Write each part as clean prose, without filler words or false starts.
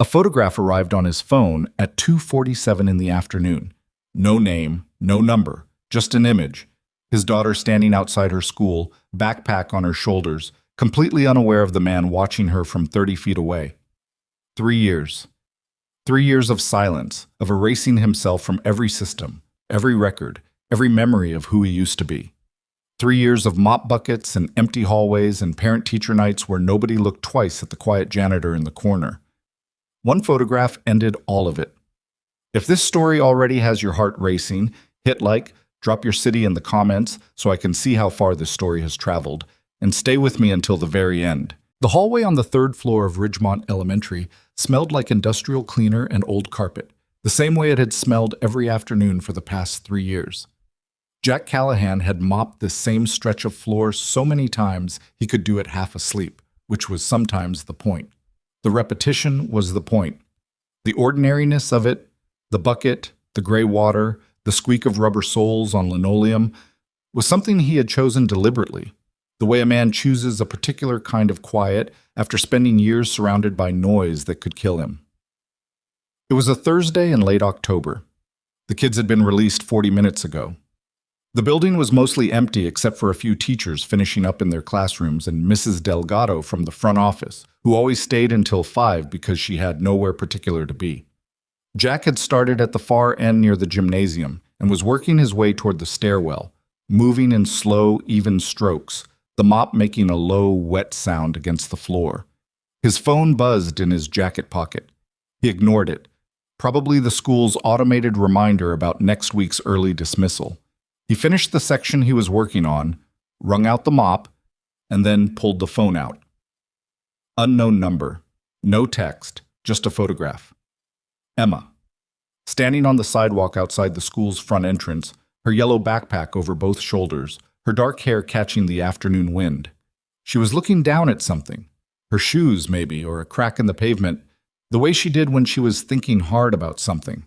A photograph arrived on his phone at 2:47 in the afternoon. No name, no number, just an image. His daughter standing outside her school, backpack on her shoulders, completely unaware of the man watching her from 30 feet away. 3 years. 3 years of silence, of erasing himself from every system, every record, every memory of who he used to be. 3 years of mop buckets and empty hallways and parent-teacher nights where nobody looked twice at the quiet janitor in the corner. One photograph ended all of it. If this story already has your heart racing, hit like, drop your city in the comments so I can see how far this story has traveled, and stay with me until the very end. The hallway on the 3rd floor of Ridgemont Elementary smelled like industrial cleaner and old carpet, the same way it had smelled every afternoon for the past 3 years. Jack Callahan had mopped this same stretch of floor so many times he could do it half asleep, which was sometimes the point. The repetition was the point. The ordinariness of it, the bucket, the gray water, the squeak of rubber soles on linoleum, was something he had chosen deliberately, the way a man chooses a particular kind of quiet after spending years surrounded by noise that could kill him. It was a Thursday in late October. The kids had been released 40 minutes ago. The building was mostly empty except for a few teachers finishing up in their classrooms and Mrs. Delgado from the front office, who always stayed until 5 because she had nowhere particular to be. Jack had started at the far end near the gymnasium and was working his way toward the stairwell, moving in slow, even strokes, the mop making a low, wet sound against the floor. His phone buzzed in his jacket pocket. He ignored it, probably the school's automated reminder about next week's early dismissal. He finished the section he was working on, wrung out the mop, and then pulled the phone out. Unknown number. No text, just a photograph. Emma. Standing on the sidewalk outside the school's front entrance, her yellow backpack over both shoulders, her dark hair catching the afternoon wind. She was looking down at something. Her shoes, maybe, or a crack in the pavement, the way she did when she was thinking hard about something.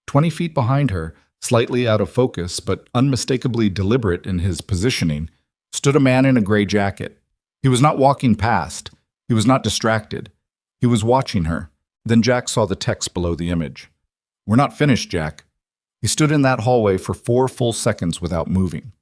20 feet behind her, slightly out of focus but unmistakably deliberate in his positioning, stood a man in a gray jacket. He was not walking past. He was not distracted. He was watching her. Then Jack saw the text below the image. "We're not finished, Jack." He stood in that hallway for 4 full seconds without moving.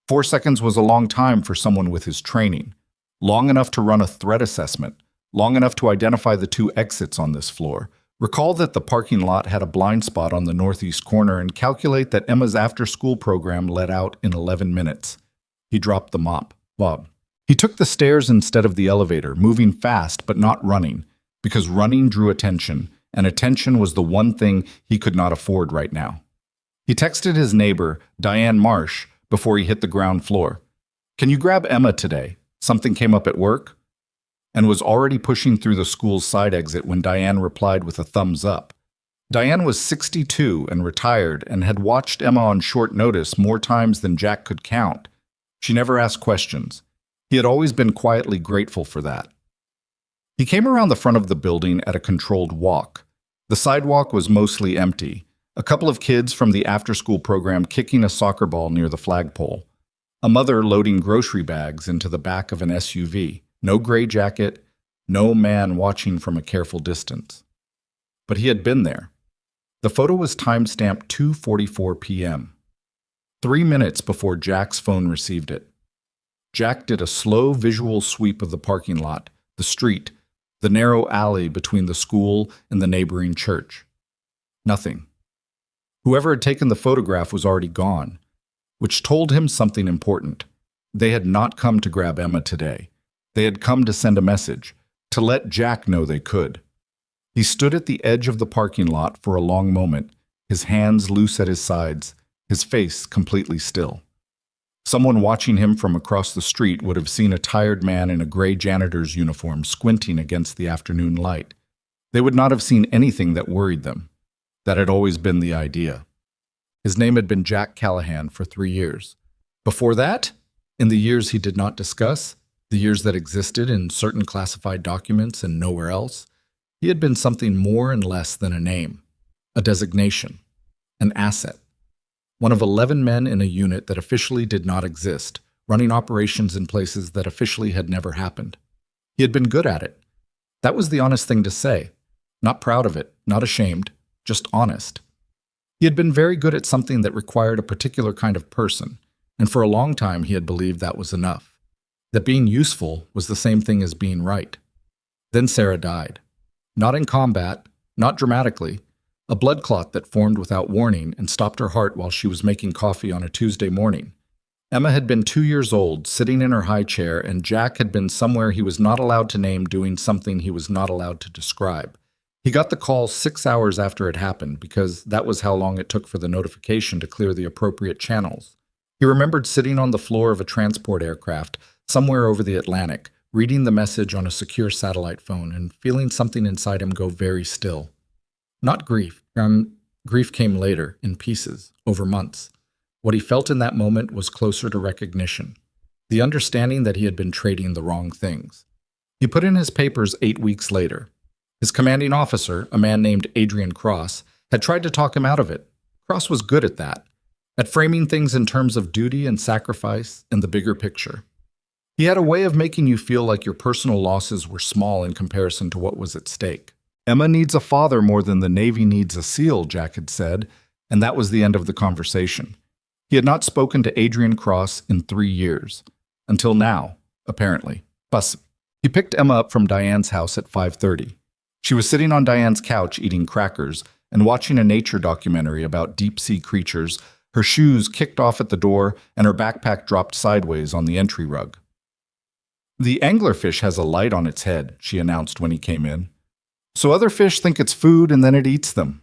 4 seconds was a long time for someone with his training. Long enough to run a threat assessment. Long enough to identify the 2 exits on this floor. Recall that the parking lot had a blind spot on the northeast corner and calculate that Emma's after-school program let out in 11 minutes. He dropped the mop. Bob. He took the stairs instead of the elevator, moving fast but not running, because running drew attention, and attention was the one thing he could not afford right now. He texted his neighbor, Diane Marsh, before he hit the ground floor. "Can you grab Emma today? Something came up at work?" And was already pushing through the school's side exit when Diane replied with a thumbs up. Diane was 62 and retired and had watched Emma on short notice more times than Jack could count. She never asked questions. He had always been quietly grateful for that. He came around the front of the building at a controlled walk. The sidewalk was mostly empty. A couple of kids from the after-school program kicking a soccer ball near the flagpole. A mother loading grocery bags into the back of an SUV. No gray jacket, no man watching from a careful distance. But he had been there. The photo was time-stamped 2:44 p.m. 3 minutes before Jack's phone received it. Jack did a slow visual sweep of the parking lot, the street, the narrow alley between the school and the neighboring church. Nothing. Whoever had taken the photograph was already gone, which told him something important. They had not come to grab Emma today. They had come to send a message, to let Jack know they could. He stood at the edge of the parking lot for a long moment, his hands loose at his sides, his face completely still. Someone watching him from across the street would have seen a tired man in a gray janitor's uniform squinting against the afternoon light. They would not have seen anything that worried them. That had always been the idea. His name had been Jack Callahan for 3 years. Before that, in the years he did not discuss, the years that existed in certain classified documents and nowhere else, he had been something more and less than a name, a designation, an asset. One of 11 men in a unit that officially did not exist, running operations in places that officially had never happened. He had been good at it. That was the honest thing to say. Not proud of it, not ashamed, just honest. He had been very good at something that required a particular kind of person, and for a long time he had believed that was enough. That being useful was the same thing as being right. Then Sarah died. Not in combat, not dramatically. A blood clot that formed without warning and stopped her heart while she was making coffee on a Tuesday morning. Emma had been 2 years old, sitting in her high chair, and Jack had been somewhere he was not allowed to name doing something he was not allowed to describe. He got the call 6 hours after it happened because that was how long it took for the notification to clear the appropriate channels. He remembered sitting on the floor of a transport aircraft somewhere over the Atlantic, reading the message on a secure satellite phone and feeling something inside him go very still. Not grief. Grief came later, in pieces, over months. What he felt in that moment was closer to recognition, the understanding that he had been trading the wrong things. He put in his papers 8 weeks later. His commanding officer, a man named Adrian Cross, had tried to talk him out of it. Cross was good at that, at framing things in terms of duty and sacrifice and the bigger picture. He had a way of making you feel like your personal losses were small in comparison to what was at stake. Emma needs a father more than the Navy needs a SEAL, Jack had said, and that was the end of the conversation. He had not spoken to Adrian Cross in 3 years. Until now, apparently. Plus, he picked Emma up from Diane's house at 5:30. She was sitting on Diane's couch eating crackers and watching a nature documentary about deep-sea creatures, her shoes kicked off at the door and her backpack dropped sideways on the entry rug. "The anglerfish has a light on its head," she announced when he came in. "So other fish think it's food and then it eats them."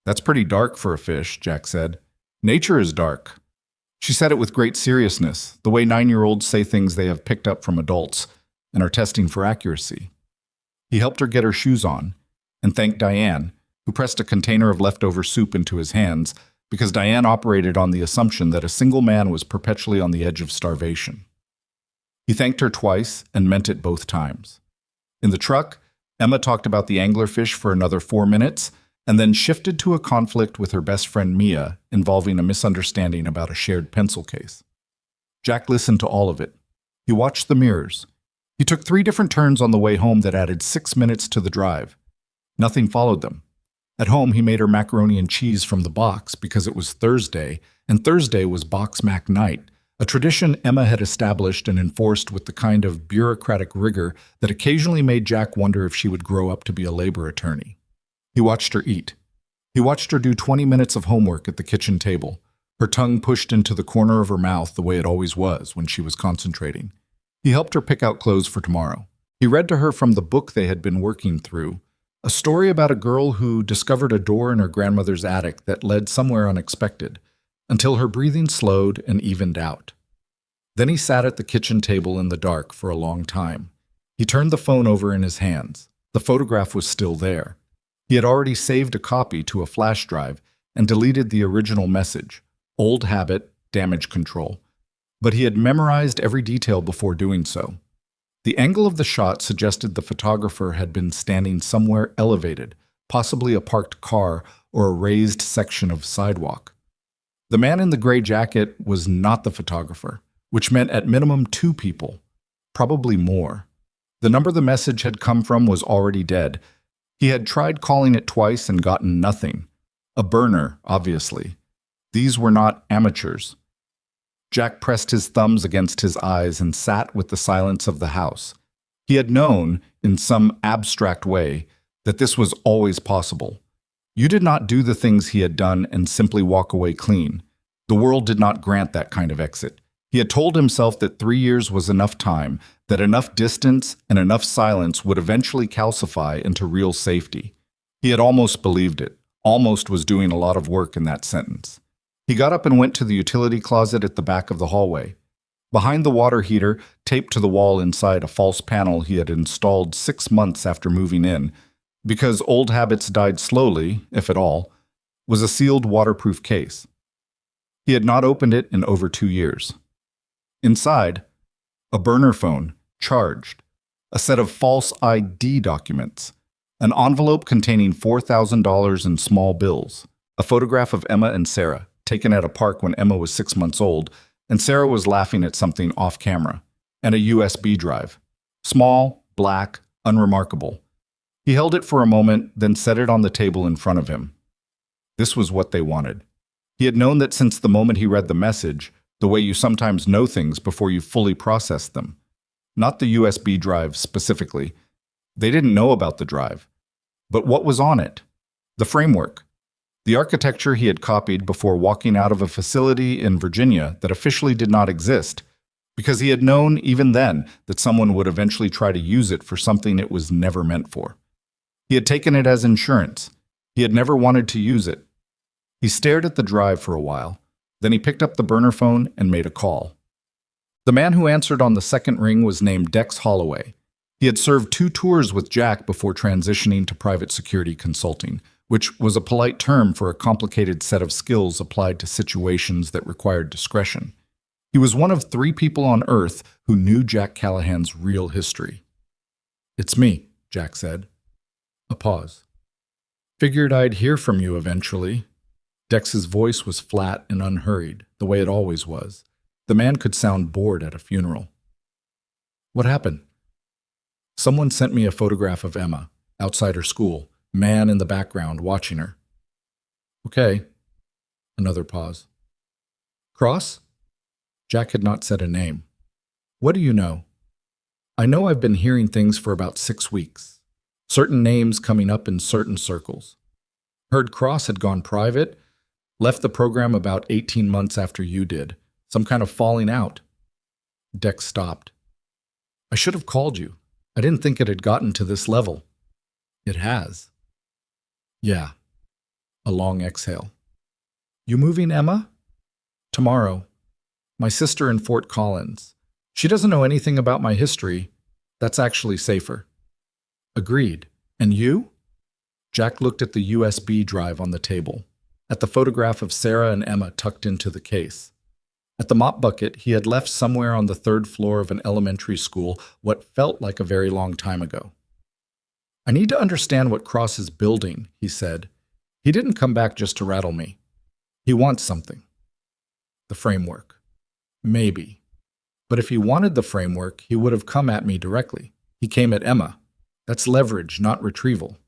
"That's pretty dark for a fish," Jack said. "Nature is dark." She said it with great seriousness, the way 9-year-olds say things they have picked up from adults and are testing for accuracy. He helped her get her shoes on and thanked Diane, who pressed a container of leftover soup into his hands because Diane operated on the assumption that a single man was perpetually on the edge of starvation. He thanked her twice and meant it both times. In the truck, Emma talked about the anglerfish for another 4 minutes and then shifted to a conflict with her best friend Mia involving a misunderstanding about a shared pencil case. Jack listened to all of it. He watched the mirrors. He took 3 different turns on the way home that added 6 minutes to the drive. Nothing followed them. At home, he made her macaroni and cheese from the box because it was Thursday, and Thursday was Box Mac night, a tradition Emma had established and enforced with the kind of bureaucratic rigor that occasionally made Jack wonder if she would grow up to be a labor attorney. He watched her eat. He watched her do 20 minutes of homework at the kitchen table, her tongue pushed into the corner of her mouth the way it always was when she was concentrating. He helped her pick out clothes for tomorrow. He read to her from the book they had been working through, a story about a girl who discovered a door in her grandmother's attic that led somewhere unexpected, until her breathing slowed and evened out. Then he sat at the kitchen table in the dark for a long time. He turned the phone over in his hands. The photograph was still there. He had already saved a copy to a flash drive and deleted the original message, old habit, damage control. But he had memorized every detail before doing so. The angle of the shot suggested the photographer had been standing somewhere elevated, possibly a parked car or a raised section of sidewalk. The man in the gray jacket was not the photographer, which meant at minimum 2 people, probably more. The number the message had come from was already dead. He had tried calling it twice and gotten nothing. A burner, obviously. These were not amateurs. Jack pressed his thumbs against his eyes and sat with the silence of the house. He had known, in some abstract way, that this was always possible. You did not do the things he had done and simply walk away clean. The world did not grant that kind of exit. He had told himself that 3 years was enough time, that enough distance and enough silence would eventually calcify into real safety. He had almost believed it, almost was doing a lot of work in that sentence. He got up and went to the utility closet at the back of the hallway. Behind the water heater, taped to the wall inside a false panel he had installed 6 months after moving in, because old habits died slowly, if at all, was a sealed waterproof case. He had not opened it in over 2 years. Inside, a burner phone, charged, a set of false ID documents, an envelope containing $4,000 in small bills, a photograph of Emma and Sarah, taken at a park when Emma was 6 months old, and Sarah was laughing at something off camera, and a USB drive. Small, black, unremarkable. He held it for a moment, then set it on the table in front of him. This was what they wanted. He had known that since the moment he read the message, the way you sometimes know things before you fully process them. Not the USB drive specifically. They didn't know about the drive. But what was on it? The framework. The architecture he had copied before walking out of a facility in Virginia that officially did not exist, because he had known even then that someone would eventually try to use it for something it was never meant for. He had taken it as insurance. He had never wanted to use it. He stared at the drive for a while. Then he picked up the burner phone and made a call. The man who answered on the second ring was named Dex Holloway. He had served 2 tours with Jack before transitioning to private security consulting, which was a polite term for a complicated set of skills applied to situations that required discretion. He was one of 3 people on Earth who knew Jack Callahan's real history. "It's me," Jack said. A pause. "Figured I'd hear from you eventually." Dex's voice was flat and unhurried, the way it always was. The man could sound bored at a funeral. "What happened?" "Someone sent me a photograph of Emma, outside her school, man in the background watching her." "Okay." Another pause. "Cross?" Jack had not said a name. "What do you know?" "I know I've been hearing things for about 6 weeks. Certain names coming up in certain circles. Heard Cross had gone private, left the program about 18 months after you did. Some kind of falling out." Dex stopped. "I should have called you. I didn't think it had gotten to this level." "It has." "Yeah." A long exhale. "You moving, Emma?" "Tomorrow. My sister in Fort Collins. She doesn't know anything about my history. That's actually safer." "Agreed. And you?" Jack looked at the USB drive on the table, at the photograph of Sarah and Emma tucked into the case, at the mop bucket he had left somewhere on the 3rd floor of an elementary school what felt like a very long time ago. "I need to understand what Cross is building," he said. "He didn't come back just to rattle me. He wants something." "The framework." "Maybe. But if he wanted the framework, he would have come at me directly. He came at Emma. That's leverage, not retrieval."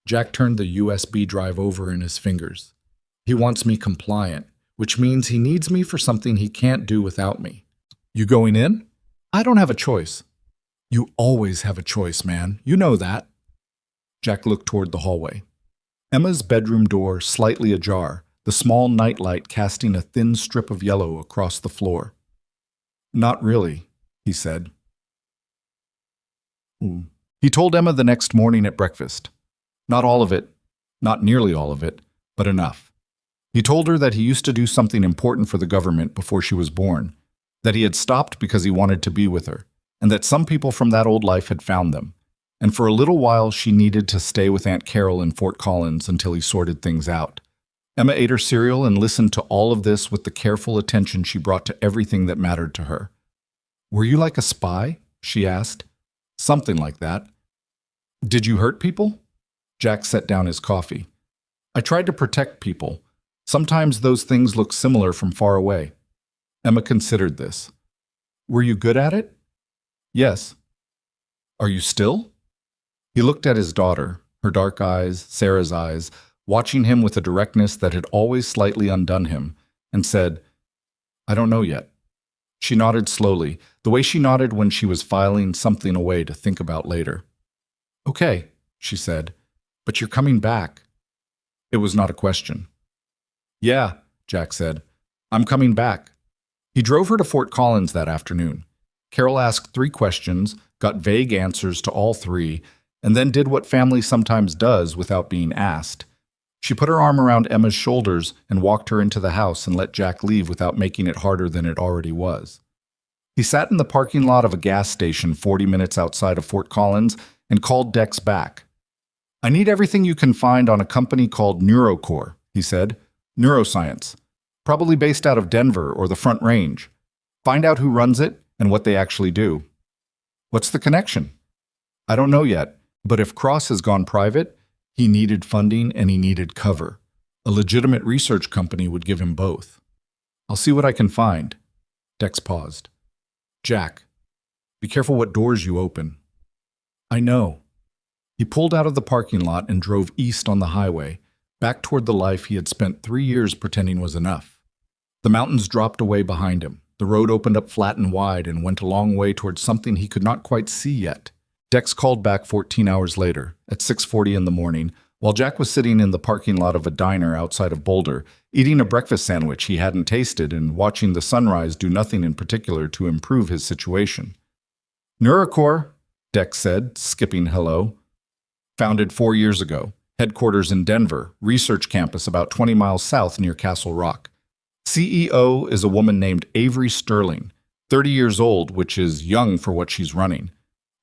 Jack turned the USB drive over in his fingers. "He wants me compliant, which means he needs me for something he can't do without me." "You going in?" "I don't have a choice." "You always have a choice, man. You know that." Jack looked toward the hallway. Emma's bedroom door slightly ajar, the small nightlight casting a thin strip of yellow across the floor. "Not really," he said. He told Emma the next morning at breakfast. Not all of it, not nearly all of it, but enough. He told her that he used to do something important for the government before she was born, that he had stopped because he wanted to be with her, and that some people from that old life had found them, and for a little while she needed to stay with Aunt Carol in Fort Collins until he sorted things out. Emma ate her cereal and listened to all of this with the careful attention she brought to everything that mattered to her. "Were you like a spy?" she asked. "Something like that." "Did you hurt people?" Jack set down his coffee. "I tried to protect people. Sometimes those things look similar from far away." Emma considered this. "Were you good at it?" "Yes." "Are you still?" He looked at his daughter, her dark eyes, Sarah's eyes, watching him with a directness that had always slightly undone him, and said, "I don't know yet." She nodded slowly, the way she nodded when she was filing something away to think about later. "Okay," she said, "but you're coming back." It was not a question. "Yeah," Jack said, "I'm coming back." He drove her to Fort Collins that afternoon. Carol asked 3 questions, got vague answers to all 3, and then did what family sometimes does without being asked. She put her arm around Emma's shoulders and walked her into the house and let Jack leave without making it harder than it already was. He sat in the parking lot of a gas station 40 minutes outside of Fort Collins and called Dex back. "I need everything you can find on a company called NeuroCore," he said. "Neuroscience. Probably based out of Denver or the Front Range. Find out who runs it and what they actually do." "What's the connection?" "I don't know yet, but if Cross has gone private, he needed funding and he needed cover. A legitimate research company would give him both. I'll see what I can find." Dex paused. "Jack, be careful what doors you open." "I know." He pulled out of the parking lot and drove east on the highway, back toward the life he had spent 3 years pretending was enough. The mountains dropped away behind him. The road opened up flat and wide and went a long way towards something he could not quite see yet. Dex called back 14 hours later, at 6:40 in the morning, while Jack was sitting in the parking lot of a diner outside of Boulder, eating a breakfast sandwich he hadn't tasted and watching the sunrise do nothing in particular to improve his situation. "Neurocore," Dex said, skipping hello. "Founded 4 years ago. Headquarters in Denver, research campus about 20 miles south near Castle Rock. CEO is a woman named Avery Sterling, 30 years old, which is young for what she's running.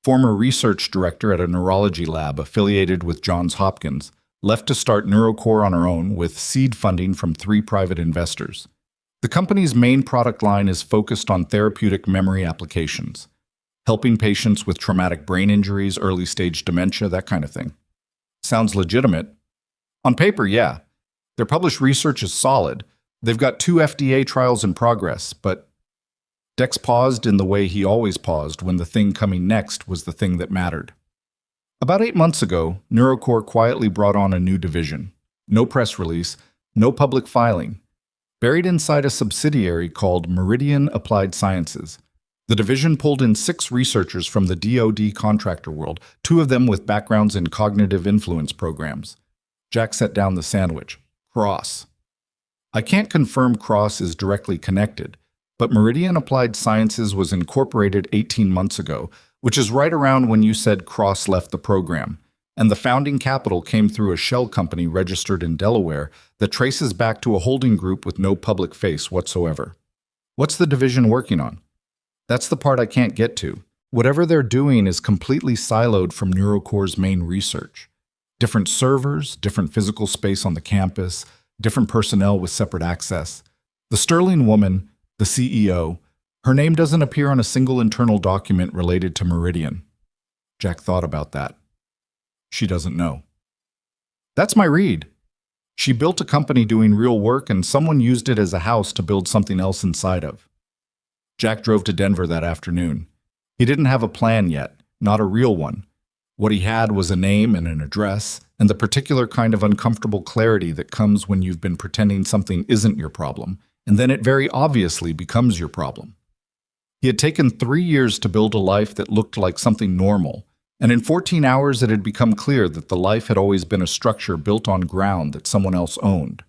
Former research director at a neurology lab affiliated with Johns Hopkins, left to start Neurocore on her own with seed funding from 3 private investors. The company's main product line is focused on therapeutic memory applications, helping patients with traumatic brain injuries, early-stage dementia, that kind of thing. Sounds legitimate. On paper, yeah. Their published research is solid. They've got 2 FDA trials in progress, but Dex paused in the way he always paused when the thing coming next was the thing that mattered. About 8 months ago, Neurocore quietly brought on a new division. No press release, no public filing. Buried inside a subsidiary called Meridian Applied Sciences. The division pulled in 6 researchers from the DoD contractor world, 2 of them with backgrounds in cognitive influence programs. Jack set down the sandwich. Cross. I can't confirm Cross is directly connected, but Meridian Applied Sciences was incorporated 18 months ago, which is right around when you said Cross left the program, and the founding capital came through a shell company registered in Delaware that traces back to a holding group with no public face whatsoever. What's the division working on? That's the part I can't get to. Whatever they're doing is completely siloed from Neurocore's main research. Different servers, different physical space on the campus, different personnel with separate access. The Sterling woman, the CEO, her name doesn't appear on a single internal document related to Meridian. Jack thought about that. She doesn't know. That's my read. She built a company doing real work and someone used it as a house to build something else inside of. Jack drove to Denver that afternoon. He didn't have a plan yet, not a real one. What he had was a name and an address, and the particular kind of uncomfortable clarity that comes when you've been pretending something isn't your problem, and then it very obviously becomes your problem. He had taken 3 years to build a life that looked like something normal, and in 14 hours it had become clear that the life had always been a structure built on ground that someone else owned.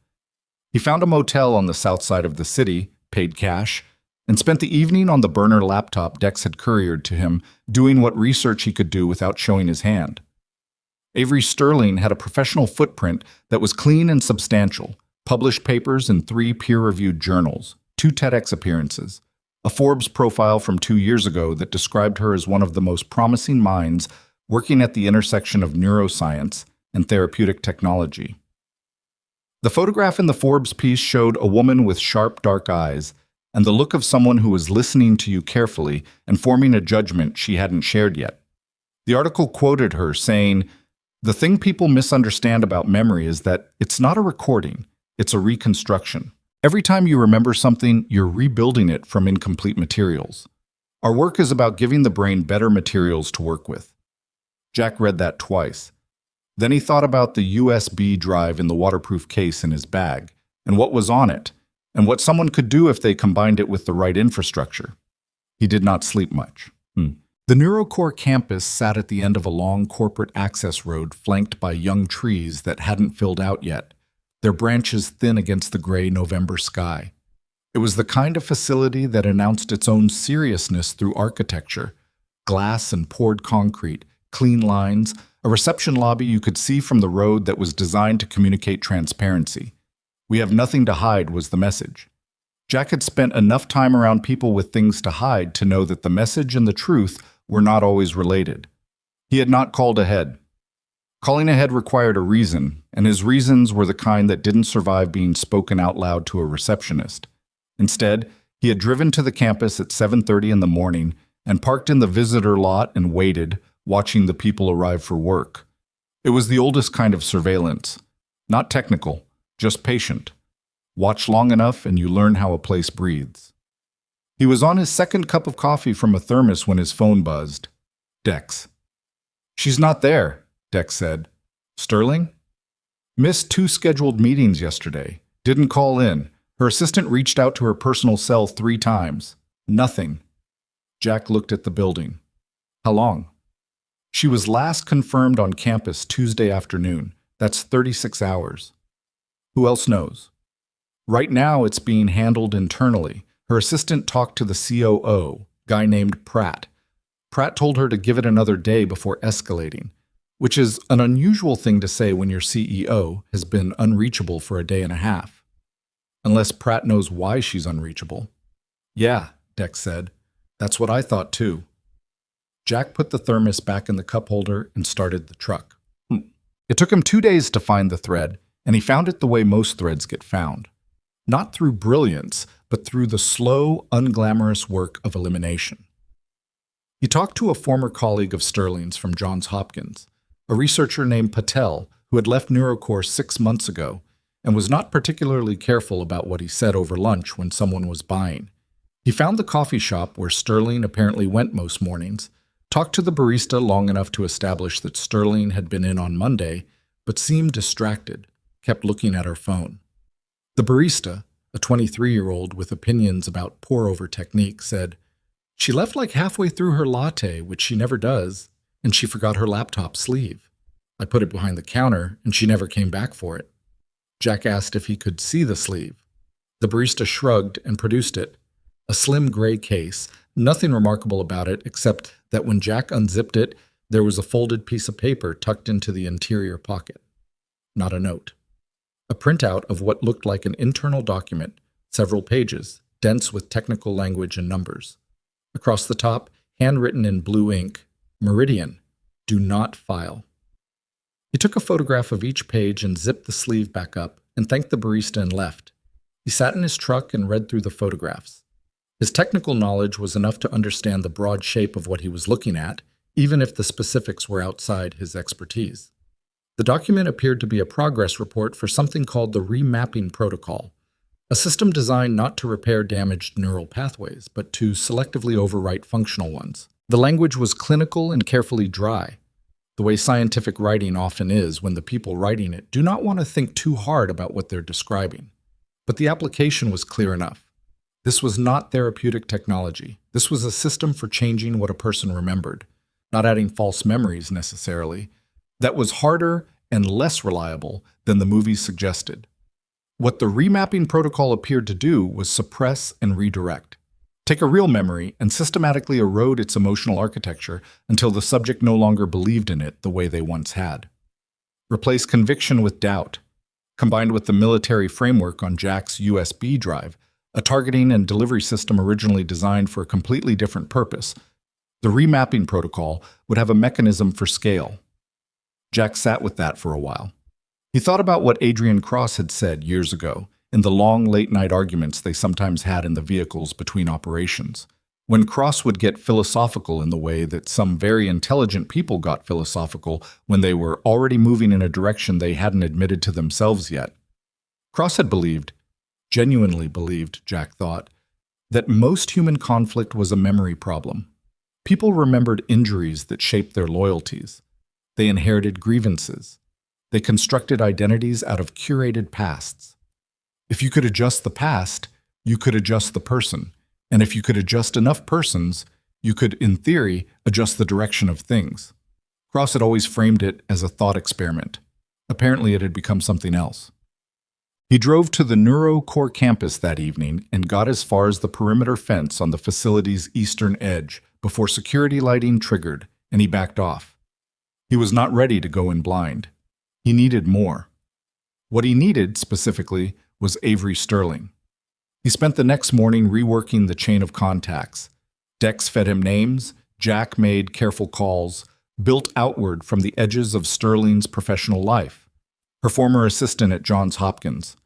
He found a motel on the south side of the city, paid cash, and spent the evening on the burner laptop Dex had couriered to him, doing what research he could do without showing his hand. Avery Sterling had a professional footprint that was clean and substantial, published papers in 3 peer-reviewed journals, 2 TEDx appearances, a Forbes profile from 2 years ago that described her as one of the most promising minds working at the intersection of neuroscience and therapeutic technology. The photograph in the Forbes piece showed a woman with sharp, dark eyes and the look of someone who was listening to you carefully and forming a judgment she hadn't shared yet. The article quoted her saying, "The thing people misunderstand about memory is that it's not a recording, it's a reconstruction. Every time you remember something, you're rebuilding it from incomplete materials. Our work is about giving the brain better materials to work with." Jack read that twice. Then he thought about the USB drive in the waterproof case in his bag, and what was on it, and what someone could do if they combined it with the right infrastructure. He did not sleep much. The Neurocore campus sat at the end of a long corporate access road flanked by young trees that hadn't filled out yet, their branches thin against the gray November sky. It was the kind of facility that announced its own seriousness through architecture, glass and poured concrete, clean lines, a reception lobby you could see from the road that was designed to communicate transparency. "We have nothing to hide" was the message. Jack had spent enough time around people with things to hide to know that the message and the truth were not always related. He had not called ahead. Calling ahead required a reason, and his reasons were the kind that didn't survive being spoken out loud to a receptionist. Instead, he had driven to the campus at 7:30 in the morning and parked in the visitor lot and waited, watching the people arrive for work. It was the oldest kind of surveillance. Not technical, just patient. Watch long enough and you learn how a place breathes. He was on his second cup of coffee from a thermos when his phone buzzed. Dex. "She's not there," Dex said. Sterling? Missed 2 scheduled meetings yesterday. Didn't call in. Her assistant reached out to her personal cell 3 times. Nothing. Jack looked at the building. How long? She was last confirmed on campus Tuesday afternoon. That's 36 hours. Who else knows? Right now, it's being handled internally. Her assistant talked to the COO, guy named Pratt. Pratt told her to give it another day before escalating, which is an unusual thing to say when your CEO has been unreachable for a day and a half. Unless Pratt knows why she's unreachable. Yeah, Dex said. That's what I thought too. Jack put the thermos back in the cup holder and started the truck. It took him 2 days to find the thread, and he found it the way most threads get found. Not through brilliance, but through the slow, unglamorous work of elimination. He talked to a former colleague of Sterling's from Johns Hopkins, a researcher named Patel who had left NeuroCore 6 months ago and was not particularly careful about what he said over lunch when someone was buying. He found the coffee shop where Sterling apparently went most mornings, talked to the barista long enough to establish that Sterling had been in on Monday, but seemed distracted, kept looking at her phone. The barista, a 23-year-old with opinions about pour-over technique, said, "She left like halfway through her latte, which she never does, and she forgot her laptop sleeve. I put it behind the counter, and she never came back for it." Jack asked if he could see the sleeve. The barista shrugged and produced it. A slim gray case, nothing remarkable about it except that when Jack unzipped it, there was a folded piece of paper tucked into the interior pocket. Not a note. A printout of what looked like an internal document, several pages, dense with technical language and numbers. Across the top, handwritten in blue ink, Meridian, do not file. He took a photograph of each page and zipped the sleeve back up and thanked the barista and left. He sat in his truck and read through the photographs. His technical knowledge was enough to understand the broad shape of what he was looking at, even if the specifics were outside his expertise. The document appeared to be a progress report for something called the remapping protocol, a system designed not to repair damaged neural pathways, but to selectively overwrite functional ones. The language was clinical and carefully dry, the way scientific writing often is when the people writing it do not want to think too hard about what they're describing. But the application was clear enough. This was not therapeutic technology. This was a system for changing what a person remembered, not adding false memories necessarily. That was harder and less reliable than the movies suggested. What the remapping protocol appeared to do was suppress and redirect. Take a real memory and systematically erode its emotional architecture until the subject no longer believed in it the way they once had. Replace conviction with doubt. Combined with the military framework on Jack's USB drive, a targeting and delivery system originally designed for a completely different purpose, the remapping protocol would have a mechanism for scale. Jack sat with that for a while. He thought about what Adrian Cross had said years ago in the long late-night arguments they sometimes had in the vehicles between operations, when Cross would get philosophical in the way that some very intelligent people got philosophical when they were already moving in a direction they hadn't admitted to themselves yet. Cross had believed, genuinely believed, Jack thought, that most human conflict was a memory problem. People remembered injuries that shaped their loyalties. They inherited grievances. They constructed identities out of curated pasts. If you could adjust the past, you could adjust the person. And if you could adjust enough persons, you could, in theory, adjust the direction of things. Cross had always framed it as a thought experiment. Apparently it had become something else. He drove to the NeuroCore campus that evening and got as far as the perimeter fence on the facility's eastern edge before security lighting triggered, and he backed off. He was not ready to go in blind. He needed more. What he needed, specifically, was Avery Sterling. He spent the next morning reworking the chain of contacts. Dex fed him names, Jack made careful calls, built outward from the edges of Sterling's professional life. Her former assistant at Johns Hopkins,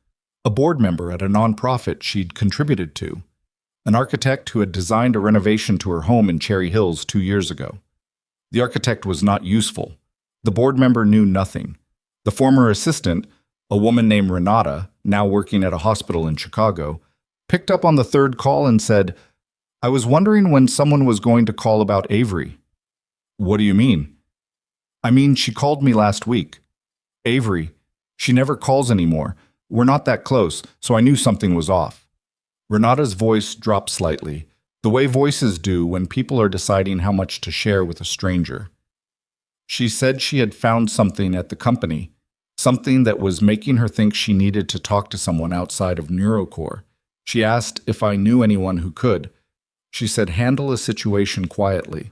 a board member at a nonprofit she'd contributed to, an architect who had designed a renovation to her home in Cherry Hills 2 years ago. The architect was not useful. The board member knew nothing. The former assistant, a woman named Renata, now working at a hospital in Chicago, picked up on the third call and said, "I was wondering when someone was going to call about Avery." "What do you mean?" I mean, she called me last week. Avery. She never calls anymore. We're not that close, so I knew something was off. Renata's voice dropped slightly, the way voices do when people are deciding how much to share with a stranger. She said she had found something at the company, something that was making her think she needed to talk to someone outside of NeuroCore. She asked if I knew anyone who could. She said handle a situation quietly.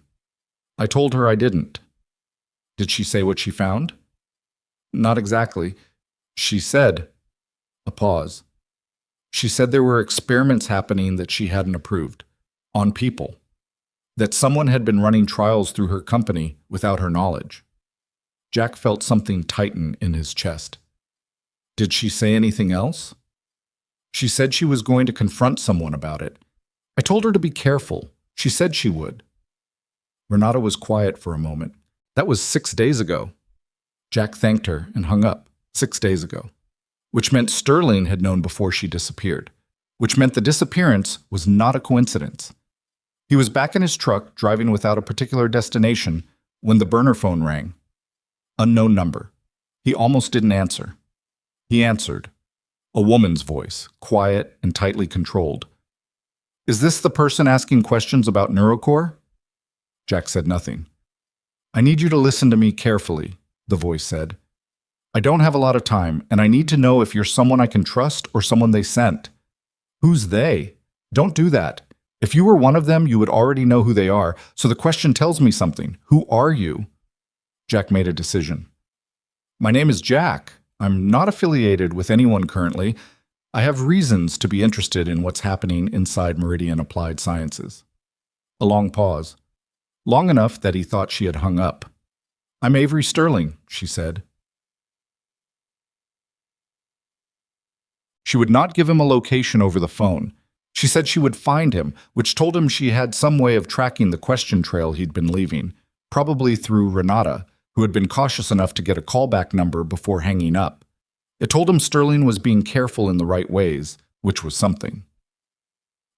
I told her I didn't. Did she say what she found? Not exactly. She said, a pause. She said there were experiments happening that she hadn't approved, on people, that someone had been running trials through her company without her knowledge. Jack felt something tighten in his chest. Did she say anything else? She said she was going to confront someone about it. I told her to be careful. She said she would. Renata was quiet for a moment. That was 6 days ago. Jack thanked her and hung up 6 days ago, which meant Sterling had known before she disappeared, which meant the disappearance was not a coincidence. He was back in his truck, driving without a particular destination, when the burner phone rang. Unknown number. He almost didn't answer. He answered. A woman's voice, quiet and tightly controlled. Is this the person asking questions about NeuroCore? Jack said nothing. I need you to listen to me carefully, the voice said. I don't have a lot of time, and I need to know if you're someone I can trust or someone they sent. Who's they? Don't do that. If you were one of them, you would already know who they are, so the question tells me something. Who are you? Jack made a decision. My name is Jack. I'm not affiliated with anyone currently. I have reasons to be interested in what's happening inside Meridian Applied Sciences. A long pause. Long enough that he thought she had hung up. I'm Avery Sterling, she said. She would not give him a location over the phone. She said she would find him, which told him she had some way of tracking the question trail he'd been leaving, probably through Renata, who had been cautious enough to get a callback number before hanging up. It told him Sterling was being careful in the right ways, which was something.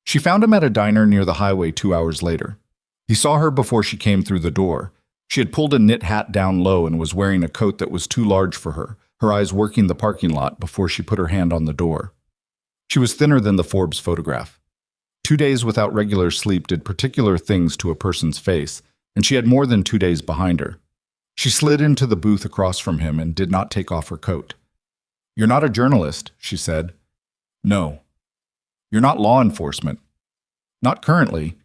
She found him at a diner near the highway 2 hours later. He saw her before she came through the door. She had pulled a knit hat down low and was wearing a coat that was too large for her, her eyes working the parking lot before she put her hand on the door. She was thinner than the Forbes photograph. 2 days without regular sleep did particular things to a person's face, and she had more than 2 days behind her. She slid into the booth across from him and did not take off her coat. You're not a journalist, she said. No. You're not law enforcement. Not currently.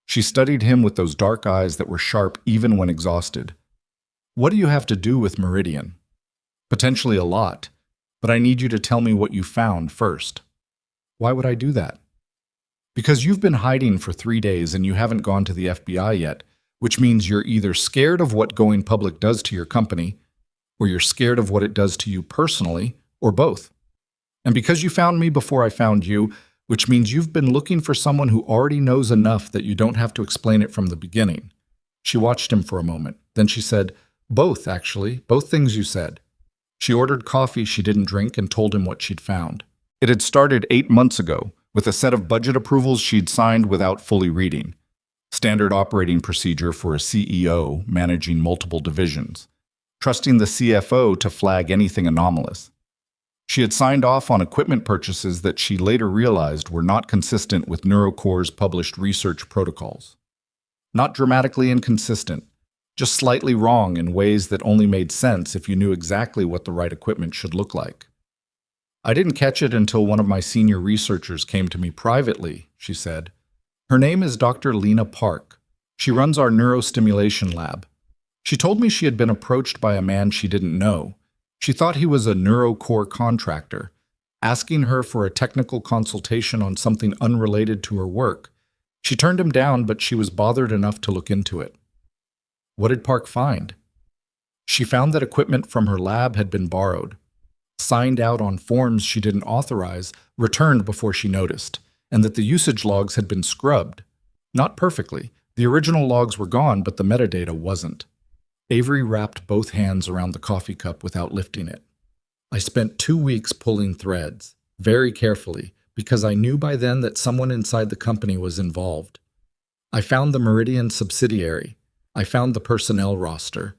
She studied him with those dark eyes that were sharp even when exhausted. What do you have to do with Meridian? Potentially a lot, but I need you to tell me what you found first. Why would I do that? Because you've been hiding for 3 days and you haven't gone to the FBI yet, which means you're either scared of what going public does to your company, or you're scared of what it does to you personally, or both. And because you found me before I found you, which means you've been looking for someone who already knows enough that you don't have to explain it from the beginning. She watched him for a moment. Then she said, both, actually, both things you said. She ordered coffee she didn't drink and told him what she'd found. It had started 8 months ago, with a set of budget approvals she'd signed without fully reading. Standard operating procedure for a CEO managing multiple divisions. Trusting the CFO to flag anything anomalous. She had signed off on equipment purchases that she later realized were not consistent with NeuroCore's published research protocols. Not dramatically inconsistent, just slightly wrong in ways that only made sense if you knew exactly what the right equipment should look like. I didn't catch it until one of my senior researchers came to me privately, she said. Her name is Dr. Lena Park. She runs our neurostimulation lab. She told me she had been approached by a man she didn't know. She thought he was a NeuroCore contractor, asking her for a technical consultation on something unrelated to her work. She turned him down, but she was bothered enough to look into it. What did Park find? She found that equipment from her lab had been borrowed, signed out on forms she didn't authorize, returned before she noticed, and that the usage logs had been scrubbed. Not perfectly. The original logs were gone, but the metadata wasn't. Avery wrapped both hands around the coffee cup without lifting it. I spent 2 weeks pulling threads, very carefully, because I knew by then that someone inside the company was involved. I found the Meridian subsidiary. I found the personnel roster.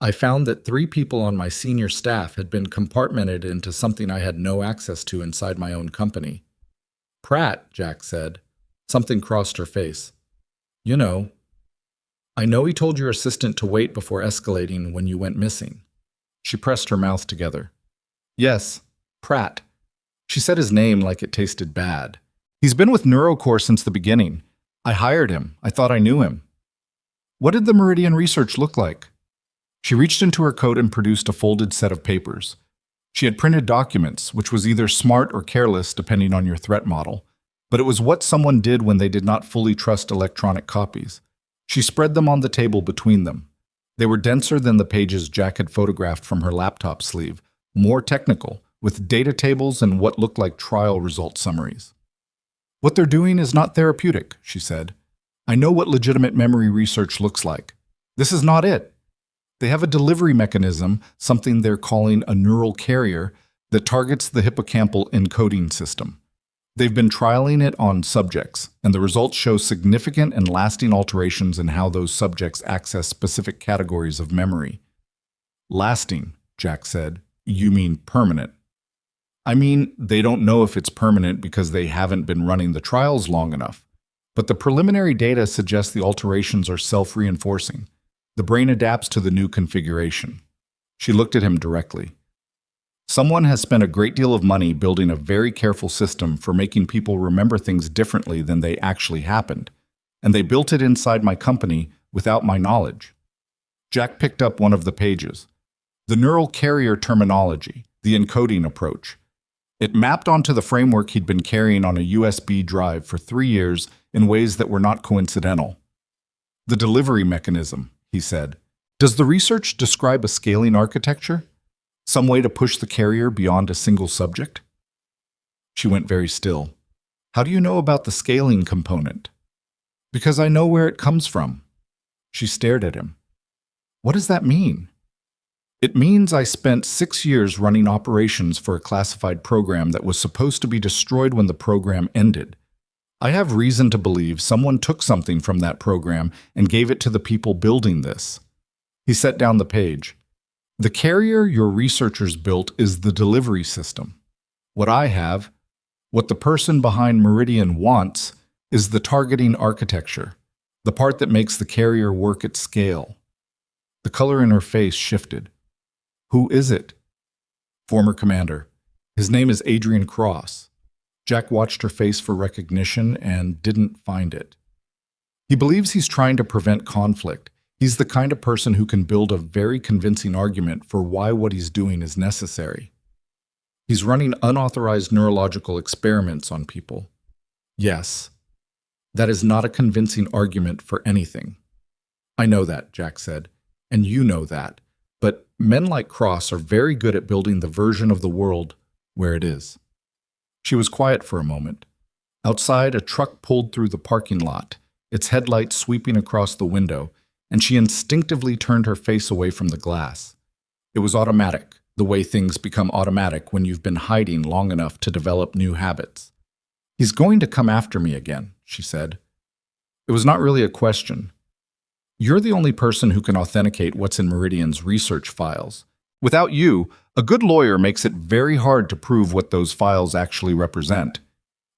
I found that 3 people on my senior staff had been compartmented into something I had no access to inside my own company. Pratt, Jack said. Something crossed her face. You know, I know he told your assistant to wait before escalating when you went missing. She pressed her mouth together. Yes, Pratt. She said his name like it tasted bad. He's been with NeuroCore since the beginning. I hired him. I thought I knew him. What did the Meridian research look like? She reached into her coat and produced a folded set of papers. She had printed documents, which was either smart or careless depending on your threat model, but it was what someone did when they did not fully trust electronic copies. She spread them on the table between them. They were denser than the pages Jack had photographed from her laptop sleeve, more technical, with data tables and what looked like trial result summaries. What they're doing is not therapeutic, she said. I know what legitimate memory research looks like. This is not it. They have a delivery mechanism, something they're calling a neural carrier, that targets the hippocampal encoding system. They've been trialing it on subjects, and the results show significant and lasting alterations in how those subjects access specific categories of memory. Lasting, Jack said. You mean permanent. I mean, they don't know if it's permanent because they haven't been running the trials long enough. But the preliminary data suggests the alterations are self-reinforcing. The brain adapts to the new configuration. She looked at him directly. Someone has spent a great deal of money building a very careful system for making people remember things differently than they actually happened, and they built it inside my company without my knowledge. Jack picked up one of the pages. The neural carrier terminology, the encoding approach. It mapped onto the framework he'd been carrying on a USB drive for 3 years in ways that were not coincidental. The delivery mechanism, he said. Does the research describe a scaling architecture? Some way to push the carrier beyond a single subject? She went very still. How do you know about the scaling component? Because I know where it comes from. She stared at him. What does that mean? It means I spent 6 years running operations for a classified program that was supposed to be destroyed when the program ended. I have reason to believe someone took something from that program and gave it to the people building this. He set down the page. The carrier your researchers built is the delivery system. What I have, what the person behind Meridian wants, is the targeting architecture, the part that makes the carrier work at scale. The color in her face shifted. Who is it? Former commander. His name is Adrian Cross. Jack watched her face for recognition and didn't find it. He believes he's trying to prevent conflict. He's the kind of person who can build a very convincing argument for why what he's doing is necessary. He's running unauthorized neurological experiments on people. Yes, that is not a convincing argument for anything. I know that, Jack said, and you know that. But men like Cross are very good at building the version of the world where it is. She was quiet for a moment. Outside, a truck pulled through the parking lot, its headlights sweeping across the window, and she instinctively turned her face away from the glass. It was automatic, the way things become automatic when you've been hiding long enough to develop new habits. He's going to come after me again, she said. It was not really a question. You're the only person who can authenticate what's in Meridian's research files. Without you, a good lawyer makes it very hard to prove what those files actually represent.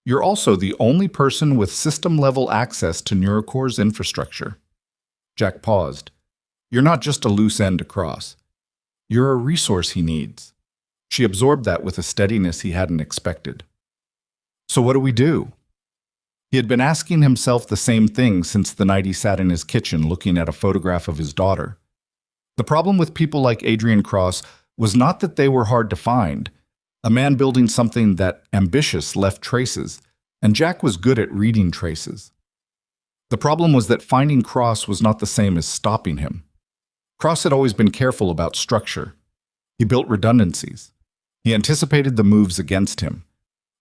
You're also the only person with system-level access to NeuroCore's infrastructure. Jack paused. You're not just a loose end to Cross. You're a resource he needs. She absorbed that with a steadiness he hadn't expected. So what do we do? He had been asking himself the same thing since the night he sat in his kitchen looking at a photograph of his daughter. The problem with people like Adrian Cross was not that they were hard to find. A man building something that ambitious left traces, and Jack was good at reading traces. The problem was that finding Cross was not the same as stopping him. Cross had always been careful about structure. He built redundancies. He anticipated the moves against him.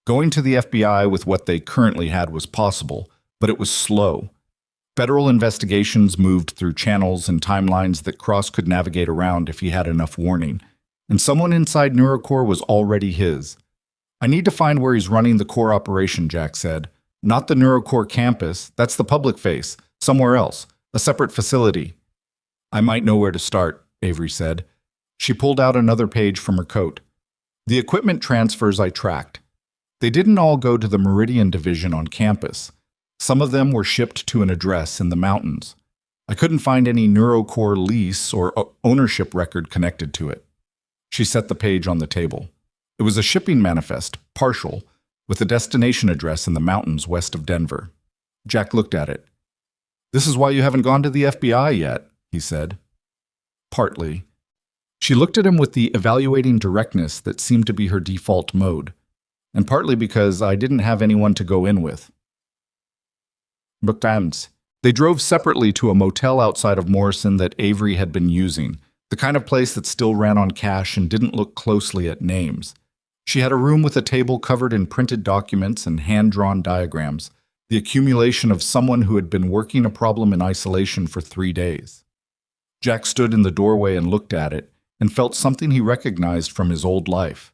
Going to the FBI with what they currently had was possible, but it was slow. Federal investigations moved through channels and timelines that Cross could navigate around if he had enough warning, and someone inside NeuroCore was already his. I need to find where he's running the core operation, Jack said. Not the NeuroCore campus, that's the public face, somewhere else, a separate facility. I might know where to start, Avery said. She pulled out another page from her coat. The equipment transfers I tracked. They didn't all go to the Meridian division on campus. Some of them were shipped to an address in the mountains. I couldn't find any NeuroCore lease or ownership record connected to it. She set the page on the table. It was a shipping manifest, partial, with a destination address in the mountains west of Denver. Jack looked at it. "This is why you haven't gone to the FBI yet," he said. "Partly." She looked at him with the evaluating directness that seemed to be her default mode, and partly because I didn't have anyone to go in with. Booktimes. They drove separately to a motel outside of Morrison that Avery had been using, the kind of place that still ran on cash and didn't look closely at names. She had a room with a table covered in printed documents and hand-drawn diagrams, the accumulation of someone who had been working a problem in isolation for 3 days. Jack stood in the doorway and looked at it, and felt something he recognized from his old life.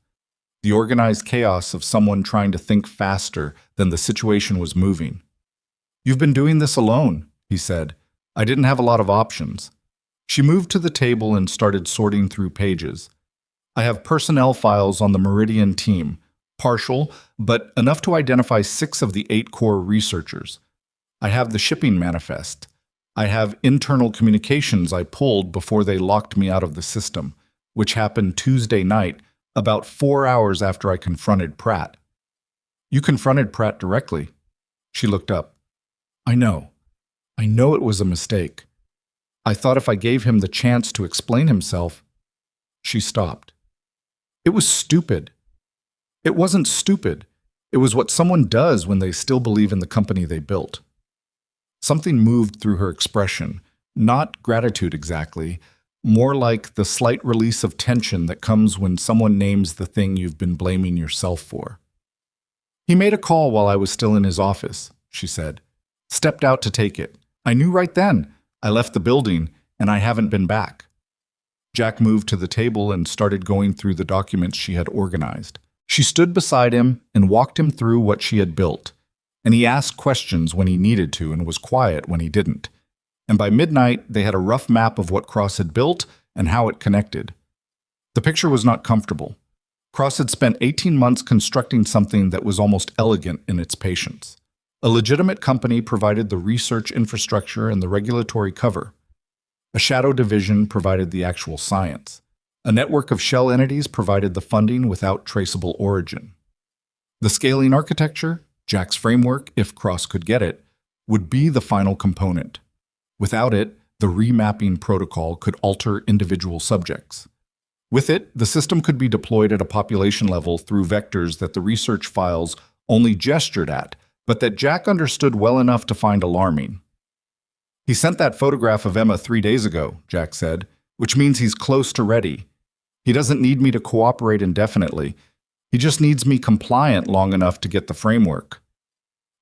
The organized chaos of someone trying to think faster than the situation was moving. "You've been doing this alone," he said. "I didn't have a lot of options." She moved to the table and started sorting through pages. "I have personnel files on the Meridian team, partial, but enough to identify 6 of the 8 core researchers. I have the shipping manifest. I have internal communications I pulled before they locked me out of the system, which happened Tuesday night, about 4 hours after I confronted Pratt." "You confronted Pratt directly." She looked up. I know it was a mistake. I thought if I gave him the chance to explain himself." She stopped. "It was stupid." "It wasn't stupid. It was what someone does when they still believe in the company they built." Something moved through her expression, not gratitude exactly, more like the slight release of tension that comes when someone names the thing you've been blaming yourself for. "He made a call while I was still in his office," she said. "Stepped out to take it. I knew right then. I left the building, and I haven't been back." Jack moved to the table and started going through the documents she had organized. She stood beside him and walked him through what she had built, and he asked questions when he needed to and was quiet when he didn't. And by midnight, they had a rough map of what Cross had built and how it connected. The picture was not comfortable. Cross had spent 18 months constructing something that was almost elegant in its patience. A legitimate company provided the research infrastructure and the regulatory cover. A shadow division provided the actual science. A network of shell entities provided the funding without traceable origin. The scaling architecture, Jack's framework, if Cross could get it, would be the final component. Without it, the remapping protocol could alter individual subjects. With it, the system could be deployed at a population level through vectors that the research files only gestured at, but that Jack understood well enough to find alarming. "He sent that photograph of Emma 3 days ago," Jack said, "which means he's close to ready. He doesn't need me to cooperate indefinitely. He just needs me compliant long enough to get the framework."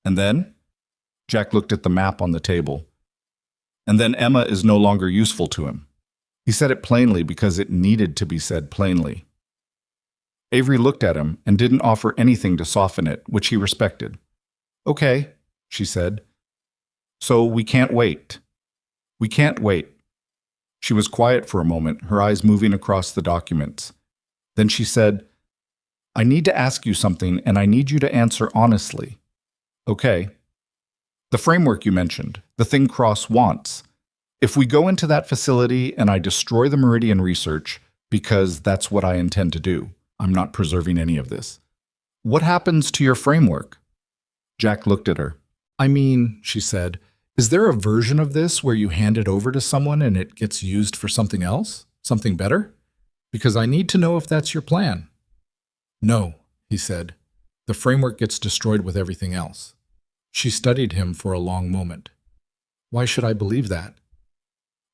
"And then?" Jack looked at the map on the table. "And then Emma is no longer useful to him." He said it plainly because it needed to be said plainly. Avery looked at him and didn't offer anything to soften it, which he respected. "Okay," she said. "So we can't wait." "We can't wait." She was quiet for a moment, her eyes moving across the documents. Then she said, "I need to ask you something, and I need you to answer honestly." "Okay." "The framework you mentioned, the thing Cross wants. If we go into that facility and I destroy the Meridian research, because that's what I intend to do, I'm not preserving any of this, what happens to your framework?" Jack looked at her. "I mean," she said, "is there a version of this where you hand it over to someone and it gets used for something else? Something better? Because I need to know if that's your plan." "No," he said. "The framework gets destroyed with everything else." She studied him for a long moment. "Why should I believe that?"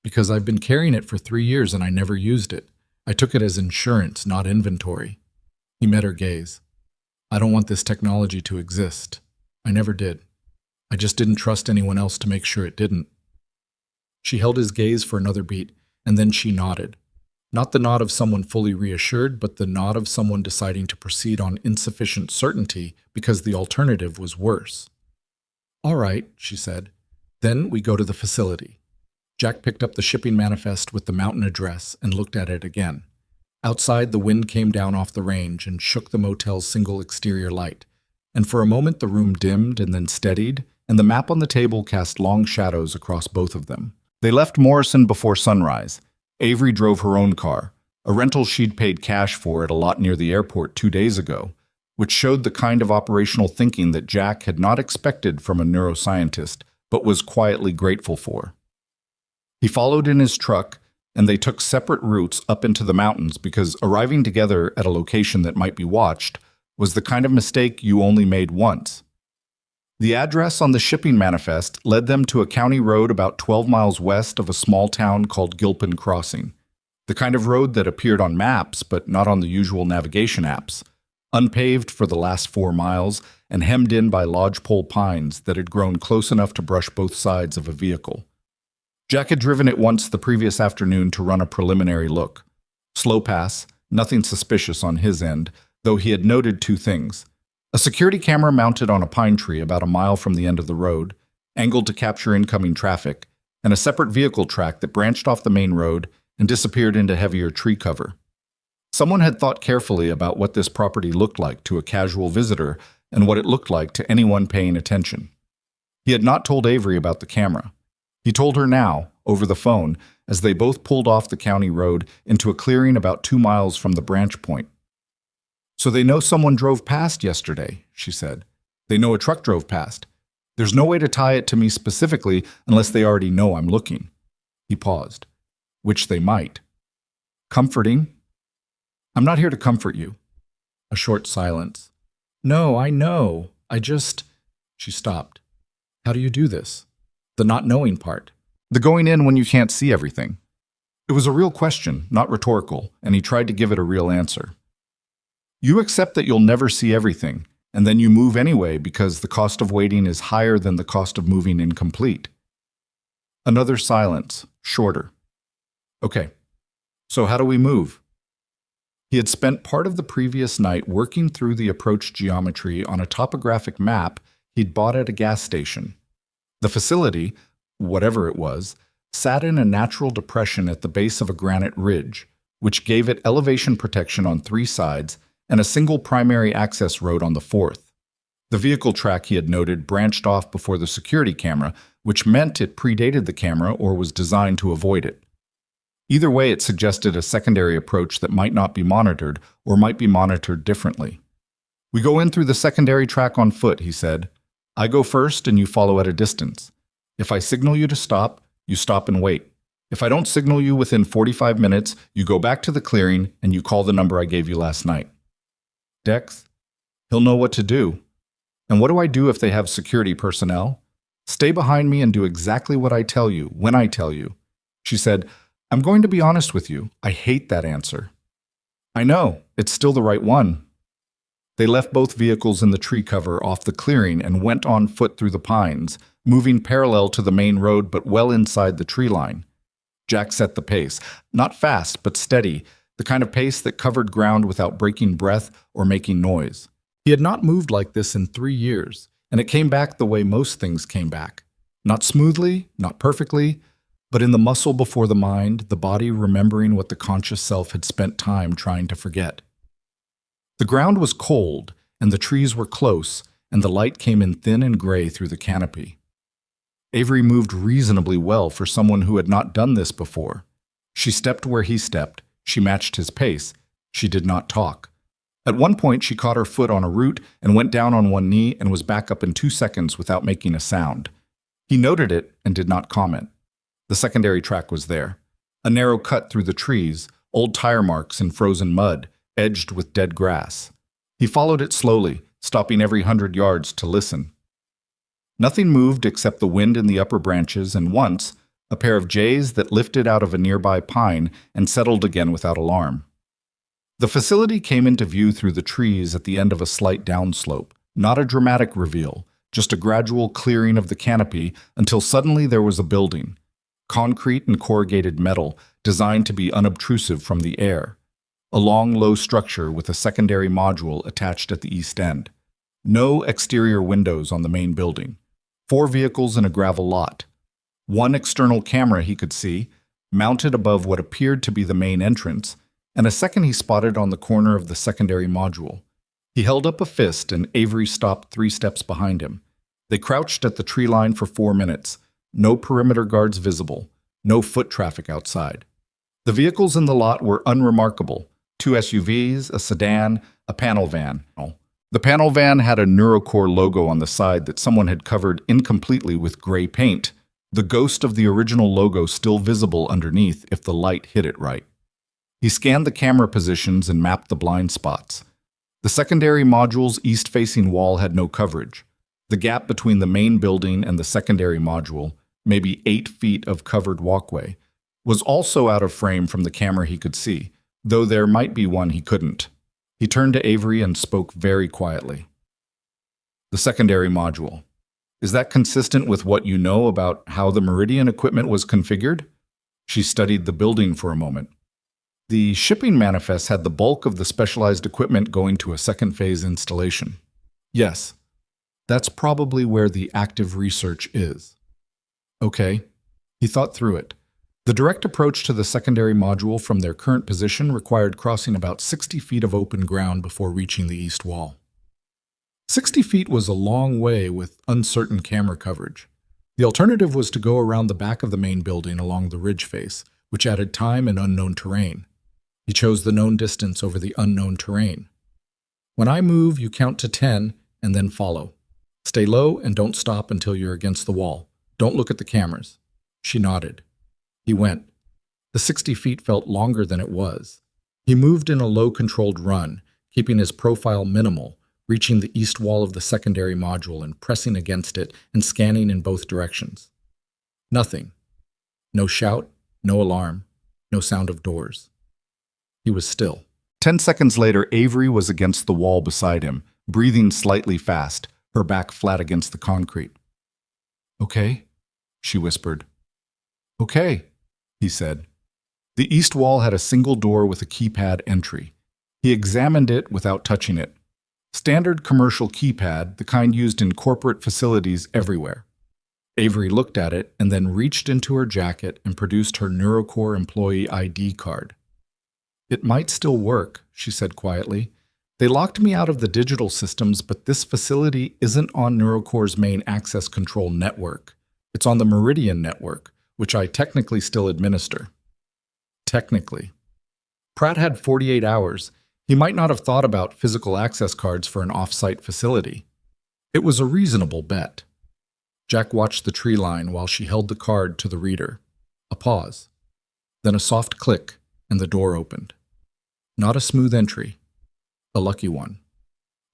"Because I've been carrying it for 3 years and I never used it. I took it as insurance, not inventory." He met her gaze. "I don't want this technology to exist. I never did. I just didn't trust anyone else to make sure it didn't." She held his gaze for another beat, and then she nodded. Not the nod of someone fully reassured, but the nod of someone deciding to proceed on insufficient certainty because the alternative was worse. "All right," she said. "Then we go to the facility." Jack picked up the shipping manifest with the mountain address and looked at it again. Outside, the wind came down off the range and shook the motel's single exterior light, and for a moment the room dimmed and then steadied, and the map on the table cast long shadows across both of them. They left Morrison before sunrise. Avery drove her own car, a rental she'd paid cash for at a lot near the airport 2 days ago, which showed the kind of operational thinking that Jack had not expected from a neuroscientist, but was quietly grateful for. He followed in his truck, and they took separate routes up into the mountains because arriving together at a location that might be watched was the kind of mistake you only made once. The address on the shipping manifest led them to a county road about 12 miles west of a small town called Gilpin Crossing, the kind of road that appeared on maps but not on the usual navigation apps, unpaved for the last 4 miles and hemmed in by lodgepole pines that had grown close enough to brush both sides of a vehicle. Jack had driven it once the previous afternoon to run a preliminary look. Slow pass, nothing suspicious on his end, though he had noted 2 things. A security camera mounted on a pine tree about a mile from the end of the road, angled to capture incoming traffic, and a separate vehicle track that branched off the main road and disappeared into heavier tree cover. Someone had thought carefully about what this property looked like to a casual visitor and what it looked like to anyone paying attention. He had not told Avery about the camera. He told her now, over the phone, as they both pulled off the county road into a clearing about 2 miles from the branch point. "So they know someone drove past yesterday," she said. "They know a truck drove past. There's no way to tie it to me specifically unless they already know I'm looking." He paused. "Which they might." "Comforting?" "I'm not here to comfort you." A short silence. "No, I know. I just—" She stopped. "How do you do this? The not knowing part. The going in when you can't see everything." It was a real question, not rhetorical, and he tried to give it a real answer. "You accept that you'll never see everything, and then you move anyway because the cost of waiting is higher than the cost of moving incomplete." Another silence, shorter. "Okay, so how do we move?" He had spent part of the previous night working through the approach geometry on a topographic map he'd bought at a gas station. The facility, whatever it was, sat in a natural depression at the base of a granite ridge, which gave it elevation protection on 3 sides and a single primary access road on the 4th. The vehicle track he had noted branched off before the security camera, which meant it predated the camera or was designed to avoid it. Either way, it suggested a secondary approach that might not be monitored or might be monitored differently. "We go in through the secondary track on foot," he said. "I go first and you follow at a distance. If I signal you to stop, you stop and wait. If I don't signal you within 45 minutes, you go back to the clearing and you call the number I gave you last night." "Dex?" "He'll know what to do." "And what do I do if they have security personnel?" "Stay behind me and do exactly what I tell you, when I tell you." She said, "I'm going to be honest with you. I hate that answer." "I know. It's still the right one." They left both vehicles in the tree cover off the clearing and went on foot through the pines, moving parallel to the main road but well inside the tree line. Jack set the pace, not fast but steady, the kind of pace that covered ground without breaking breath or making noise. He had not moved like this in 3 years, and it came back the way most things came back. Not smoothly, not perfectly, but in the muscle before the mind, the body remembering what the conscious self had spent time trying to forget. The ground was cold, and the trees were close, and the light came in thin and gray through the canopy. Avery moved reasonably well for someone who had not done this before. She stepped where he stepped. She matched his pace. She did not talk. At one point, she caught her foot on a root and went down on one knee and was back up in 2 seconds without making a sound. He noted it and did not comment. The secondary track was there. A narrow cut through the trees, old tire marks in frozen mud, edged with dead grass. He followed it slowly, stopping every 100 yards to listen. Nothing moved except the wind in the upper branches, and once, a pair of jays that lifted out of a nearby pine and settled again without alarm. The facility came into view through the trees at the end of a slight downslope, not a dramatic reveal, just a gradual clearing of the canopy until suddenly there was a building. Concrete and corrugated metal, designed to be unobtrusive from the air. A long, low structure with a secondary module attached at the east end. No exterior windows on the main building. 4 vehicles in a gravel lot. One external camera he could see, mounted above what appeared to be the main entrance, and a second he spotted on the corner of the secondary module. He held up a fist and Avery stopped 3 steps behind him. They crouched at the tree line for 4 minutes. No perimeter guards visible. No foot traffic outside. The vehicles in the lot were unremarkable. 2 SUVs, a sedan, a panel van. The panel van had a Neurocore logo on the side that someone had covered incompletely with gray paint, the ghost of the original logo still visible underneath if the light hit it right. He scanned the camera positions and mapped the blind spots. The secondary module's east-facing wall had no coverage. The gap between the main building and the secondary module, maybe 8 feet of covered walkway, was also out of frame from the camera he could see, though there might be one he couldn't. He turned to Avery and spoke very quietly. The secondary module. Is that consistent with what you know about how the Meridian equipment was configured? She studied the building for a moment. The shipping manifest had the bulk of the specialized equipment going to a second-phase installation. Yes, that's probably where the active research is. Okay, he thought through it. The direct approach to the secondary module from their current position required crossing about 60 feet of open ground before reaching the east wall. 60 feet was a long way with uncertain camera coverage. The alternative was to go around the back of the main building along the ridge face, which added time and unknown terrain. He chose the known distance over the unknown terrain. When I move, you count to 10 and then follow. Stay low and don't stop until you're against the wall. Don't look at the cameras. She nodded. He went. The 60 feet felt longer than it was. He moved in a low-controlled run, keeping his profile minimal, reaching the east wall of the secondary module and pressing against it and scanning in both directions. Nothing. No shout, no alarm, no sound of doors. He was still. 10 seconds later, Avery was against the wall beside him, breathing slightly fast, her back flat against the concrete. Okay, she whispered. Okay, he said. The east wall had a single door with a keypad entry. He examined it without touching it. Standard commercial keypad, the kind used in corporate facilities everywhere. Avery looked at it and then reached into her jacket and produced her Neurocore employee ID card. It might still work, she said quietly. They locked me out of the digital systems, but this facility isn't on Neurocore's main access control network. It's on the Meridian network, which I technically still administer. Technically. Pratt had 48 hours. He might not have thought about physical access cards for an off-site facility. It was a reasonable bet. Jack watched the tree line while she held the card to the reader. A pause. Then a soft click, and the door opened. Not a smooth entry. A lucky one.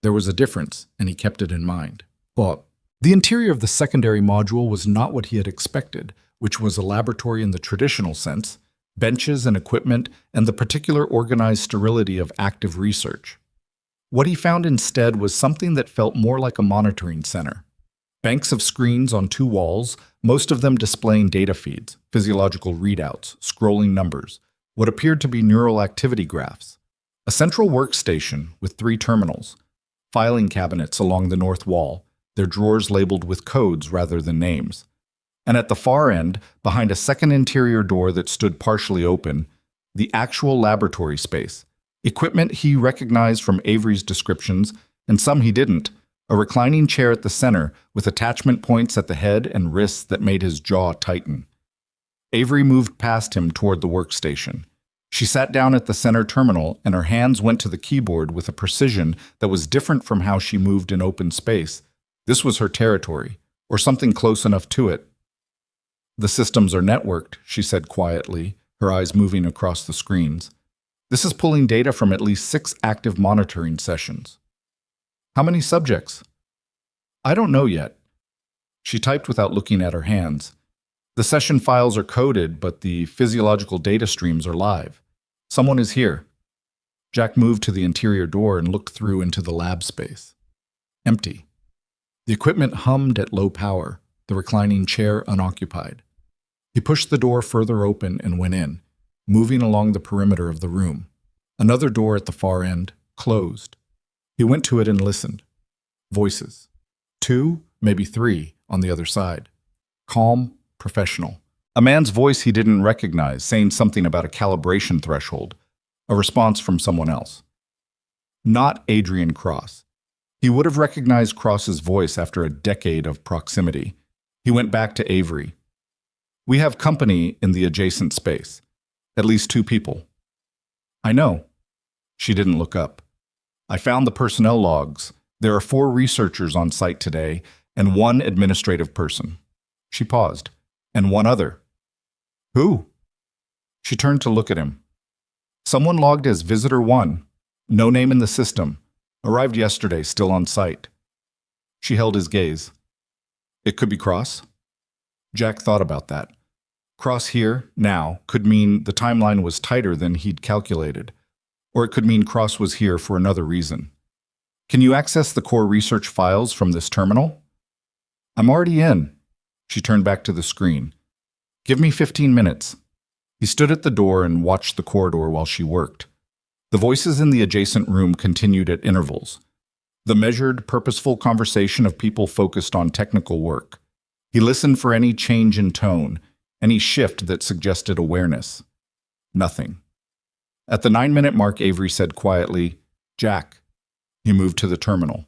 There was a difference, and he kept it in mind. But the interior of the secondary module was not what he had expected, which was a laboratory in the traditional sense, benches and equipment, and the particular organized sterility of active research. What he found instead was something that felt more like a monitoring center. Banks of screens on 2 walls, most of them displaying data feeds, physiological readouts, scrolling numbers, what appeared to be neural activity graphs. A central workstation with 3 terminals, filing cabinets along the north wall, their drawers labeled with codes rather than names. And at the far end, behind a second interior door that stood partially open, the actual laboratory space. Equipment he recognized from Avery's descriptions, and some he didn't. A reclining chair at the center with attachment points at the head and wrists that made his jaw tighten. Avery moved past him toward the workstation. She sat down at the center terminal, and her hands went to the keyboard with a precision that was different from how she moved in open space. This was her territory, or something close enough to it. The systems are networked, she said quietly, her eyes moving across the screens. This is pulling data from at least 6 active monitoring sessions. How many subjects? I don't know yet. She typed without looking at her hands. The session files are coded, but the physiological data streams are live. Someone is here. Jack moved to the interior door and looked through into the lab space. Empty. The equipment hummed at low power, the reclining chair unoccupied. He pushed the door further open and went in, moving along the perimeter of the room. Another door at the far end, closed. He went to it and listened. Voices. 2, maybe 3, on the other side. Calm, professional. A man's voice he didn't recognize, saying something about a calibration threshold, a response from someone else. Not Adrian Cross. He would have recognized Cross's voice after a decade of proximity. He went back to Avery. We have company in the adjacent space. At least 2 people. I know. She didn't look up. I found the personnel logs. There are 4 researchers on site today and 1 administrative person. She paused. And 1 other. Who? She turned to look at him. Someone logged as Visitor 1. No name in the system. Arrived yesterday, still on site. She held his gaze. It could be Cross? Jack thought about that. Cross here, now, could mean the timeline was tighter than he'd calculated. Or it could mean Cross was here for another reason. Can you access the core research files from this terminal? I'm already in. She turned back to the screen. Give me 15 minutes. He stood at the door and watched the corridor while she worked. The voices in the adjacent room continued at intervals. The measured, purposeful conversation of people focused on technical work. He listened for any change in tone, any shift that suggested awareness. Nothing. At the 9-minute mark, Avery said quietly, Jack. He moved to the terminal.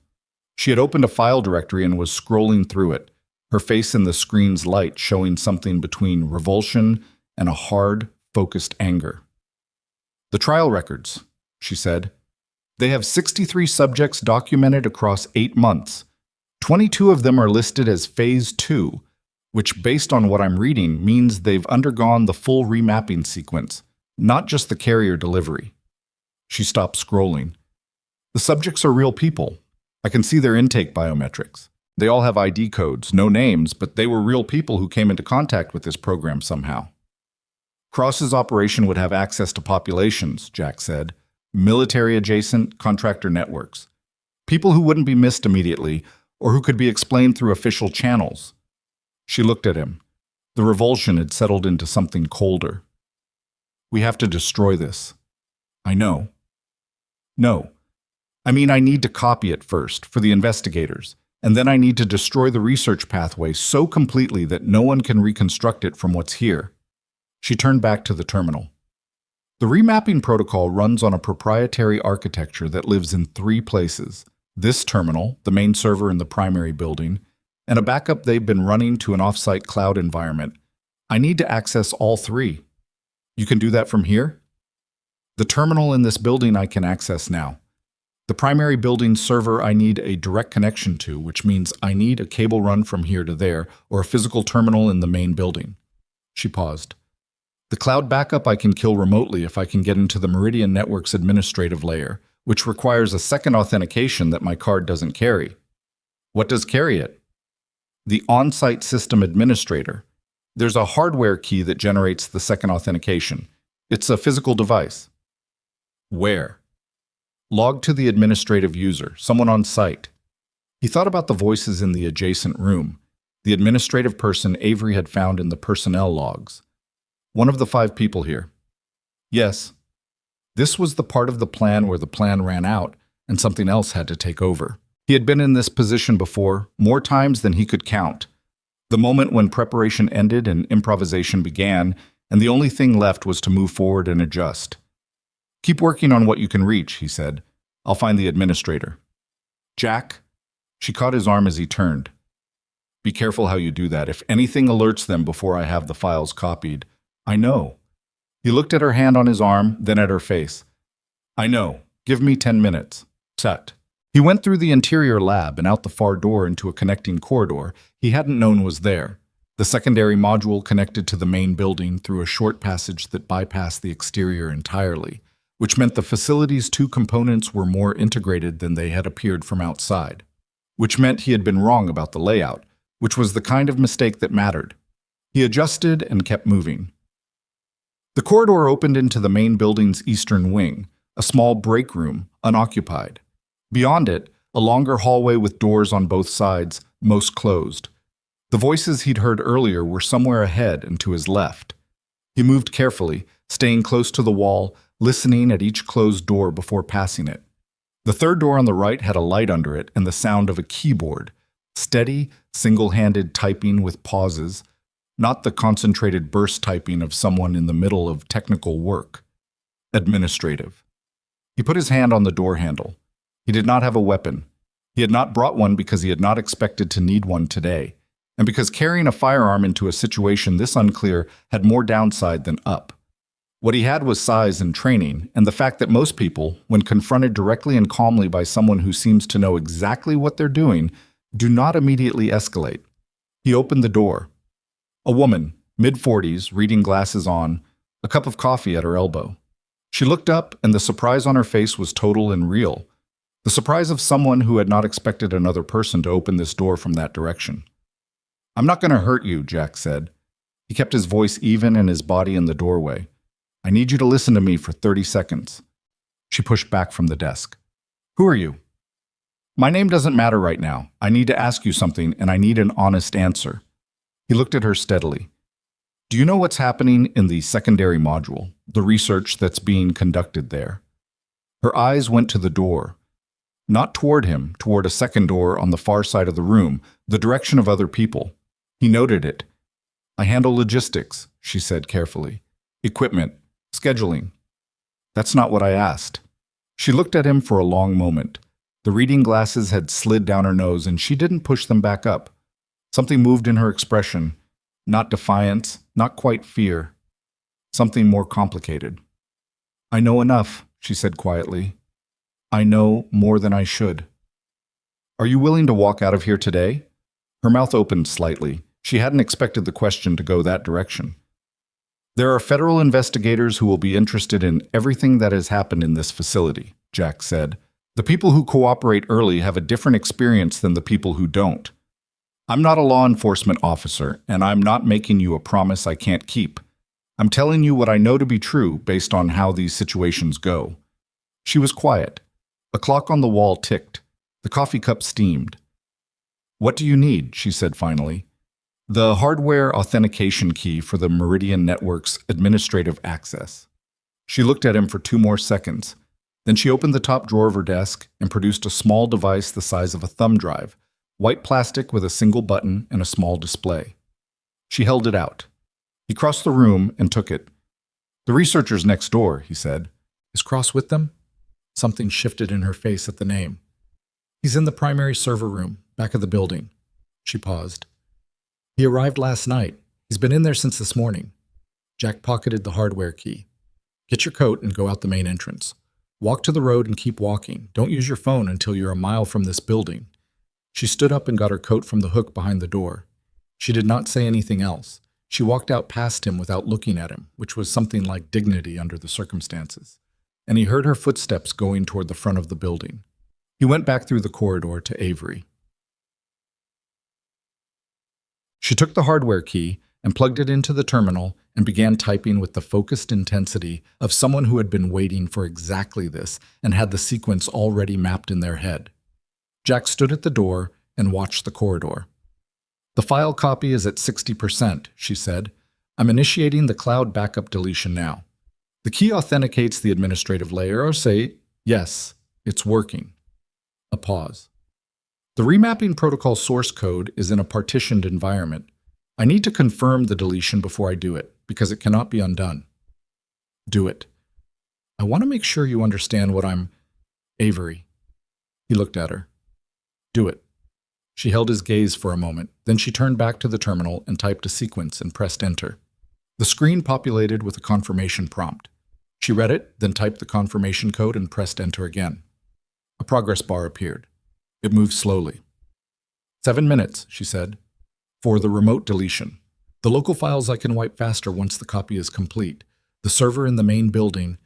She had opened a file directory and was scrolling through it, her face in the screen's light showing something between revulsion and a hard, focused anger. The trial records, she said. They have 63 subjects documented across 8 months. 22 of them are listed as Phase 2, which, based on what I'm reading, means they've undergone the full remapping sequence, not just the carrier delivery. She stopped scrolling. The subjects are real people. I can see their intake biometrics. They all have ID codes, no names, but they were real people who came into contact with this program somehow. Cross's operation would have access to populations, Jack said. Military-adjacent contractor networks. People who wouldn't be missed immediately, or who could be explained through official channels. She looked at him. The revulsion had settled into something colder. We have to destroy this. I know. No. I mean, I need to copy it first, for the investigators, and then I need to destroy the research pathway so completely that no one can reconstruct it from what's here. She turned back to the terminal. The remapping protocol runs on a proprietary architecture that lives in 3 places. This terminal, the main server in the primary building, and a backup they've been running to an off-site cloud environment. I need to access all 3. You can do that from here? The terminal in this building I can access now. The primary building server I need a direct connection to, which means I need a cable run from here to there, or a physical terminal in the main building. She paused. The cloud backup I can kill remotely if I can get into the Meridian Network's administrative layer, which requires a second authentication that my card doesn't carry. What does carry it? The on-site system administrator. There's a hardware key that generates the second authentication. It's a physical device. Where? Log to the administrative user, someone on site. He thought about the voices in the adjacent room, the administrative person Avery had found in the personnel logs. One of the 5 people here. Yes. This was the part of the plan where the plan ran out and something else had to take over. He had been in this position before, more times than he could count. The moment when preparation ended and improvisation began, and the only thing left was to move forward and adjust. Keep working on what you can reach, he said. I'll find the administrator. Jack? She caught his arm as he turned. Be careful how you do that. If anything alerts them before I have the files copied. I know. He looked at her hand on his arm, then at her face. I know. Give me 10 minutes. Set. He went through the interior lab and out the far door into a connecting corridor he hadn't known was there. The secondary module connected to the main building through a short passage that bypassed the exterior entirely, which meant the facility's 2 components were more integrated than they had appeared from outside. Which meant he had been wrong about the layout, which was the kind of mistake that mattered. He adjusted and kept moving. The corridor opened into the main building's eastern wing, a small break room, unoccupied. Beyond it, a longer hallway with doors on both sides, most closed. The voices he'd heard earlier were somewhere ahead and to his left. He moved carefully, staying close to the wall, listening at each closed door before passing it. The third door on the right had a light under it and the sound of a keyboard, steady, single-handed typing with pauses. not the concentrated burst typing of someone in the middle of technical work. Administrative. He put his hand on the door handle. He did not have a weapon. He had not brought one because he had not expected to need one today, and because carrying a firearm into a situation this unclear had more downside than up. What he had was size and training, and the fact that most people, when confronted directly and calmly by someone who seems to know exactly what they're doing, do not immediately escalate. He opened the door. A woman, mid-40s, reading glasses on, a cup of coffee at her elbow. She looked up, and the surprise on her face was total and real. The surprise of someone who had not expected another person to open this door from that direction. "I'm not going to hurt you," Jack said. He kept his voice even and his body in the doorway. "I need you to listen to me for 30 seconds. She pushed back from the desk. "Who are you?" "My name doesn't matter right now. I need to ask you something, and I need an honest answer." He looked at her steadily. "Do you know what's happening in the secondary module, the research that's being conducted there?" Her eyes went to the door. Not toward him, toward a second door on the far side of the room, the direction of other people. He noted it. "I handle logistics," she said carefully. "Equipment. Scheduling." "That's not what I asked." She looked at him for a long moment. The reading glasses had slid down her nose, and she didn't push them back up. Something moved in her expression. Not defiance, not quite fear. Something more complicated. "I know enough," she said quietly. "I know more than I should." "Are you willing to walk out of here today?" Her mouth opened slightly. She hadn't expected the question to go that direction. "There are federal investigators who will be interested in everything that has happened in this facility," Jack said. "The people who cooperate early have a different experience than the people who don't. I'm not a law enforcement officer, and I'm not making you a promise I can't keep. I'm telling you what I know to be true based on how these situations go." She was quiet. A clock on the wall ticked. The coffee cup steamed. "What do you need?" she said finally. "The hardware authentication key for the Meridian Network's administrative access." She looked at him for 2 more seconds. Then she opened the top drawer of her desk and produced a small device the size of a thumb drive, white plastic with a single button and a small display. She held it out. He crossed the room and took it. "The researcher's next door," he said. "Is Cross with them?" Something shifted in her face at the name. "He's in the primary server room, back of the building." She paused. "He arrived last night. He's been in there since this morning." Jack pocketed the hardware key. "Get your coat and go out the main entrance. Walk to the road and keep walking. Don't use your phone until you're a mile from this building." She stood up and got her coat from the hook behind the door. She did not say anything else. She walked out past him without looking at him, which was something like dignity under the circumstances. And he heard her footsteps going toward the front of the building. He went back through the corridor to Avery. She took the hardware key and plugged it into the terminal and began typing with the focused intensity of someone who had been waiting for exactly this and had the sequence already mapped in their head. Jack stood at the door and watched the corridor. "The file copy is at 60%, she said. "I'm initiating the cloud backup deletion now. The key authenticates the administrative layer, or say, yes, it's working." A pause. "The remapping protocol source code is in a partitioned environment. I need to confirm the deletion before I do it, because it cannot be undone." "Do it." "I want to make sure you understand what I'm—" "Avery." He looked at her. "Do it." She held his gaze for a moment, then she turned back to the terminal and typed a sequence and pressed enter. The screen populated with a confirmation prompt. She read it, then typed the confirmation code and pressed enter again. A progress bar appeared. It moved slowly. 7 minutes, she said, for the remote deletion. The local files I can wipe faster once the copy is complete. The server in the main building.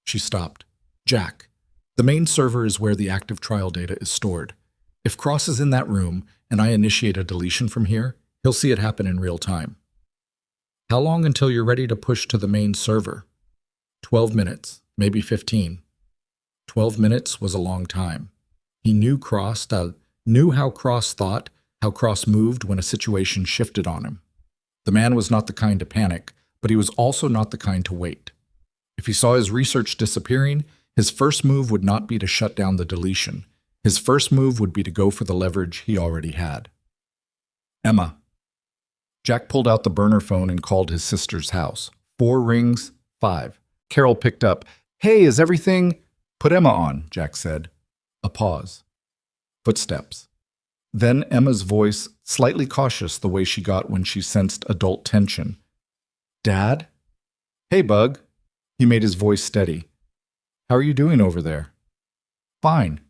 She stopped. Jack. The main server is where the active trial data is stored. If Cross is in that room and I initiate a deletion from here, he'll see it happen in real time. How long until you're ready to push to the main server? 12 minutes, maybe 15. 12 minutes was a long time. He knew how Cross thought, how Cross moved when a situation shifted on him. The man was not the kind to panic, but he was also not the kind to wait. If he saw his research disappearing, his first move would not be to shut down the deletion. His first move would be to go for the leverage he already had. Emma. Jack pulled out the burner phone and called his sister's house. 4 rings, 5. Carol picked up. Hey, is everything? Put Emma on, Jack said. A pause. Footsteps. Then Emma's voice, slightly cautious the way she got when she sensed adult tension. Dad? Hey, Bug. He made his voice steady. How are you doing over there? Fine.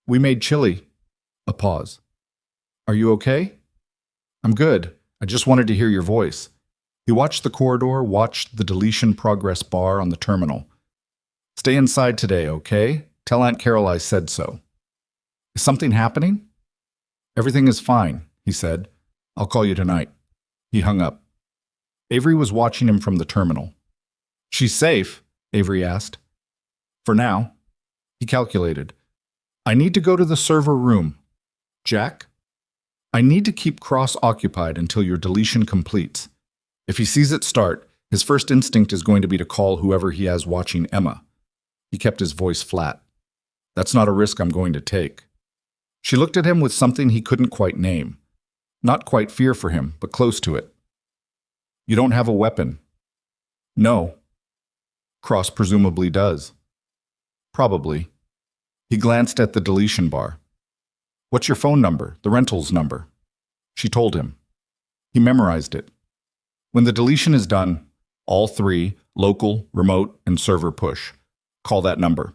We made chili. A pause. Are you okay? I'm good. I just wanted to hear your voice. He watched the corridor, watched the deletion progress bar on the terminal. Stay inside today, okay? Tell Aunt Carol I said so. Is something happening? Everything is fine, he said. I'll call you tonight. He hung up. Avery was watching him from the terminal. She's safe? Avery asked. For now. He calculated. I need to go to the server room. Jack? I need to keep Cross occupied until your deletion completes. If he sees it start, his first instinct is going to be to call whoever he has watching Emma. He kept his voice flat. That's not a risk I'm going to take. She looked at him with something he couldn't quite name. Not quite fear for him, but close to it. You don't have a weapon. No. Cross presumably does. Probably. He glanced at the deletion bar. What's your phone number? The rental's number. She told him. He memorized it. When the deletion is done, all 3, local, remote, and server push. Call that number.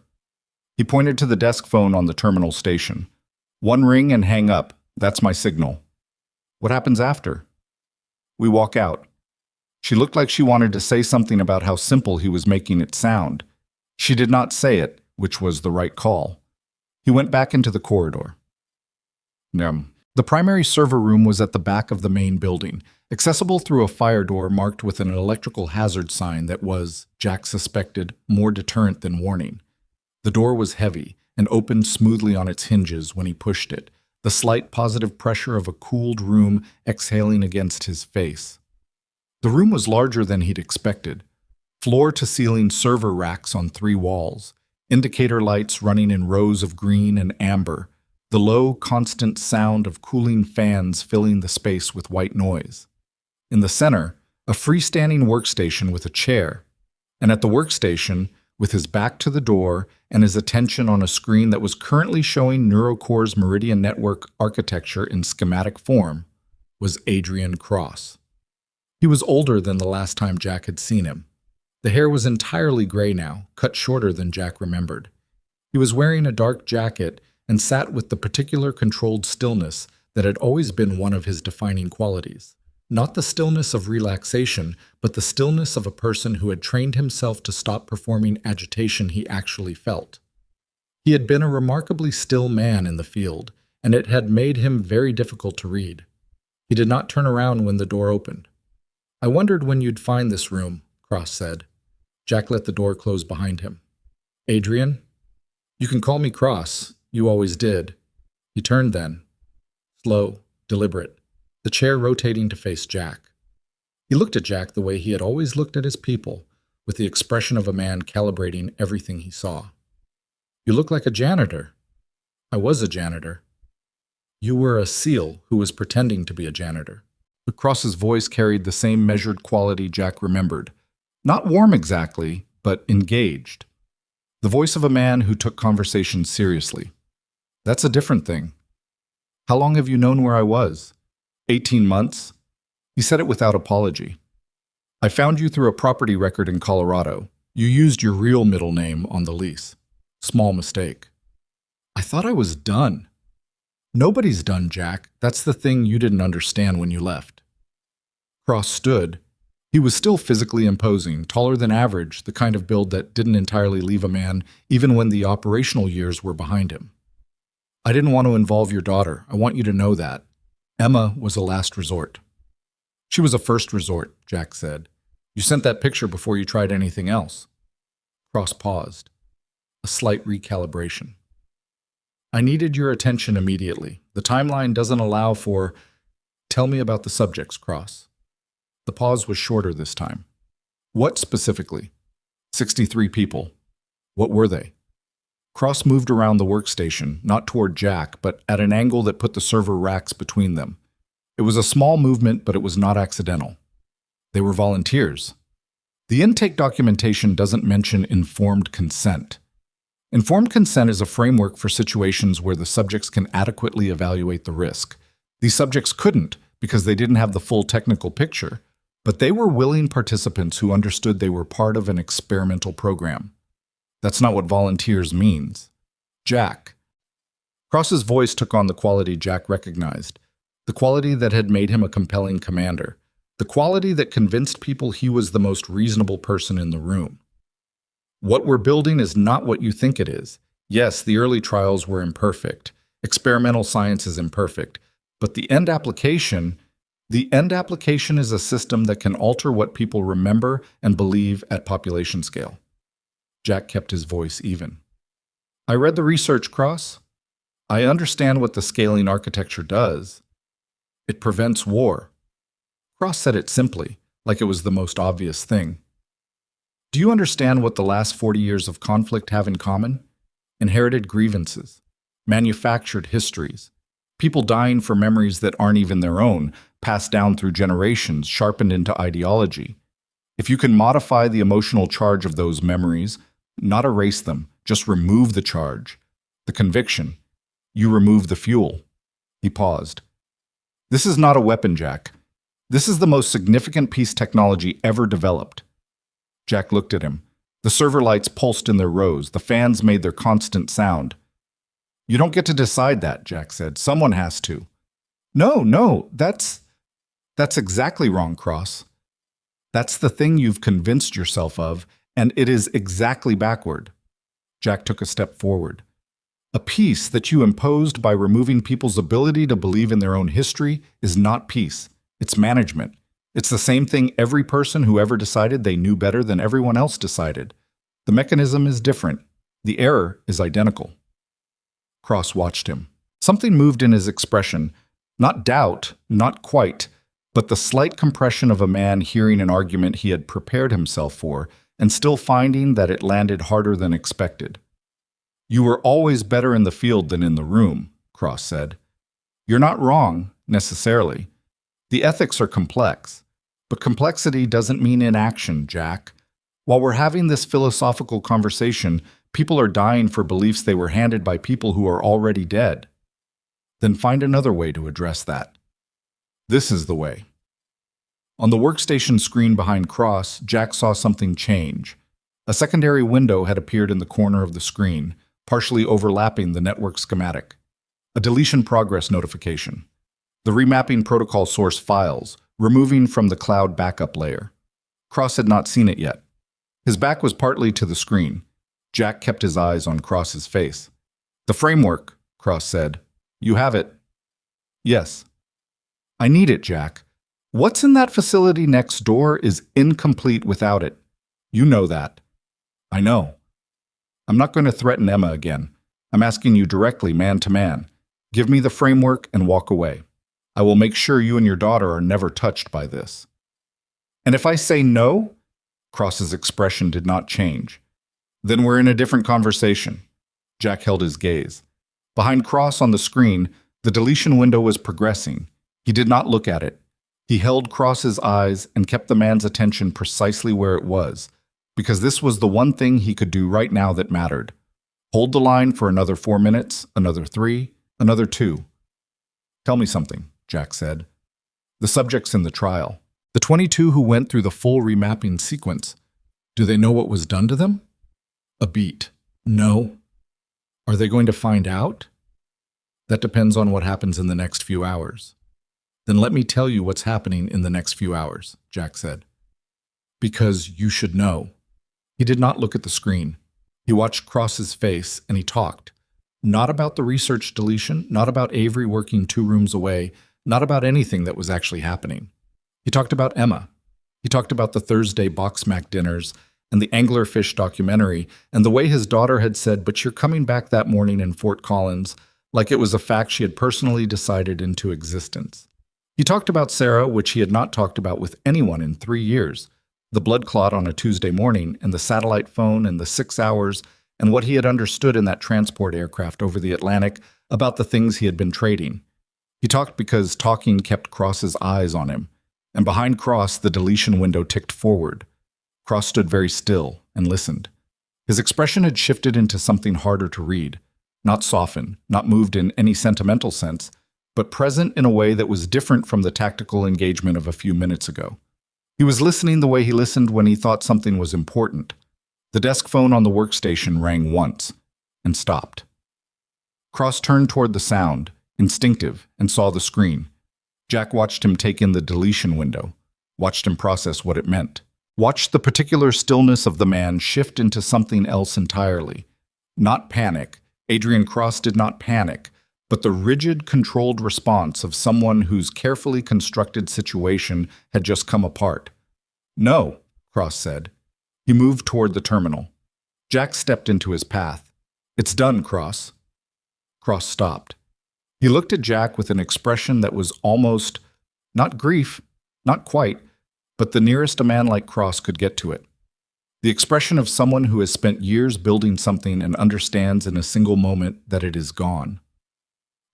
He pointed to the desk phone on the terminal station. 1 ring and hang up. That's my signal. What happens after? We walk out. She looked like she wanted to say something about how simple he was making it sound. She did not say it, which was the right call. He went back into the corridor. The primary server room was at the back of the main building, accessible through a fire door marked with an electrical hazard sign that was, Jack suspected, more deterrent than warning. The door was heavy and opened smoothly on its hinges when he pushed it, the slight positive pressure of a cooled room exhaling against his face. The room was larger than he'd expected. Floor-to-ceiling server racks on 3 walls, indicator lights running in rows of green and amber, the low, constant sound of cooling fans filling the space with white noise. In the center, a freestanding workstation with a chair, and at the workstation, with his back to the door and his attention on a screen that was currently showing NeuroCore's Meridian Network architecture in schematic form, was Adrian Cross. He was older than the last time Jack had seen him. The hair was entirely gray now, cut shorter than Jack remembered. He was wearing a dark jacket and sat with the particular controlled stillness that had always been one of his defining qualities. Not the stillness of relaxation, but the stillness of a person who had trained himself to stop performing agitation he actually felt. He had been a remarkably still man in the field, and it had made him very difficult to read. He did not turn around when the door opened. I wondered when you'd find this room, Cross said. Jack let the door close behind him. Adrian? You can call me Cross. You always did. He turned then. Slow, deliberate, the chair rotating to face Jack. He looked at Jack the way he had always looked at his people, with the expression of a man calibrating everything he saw. You look like a janitor. I was a janitor. You were a SEAL who was pretending to be a janitor. Cross's voice carried the same measured quality Jack remembered. Not warm exactly, but engaged. The voice of a man who took conversations seriously. That's a different thing. How long have you known where I was? 18 months? He said it without apology. I found you through a property record in Colorado. You used your real middle name on the lease. Small mistake. I thought I was done. Nobody's done, Jack. That's the thing you didn't understand when you left. Cross stood. He was still physically imposing, taller than average, the kind of build that didn't entirely leave a man even when the operational years were behind him. I didn't want to involve your daughter. I want you to know that. Emma was a last resort. She was a first resort, Jack said. You sent that picture before you tried anything else. Cross paused. A slight recalibration. I needed your attention immediately. The timeline doesn't allow for... Tell me about the subjects, Cross. The pause was shorter this time. What specifically? 63 people. What were they? Cross moved around the workstation, not toward Jack, but at an angle that put the server racks between them. It was a small movement, but it was not accidental. They were volunteers. The intake documentation doesn't mention informed consent. Informed consent is a framework for situations where the subjects can adequately evaluate the risk. These subjects couldn't because they didn't have the full technical picture, but they were willing participants who understood they were part of an experimental program. That's not what volunteers means. Jack. Cross's voice took on the quality Jack recognized, the quality that had made him a compelling commander, the quality that convinced people he was the most reasonable person in the room. What we're building is not what you think it is. Yes, the early trials were imperfect. Experimental science is imperfect. But the end application is a system that can alter what people remember and believe at population scale. Jack kept his voice even. I read the research, Cross. I understand what the scaling architecture does. It prevents war. Cross said it simply, like it was the most obvious thing. Do you understand what the last 40 years of conflict have in common? Inherited grievances, manufactured histories, people dying for memories that aren't even their own, passed down through generations, sharpened into ideology. If you can modify the emotional charge of those memories, not erase them, just remove the charge, the conviction, you remove the fuel. He paused. This is not a weapon, Jack. This is the most significant piece technology ever developed. Jack looked at him. The server lights pulsed in their rows. The fans made their constant sound. You don't get to decide that, Jack said. Someone has to. No, that's exactly wrong, Cross. That's the thing you've convinced yourself of, and it is exactly backward. Jack took a step forward. A peace that you imposed by removing people's ability to believe in their own history is not peace. It's management. It's the same thing every person who ever decided they knew better than everyone else decided. The mechanism is different. The error is identical. Cross watched him. Something moved in his expression. Not doubt, not quite, but the slight compression of a man hearing an argument he had prepared himself for and still finding that it landed harder than expected. You were always better in the field than in the room, Cross said. You're not wrong, necessarily. The ethics are complex, but complexity doesn't mean inaction, Jack. While we're having this philosophical conversation, people are dying for beliefs they were handed by people who are already dead. Then find another way to address that. This is the way. On the workstation screen behind Cross, Jack saw something change. A secondary window had appeared in the corner of the screen, partially overlapping the network schematic. A deletion progress notification. The remapping protocol source files, removing from the cloud backup layer. Cross had not seen it yet. His back was partly to the screen. Jack kept his eyes on Cross's face. The framework, Cross said. You have it. Yes. I need it, Jack. What's in that facility next door is incomplete without it. You know that. I know. I'm not going to threaten Emma again. I'm asking you directly, man to man. Give me the framework and walk away. I will make sure you and your daughter are never touched by this. And if I say no? Cross's expression did not change. Then we're in a different conversation. Jack held his gaze. Behind Cross on the screen, the deletion window was progressing. He did not look at it. He held Cross's eyes and kept the man's attention precisely where it was, because this was the one thing he could do right now that mattered. Hold the line for another 4 minutes, another 3, another 2. Tell me something, Jack said. The subjects in the trial, the 22 who went through the full remapping sequence, do they know what was done to them? A beat. No. Are they going to find out? That depends on what happens in the next few hours. Then let me tell you what's happening in the next few hours, Jack said. Because you should know. He did not look at the screen. He watched Cross's face and he talked. Not about the research deletion, not about Avery working 2 rooms away, not about anything that was actually happening. He talked about Emma. He talked about the Thursday Boxmac dinners and the anglerfish documentary and the way his daughter had said, but you're coming back that morning in Fort Collins, like it was a fact she had personally decided into existence. He talked about Sarah, which he had not talked about with anyone in 3 years, the blood clot on a Tuesday morning and the satellite phone and the 6 hours and what he had understood in that transport aircraft over the Atlantic about the things he had been trading. He talked because talking kept Cross's eyes on him, and behind Cross, the deletion window ticked forward. Cross stood very still and listened. His expression had shifted into something harder to read, not softened, not moved in any sentimental sense, but present in a way that was different from the tactical engagement of a few minutes ago. He was listening the way he listened when he thought something was important. The desk phone on the workstation rang once and stopped. Cross turned toward the sound, instinctive, and saw the screen. Jack watched him take in the deletion window, watched him process what it meant, watched the particular stillness of the man shift into something else entirely. Not panic. Adrian Cross did not panic, but the rigid, controlled response of someone whose carefully constructed situation had just come apart. "No," Cross said. He moved toward the terminal. Jack stepped into his path. "It's done, Cross." Cross stopped. He looked at Jack with an expression that was almost, not grief, not quite, but the nearest a man like Cross could get to it. The expression of someone who has spent years building something and understands in a single moment that it is gone.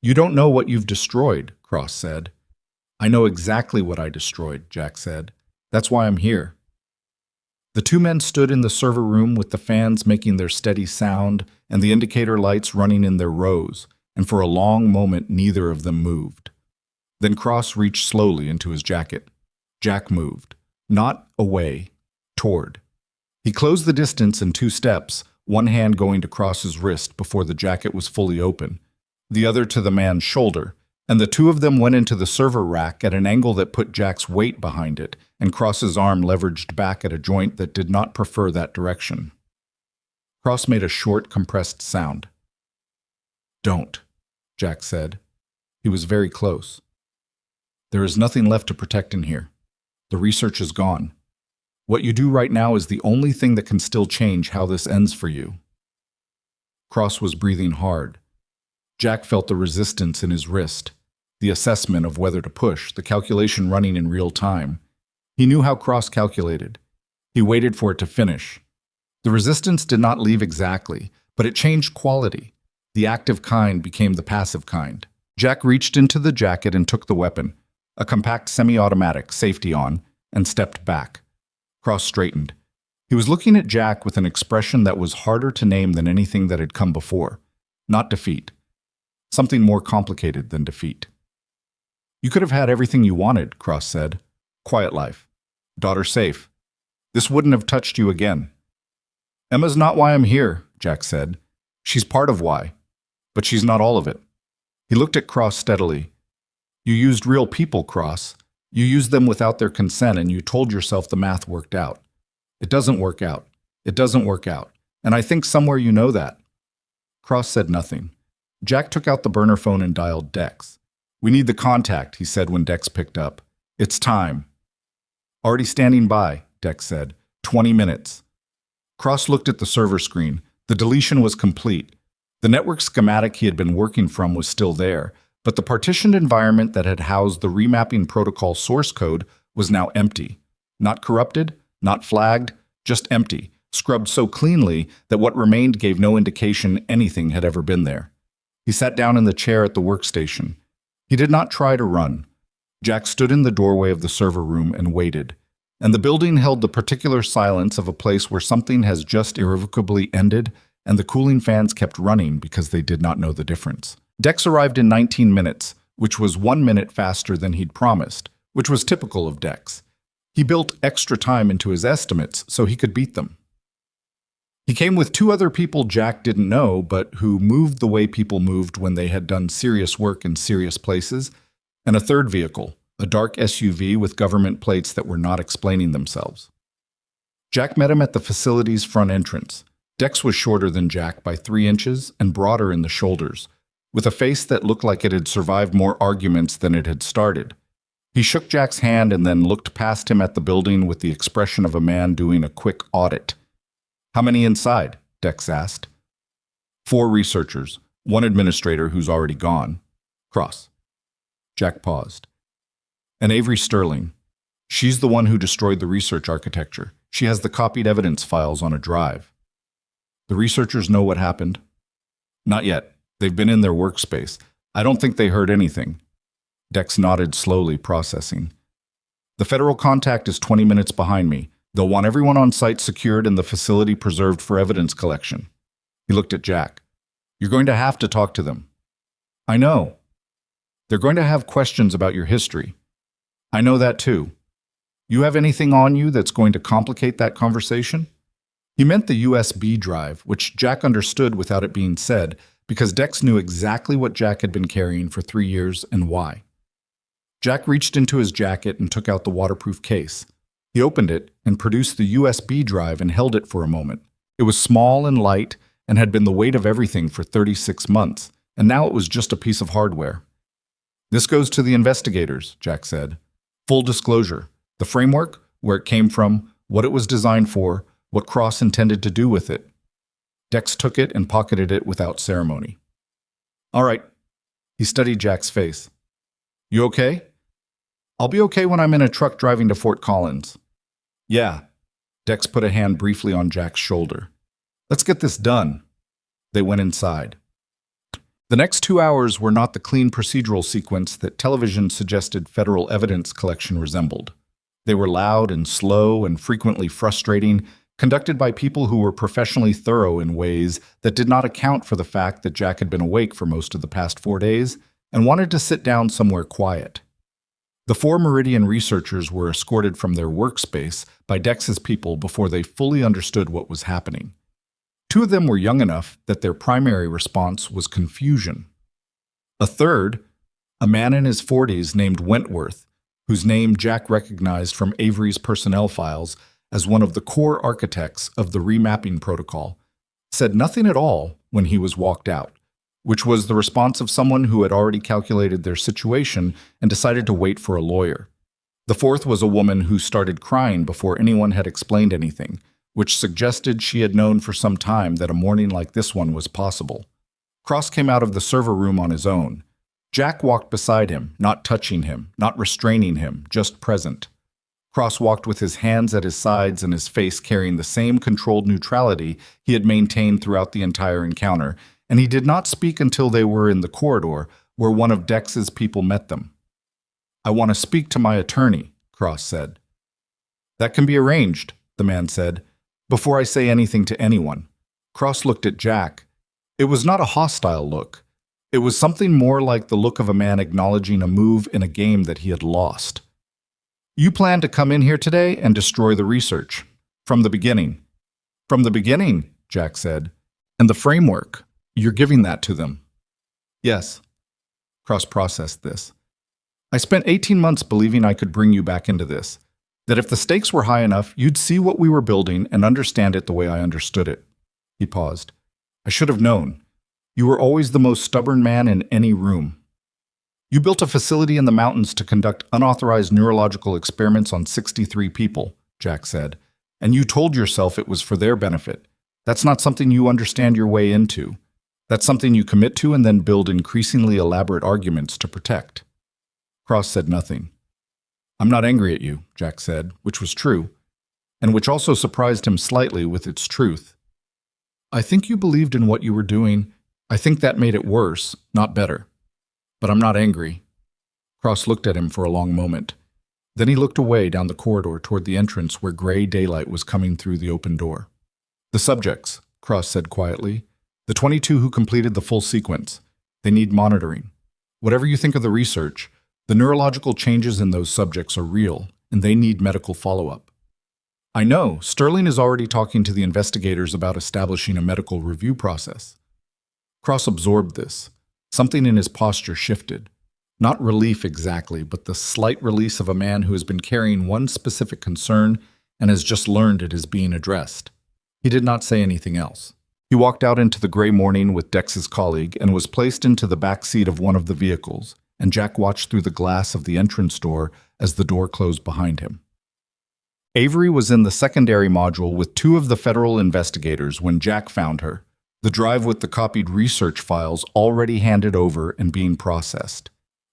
"You don't know what you've destroyed," Cross said. "I know exactly what I destroyed," Jack said. "That's why I'm here." The two men stood in the server room with the fans making their steady sound and the indicator lights running in their rows, and for a long moment neither of them moved. Then Cross reached slowly into his jacket. Jack moved, not away, toward. He closed the distance in 2 steps, one hand going to Cross's wrist before the jacket was fully open, the other to the man's shoulder, and the two of them went into the server rack at an angle that put Jack's weight behind it, and Cross's arm leveraged back at a joint that did not prefer that direction. Cross made a short, compressed sound. "Don't," Jack said. He was very close. "There is nothing left to protect in here. The research is gone. What you do right now is the only thing that can still change how this ends for you." Cross was breathing hard. Jack felt the resistance in his wrist, the assessment of whether to push, the calculation running in real time. He knew how Cross calculated. He waited for it to finish. The resistance did not leave exactly, but it changed quality. The active kind became the passive kind. Jack reached into the jacket and took the weapon, a compact semi-automatic, safety on, and stepped back. Cross straightened. He was looking at Jack with an expression that was harder to name than anything that had come before. Not defeat. Something more complicated than defeat. "You could have had everything you wanted," Cross said. "Quiet life. Daughter safe. This wouldn't have touched you again." "Emma's not why I'm here," Jack said. "She's part of why, but she's not all of it." He looked at Cross steadily. "You used real people, Cross. You used them without their consent, and you told yourself the math worked out. It doesn't work out. It doesn't work out. And I think somewhere you know that." Cross said nothing. Jack took out the burner phone and dialed Dex. "We need the contact," he said when Dex picked up. "It's time." "Already standing by," Dex said. 20 minutes. Cross looked at the server screen. The deletion was complete. The network schematic he had been working from was still there, but the partitioned environment that had housed the remapping protocol source code was now empty. Not corrupted, not flagged, just empty, scrubbed so cleanly that what remained gave no indication anything had ever been there. He sat down in the chair at the workstation. He did not try to run. Jack stood in the doorway of the server room and waited, and the building held the particular silence of a place where something has just irrevocably ended, and the cooling fans kept running because they did not know the difference. Dex arrived in 19 minutes, which was 1 minute faster than he'd promised, which was typical of Dex. He built extra time into his estimates so he could beat them. He came with 2 other people Jack didn't know, but who moved the way people moved when they had done serious work in serious places, and a 3rd vehicle, a dark SUV with government plates that were not explaining themselves. Jack met him at the facility's front entrance. Dex was shorter than Jack by 3 inches and broader in the shoulders, with a face that looked like it had survived more arguments than it had started. He shook Jack's hand and then looked past him at the building with the expression of a man doing a quick audit. "How many inside?" Dex asked. 4 researchers, 1 administrator who's already gone. Cross. Jack paused. "And Avery Sterling. She's the one who destroyed the research architecture. She has the copied evidence files on a drive." "The researchers know what happened?" "Not yet. They've been in their workspace. I don't think they heard anything. Dex nodded slowly, processing. The federal contact is 20 minutes behind me. They'll want everyone on site secured and the facility preserved for evidence collection. He looked at Jack. You're going to have to talk to them. I know. They're going to have questions about your history. I know that too. You have anything on you that's going to complicate that conversation? He meant the USB drive, which Jack understood without it being said, because Dex knew exactly what Jack had been carrying for 3 years and why. Jack reached into his jacket and took out the waterproof case. He opened it and produced the USB drive and held it for a moment. It was small and light and had been the weight of everything for 36 months, and now it was just a piece of hardware. This goes to the investigators, Jack said. Full disclosure, the framework, where it came from, what it was designed for, what Cross intended to do with it. Dex took it and pocketed it without ceremony. All right. He studied Jack's face. You okay? I'll be okay when I'm in a truck driving to Fort Collins. Yeah. Dex put a hand briefly on Jack's shoulder. Let's get this done. They went inside. The next 2 hours were not the clean procedural sequence that television suggested federal evidence collection resembled. They were loud and slow and frequently frustrating, conducted by people who were professionally thorough in ways that did not account for the fact that Jack had been awake for most of the past 4 days and wanted to sit down somewhere quiet. The 4 Meridian researchers were escorted from their workspace by Dex's people before they fully understood what was happening. 2 of them were young enough that their primary response was confusion. A third, a man in his 40s named Wentworth, whose name Jack recognized from Avery's personnel files as one of the core architects of the remapping protocol, said nothing at all when he was walked out, which was the response of someone who had already calculated their situation and decided to wait for a lawyer. The fourth was a woman who started crying before anyone had explained anything, which suggested she had known for some time that a morning like this one was possible. Cross came out of the server room on his own. Jack walked beside him, not touching him, not restraining him, just present. Cross walked with his hands at his sides and his face carrying the same controlled neutrality he had maintained throughout the entire encounter, and he did not speak until they were in the corridor where one of Dex's people met them. I want to speak to my attorney, Cross said. That can be arranged, the man said, before I say anything to anyone. Cross looked at Jack. It was not a hostile look. It was something more like the look of a man acknowledging a move in a game that he had lost. You plan to come in here today and destroy the research. From the beginning. From the beginning, Jack said. And the framework. You're giving that to them. Yes. Cross processed this. I spent 18 months believing I could bring you back into this. That if the stakes were high enough, you'd see what we were building and understand it the way I understood it. He paused. I should have known. You were always the most stubborn man in any room. You built a facility in the mountains to conduct unauthorized neurological experiments on 63 people, Jack said, and you told yourself it was for their benefit. That's not something you understand your way into. That's something you commit to and then build increasingly elaborate arguments to protect. Cross said nothing. I'm not angry at you, Jack said, which was true, and which also surprised him slightly with its truth. I think you believed in what you were doing. I think that made it worse, not better. But I'm not angry. Cross looked at him for a long moment. Then he looked away down the corridor toward the entrance where gray daylight was coming through the open door. The subjects, Cross said quietly. The 22 who completed the full sequence. They need monitoring. Whatever you think of the research, the neurological changes in those subjects are real, and they need medical follow-up. I know, Sterling is already talking to the investigators about establishing a medical review process. Cross absorbed this. Something in his posture shifted. Not relief exactly, but the slight release of a man who has been carrying one specific concern and has just learned it is being addressed. He did not say anything else. He walked out into the gray morning with Dex's colleague and was placed into the back seat of one of the vehicles, and Jack watched through the glass of the entrance door as the door closed behind him. Avery was in the secondary module with 2 of the federal investigators when Jack found her, the drive with the copied research files already handed over and being processed.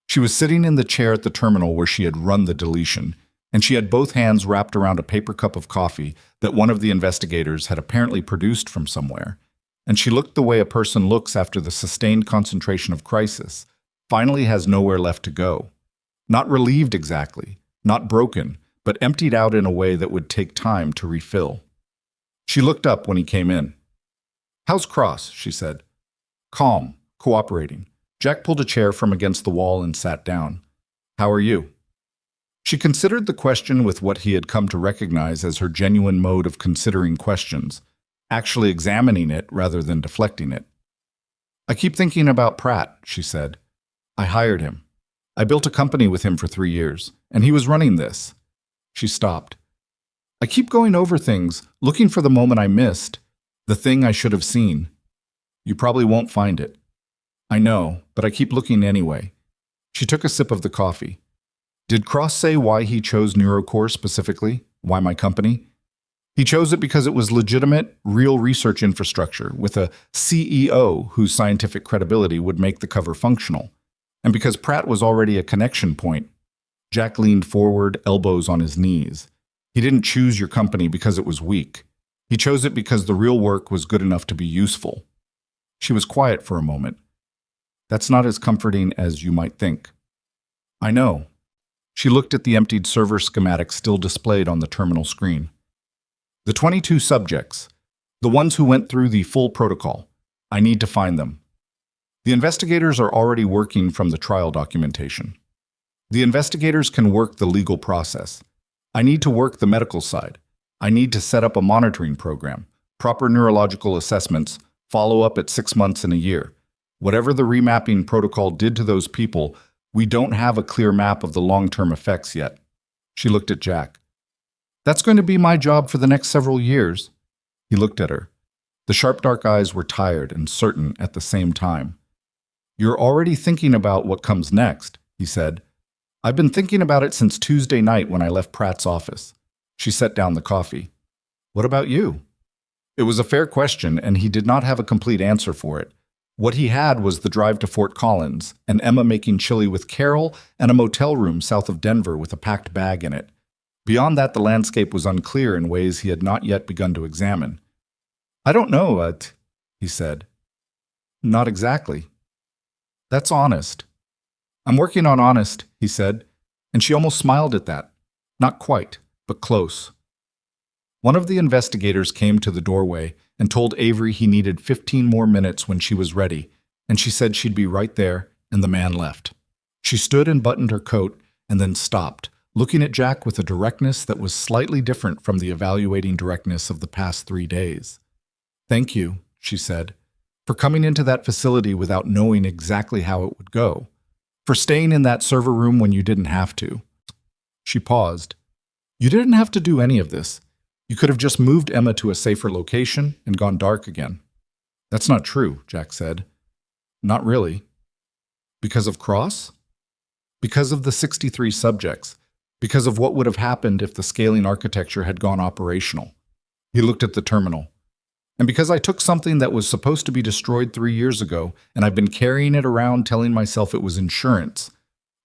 She was sitting in the chair at the terminal where she had run the deletion, and she had both hands wrapped around a paper cup of coffee that one of the investigators had apparently produced from somewhere. And she looked the way a person looks after the sustained concentration of crisis, finally has nowhere left to go. Not relieved exactly, not broken, but emptied out in a way that would take time to refill. She looked up when he came in. "How's Cross?" she said. "Calm, cooperating." Jack pulled a chair from against the wall and sat down. "How are you?" She considered the question with what he had come to recognize as her genuine mode of considering questions, actually examining it rather than deflecting it. "I keep thinking about Pratt," she said. "I hired him. I built a company with him for 3 years, and he was running this." She stopped. "I keep going over things, looking for the moment I missed, the thing I should have seen. You probably won't find it. I know, but I keep looking anyway." She took a sip of the coffee. "Did Cross say why he chose NeuroCore specifically? Why my company?" "He chose it because it was legitimate, real research infrastructure with a CEO whose scientific credibility would make the cover functional. And because Pratt was already a connection point." Jack leaned forward, elbows on his knees. "He didn't choose your company because it was weak. He chose it because the real work was good enough to be useful." She was quiet for a moment. "That's not as comforting as you might think." "I know." She looked at the emptied server schematic still displayed on the terminal screen. "The 22 subjects, the ones who went through the full protocol. I need to find them. The investigators are already working from the trial documentation. The investigators can work the legal process. I need to work the medical side. I need to set up a monitoring program, proper neurological assessments, follow up at 6 months and a year. Whatever the remapping protocol did to those people, we don't have a clear map of the long-term effects yet." She looked at Jack. "That's going to be my job for the next several years." He looked at her. The sharp dark eyes were tired and certain at the same time. "You're already thinking about what comes next," he said. "I've been thinking about it since Tuesday night when I left Pratt's office." She set down the coffee. "What about you?" It was a fair question, and he did not have a complete answer for it. What he had was the drive to Fort Collins, and Emma making chili with Carol, and a motel room south of Denver with a packed bag in it. Beyond that, the landscape was unclear in ways he had not yet begun to examine. "I don't know, he said. "Not exactly." "That's honest." "I'm working on honest," he said, and she almost smiled at that. Not quite, but close. One of the investigators came to the doorway and told Avery he needed 15 more minutes when she was ready, and she said she'd be right there, and the man left. She stood and buttoned her coat and then stopped, looking at Jack with a directness that was slightly different from the evaluating directness of the past 3 days. "Thank you," she said, "for coming into that facility without knowing exactly how it would go, for staying in that server room when you didn't have to." She paused. "You didn't have to do any of this. You could have just moved Emma to a safer location and gone dark again." "That's not true," Jack said. "Not really." "Because of Cross?" "Because of the 63 subjects. Because of what would have happened if the scaling architecture had gone operational." He looked at the terminal. "And because I took something that was supposed to be destroyed 3 years ago, and I've been carrying it around telling myself it was insurance.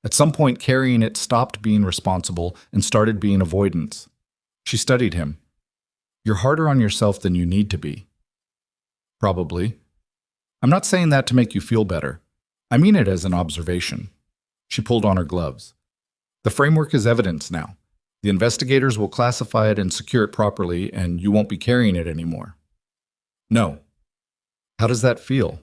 At some point, carrying it stopped being responsible and started being avoidance." She studied him. "You're harder on yourself than you need to be." "Probably. I'm not saying that to make you feel better. I mean it as an observation." She pulled on her gloves. "The framework is evidence now. The investigators will classify it and secure it properly, and you won't be carrying it anymore." "No." "How does that feel?"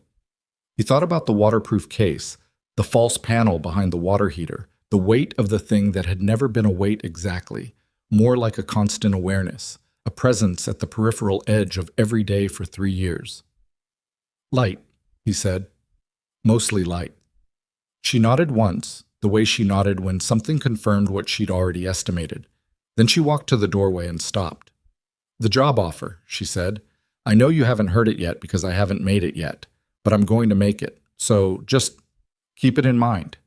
He thought about the waterproof case, the false panel behind the water heater, the weight of the thing that had never been a weight exactly, more like a constant awareness, a presence at the peripheral edge of every day for 3 years. "Light," he said. "Mostly light." She nodded once, the way she nodded when something confirmed what she'd already estimated. Then she walked to the doorway and stopped. "The job offer," she said. "I know you haven't heard it yet because I haven't made it yet, but I'm going to make it, so just keep it in mind."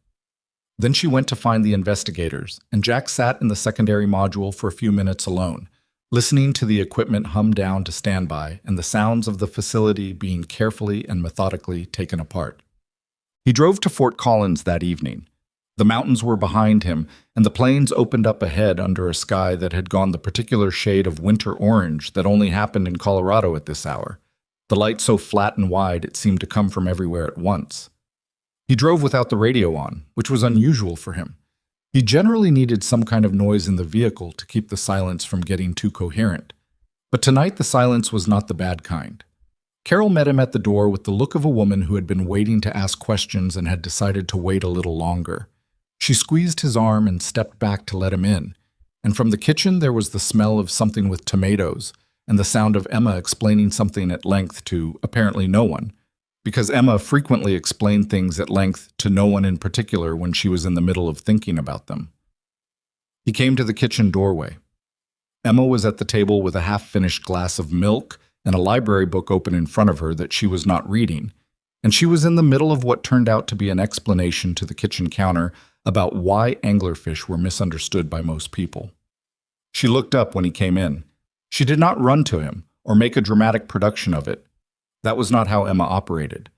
Then she went to find the investigators, and Jack sat in the secondary module for a few minutes alone, listening to the equipment hum down to standby and the sounds of the facility being carefully and methodically taken apart. He drove to Fort Collins that evening. The mountains were behind him, and the plains opened up ahead under a sky that had gone the particular shade of winter orange that only happened in Colorado at this hour, the light so flat and wide it seemed to come from everywhere at once. He drove without the radio on, which was unusual for him. He generally needed some kind of noise in the vehicle to keep the silence from getting too coherent. But tonight the silence was not the bad kind. Carol met him at the door with the look of a woman who had been waiting to ask questions and had decided to wait a little longer. She squeezed his arm and stepped back to let him in, and from the kitchen there was the smell of something with tomatoes and the sound of Emma explaining something at length to apparently no one, because Emma frequently explained things at length to no one in particular when she was in the middle of thinking about them. He came to the kitchen doorway. Emma was at the table with a half-finished glass of milk and a library book open in front of her that she was not reading, and she was in the middle of what turned out to be an explanation to the kitchen counter about why anglerfish were misunderstood by most people. She looked up when he came in. She did not run to him or make a dramatic production of it. That was not how Emma operated.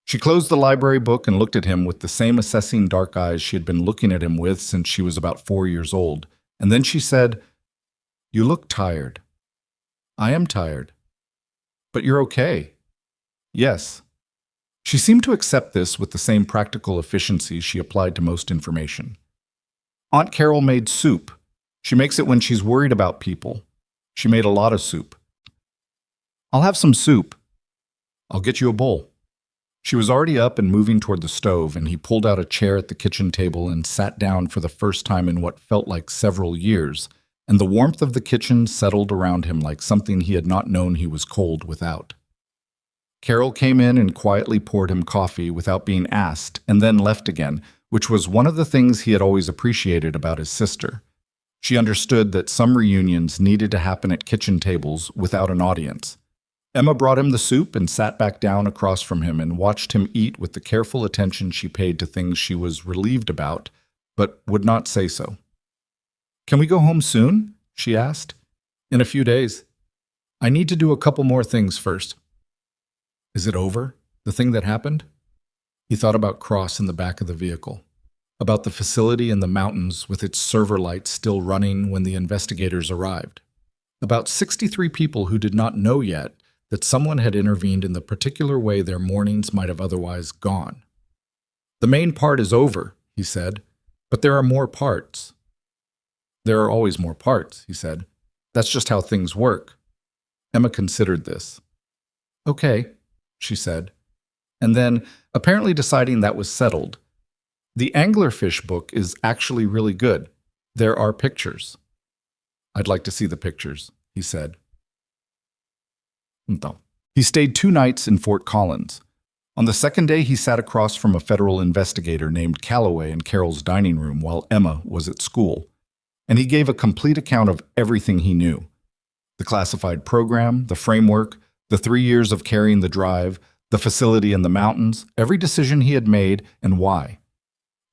She closed the library book and looked at him with the same assessing dark eyes she had been looking at him with since she was about 4 years old, and then she said, "You look tired." "I am tired." "But you're okay." "Yes." She seemed to accept this with the same practical efficiency she applied to most information. "Aunt Carol made soup. She makes it when she's worried about people. She made a lot of soup." "I'll have some soup." "I'll get you a bowl." She was already up and moving toward the stove, and he pulled out a chair at the kitchen table and sat down for the first time in what felt like several years, and the warmth of the kitchen settled around him like something he had not known he was cold without. Carol came in and quietly poured him coffee without being asked, and then left again, which was one of the things he had always appreciated about his sister. She understood that some reunions needed to happen at kitchen tables without an audience. Emma brought him the soup and sat back down across from him and watched him eat with the careful attention she paid to things she was relieved about, but would not say so. "Can we go home soon?" she asked. "In a few days. I need to do a couple more things first." "Is it over? The thing that happened?" He thought about Cross in the back of the vehicle, about the facility in the mountains with its server lights still running when the investigators arrived, about 63 people who did not know yet that someone had intervened in the particular way their mornings might have otherwise gone. "The main part is over," he said, "but there are more parts." "There are always more parts," he said. "That's just how things work." Emma considered this. "Okay," she said, and then, apparently deciding that was settled, "The anglerfish book is actually really good. There are pictures." "I'd like to see the pictures," he said. He stayed 2 nights in Fort Collins. On the second day, he sat across from a federal investigator named Calloway in Carol's dining room while Emma was at school, and he gave a complete account of everything he knew: the classified program, the framework, the 3 years of carrying the drive, the facility in the mountains, every decision he had made, and why.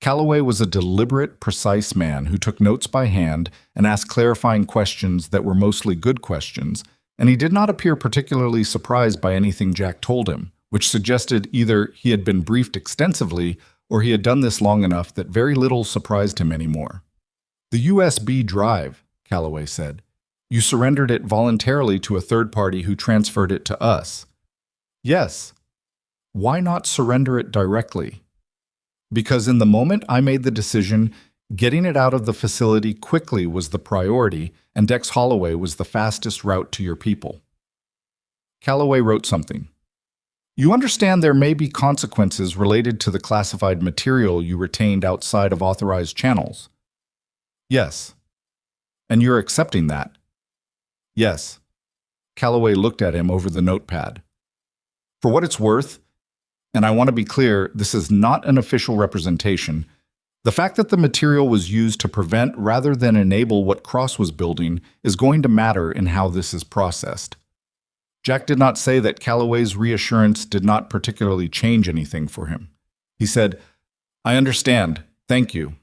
Calloway was a deliberate, precise man who took notes by hand and asked clarifying questions that were mostly good questions, and he did not appear particularly surprised by anything Jack told him, which suggested either he had been briefed extensively or he had done this long enough that very little surprised him anymore. "The USB drive," Calloway said. "You surrendered it voluntarily to a third party who transferred it to us." "Yes." "Why not surrender it directly?" "Because in the moment I made the decision, getting it out of the facility quickly was the priority, and Dex Holloway was the fastest route to your people." Calloway wrote something. "You understand there may be consequences related to the classified material you retained outside of authorized channels?" "Yes." "And you're accepting that?" "Yes." Calloway looked at him over the notepad. "For what it's worth, and I want to be clear, this is not an official representation, the fact that the material was used to prevent rather than enable what Cross was building is going to matter in how this is processed." Jack did not say that Calloway's reassurance did not particularly change anything for him. He said, "I understand. Thank you."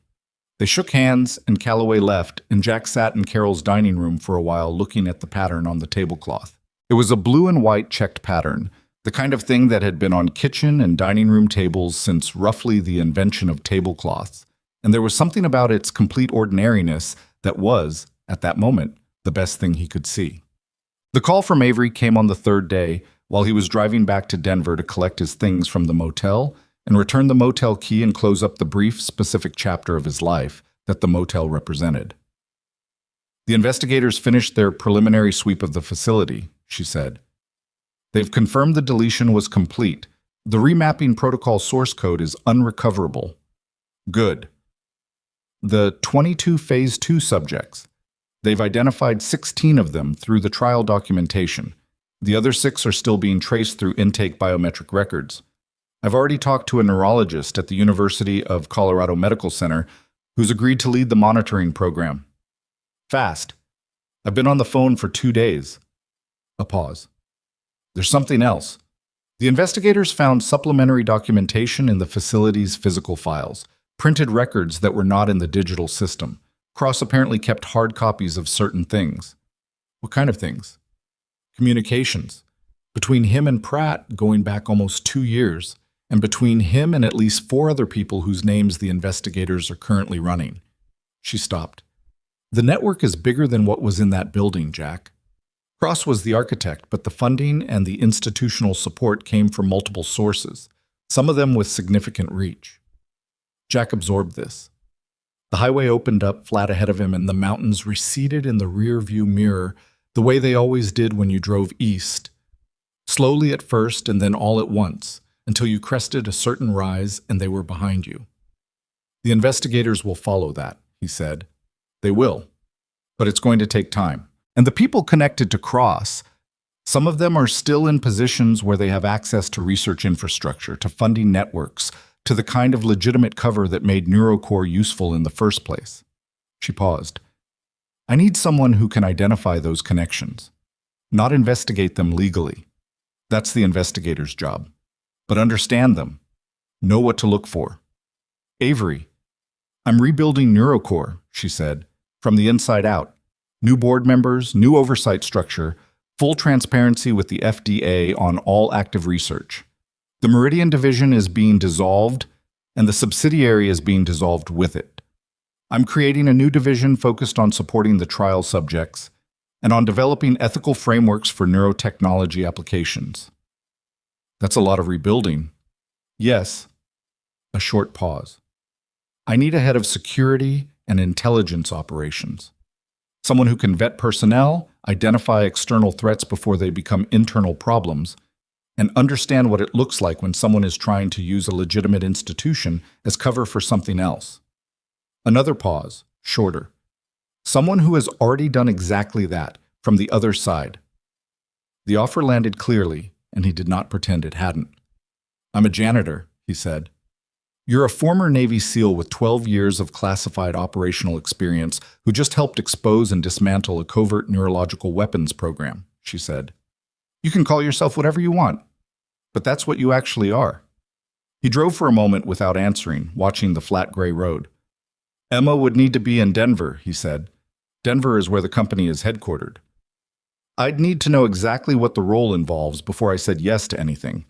They shook hands, and Calloway left, and Jack sat in Carol's dining room for a while looking at the pattern on the tablecloth. It was a blue and white checked pattern, the kind of thing that had been on kitchen and dining room tables since roughly the invention of tablecloths, and there was something about its complete ordinariness that was, at that moment, the best thing he could see. The call from Avery came on the 3rd day while he was driving back to Denver to collect his things from the motel and return the motel key and close up the brief, specific chapter of his life that the motel represented. The investigators finished their preliminary sweep of the facility, she said. They've confirmed the deletion was complete. The remapping protocol source code is unrecoverable. Good. The 22 Phase 2 subjects. They've identified 16 of them through the trial documentation. The other 6 are still being traced through intake biometric records. I've already talked to a neurologist at the University of Colorado Medical Center who's agreed to lead the monitoring program. Fast. I've been on the phone for 2 days. A pause. There's something else. The investigators found supplementary documentation in the facility's physical files, printed records that were not in the digital system. Cross apparently kept hard copies of certain things. What kind of things? Communications. Between him and Pratt, going back almost 2 years, and between him and at least 4 other people whose names the investigators are currently running. She stopped. The network is bigger than what was in that building, Jack. Cross was the architect, but the funding and the institutional support came from multiple sources, some of them with significant reach. Jack absorbed this. The highway opened up flat ahead of him and the mountains receded in the rear-view mirror the way they always did when you drove east. Slowly at first and then all at once, until you crested a certain rise and they were behind you. The investigators will follow that, he said. They will, but it's going to take time. And the people connected to Cross, some of them are still in positions where they have access to research infrastructure, to funding networks, to the kind of legitimate cover that made NeuroCore useful in the first place. She paused. I need someone who can identify those connections, not investigate them legally. That's the investigator's job. But understand them. Know what to look for. Avery, I'm rebuilding NeuroCore, she said, from the inside out. New board members, new oversight structure, full transparency with the FDA on all active research. The Meridian division is being dissolved, and the subsidiary is being dissolved with it. I'm creating a new division focused on supporting the trial subjects and on developing ethical frameworks for neurotechnology applications. That's a lot of rebuilding. Yes. A short pause. I need a head of security and intelligence operations. Someone who can vet personnel, identify external threats before they become internal problems, and understand what it looks like when someone is trying to use a legitimate institution as cover for something else. Another pause, shorter. Someone who has already done exactly that, from the other side. The offer landed clearly, and he did not pretend it hadn't. I'm a janitor, he said. You're a former Navy SEAL with 12 years of classified operational experience who just helped expose and dismantle a covert neurological weapons program, she said. You can call yourself whatever you want, but that's what you actually are. He drove for a moment without answering, watching the flat gray road. Emma would need to be in Denver, he said. Denver is where the company is headquartered. I'd need to know exactly what the role involves before I said yes to anything.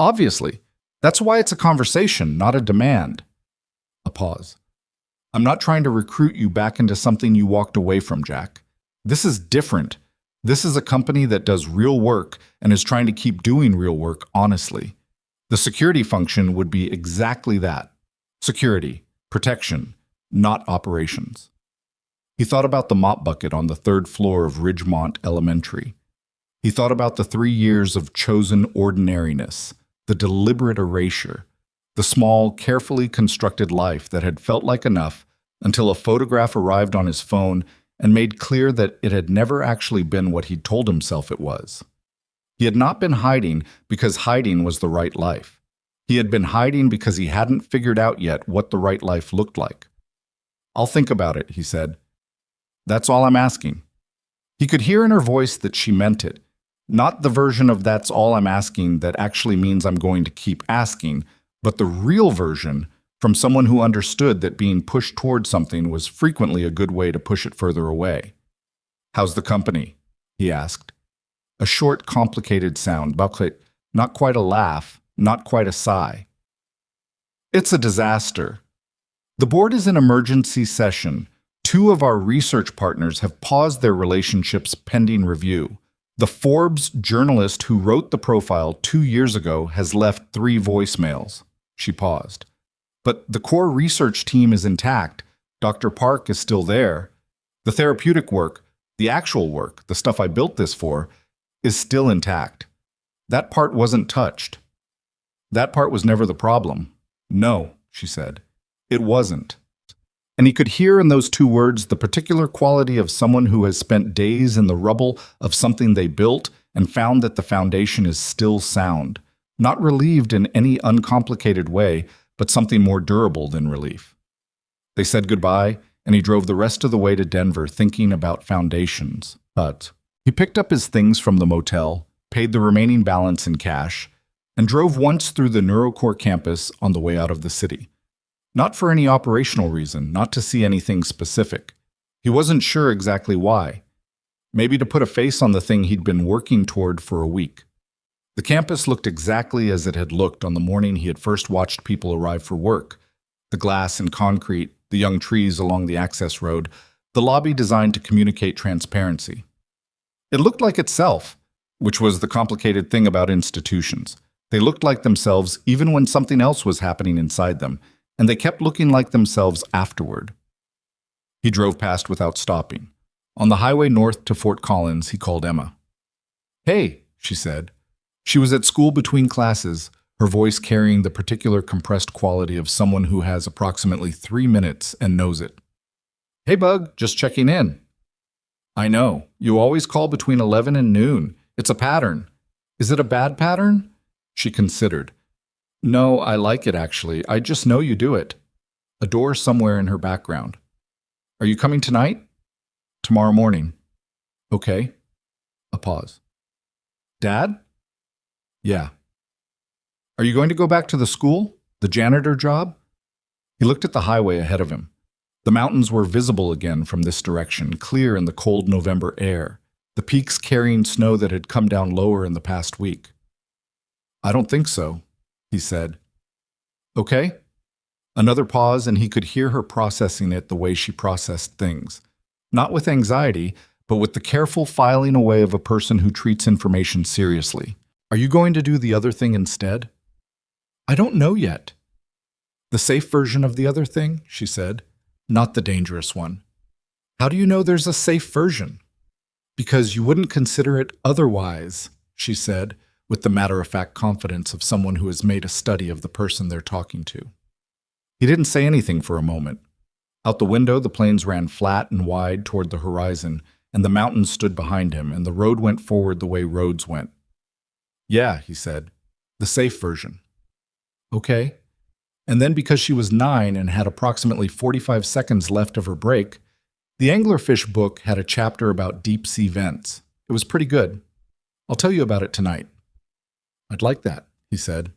Obviously. That's why it's a conversation, not a demand. A pause. I'm not trying to recruit you back into something you walked away from, Jack. This is different. This is a company that does real work and is trying to keep doing real work honestly. The security function would be exactly that. Security, protection, not operations. He thought about the mop bucket on the 3rd floor of Ridgemont Elementary. He thought about the 3 years of chosen ordinariness, the deliberate erasure, the small, carefully constructed life that had felt like enough until a photograph arrived on his phone and made clear that it had never actually been what he'd told himself it was. He had not been hiding because hiding was the right life. He had been hiding because he hadn't figured out yet what the right life looked like. I'll think about it, he said. That's all I'm asking. He could hear in her voice that she meant it. Not the version of that's all I'm asking that actually means I'm going to keep asking, but the real version from someone who understood that being pushed towards something was frequently a good way to push it further away. How's the company? He asked. A short, complicated sound, not quite a laugh, not quite a sigh. It's a disaster. The board is in emergency session. 2 of our research partners have paused their relationships pending review. The Forbes journalist who wrote the profile 2 years ago has left 3 voicemails. She paused. But the core research team is intact. Dr. Park is still there. The therapeutic work, the actual work, the stuff I built this for, is still intact. That part wasn't touched. That part was never the problem. No, she said. It wasn't. And he could hear in those two words the particular quality of someone who has spent days in the rubble of something they built and found that the foundation is still sound, not relieved in any uncomplicated way, but something more durable than relief. They said goodbye, and he drove the rest of the way to Denver thinking about foundations. But he picked up his things from the motel, paid the remaining balance in cash, and drove once through the NeuroCore campus on the way out of the city. Not for any operational reason, not to see anything specific. He wasn't sure exactly why. Maybe to put a face on the thing he'd been working toward for a week. The campus looked exactly as it had looked on the morning he had first watched people arrive for work. The glass and concrete, the young trees along the access road, the lobby designed to communicate transparency. It looked like itself, which was the complicated thing about institutions. They looked like themselves even when something else was happening inside them, and they kept looking like themselves afterward. He drove past without stopping. On the highway north to Fort Collins, he called Emma. "Hey," she said. She was at school between classes, her voice carrying the particular compressed quality of someone who has approximately 3 minutes and knows it. "Hey, Bug, just checking in." "I know. You always call between 11 and noon. It's a pattern." "Is it a bad pattern?" She considered. "No, I like it actually. I just know you do it." A door somewhere in her background. "Are you coming tonight?" "Tomorrow morning." "Okay." A pause. "Dad?" "Yeah." "Are you going to go back to the school? The janitor job?" He looked at the highway ahead of him. The mountains were visible again from this direction, clear in the cold November air, the peaks carrying snow that had come down lower in the past week. "I don't think so," he said. "Okay." Another pause, and he could hear her processing it the way she processed things. Not with anxiety, but with the careful filing away of a person who treats information seriously. "Are you going to do the other thing instead?" "I don't know yet." "The safe version of the other thing," she said. "Not the dangerous one." "How do you know there's a safe version?" "Because you wouldn't consider it otherwise," she said, with the matter-of-fact confidence of someone who has made a study of the person they're talking to. He didn't say anything for a moment. Out the window, the plains ran flat and wide toward the horizon, and the mountains stood behind him, and the road went forward the way roads went. "Yeah," he said, "the safe version." "Okay." And then, because she was 9 and had approximately 45 seconds left of her break, the anglerfish book had a chapter about deep-sea vents. It was pretty good. "I'll tell you about it tonight." "I'd like that," he said.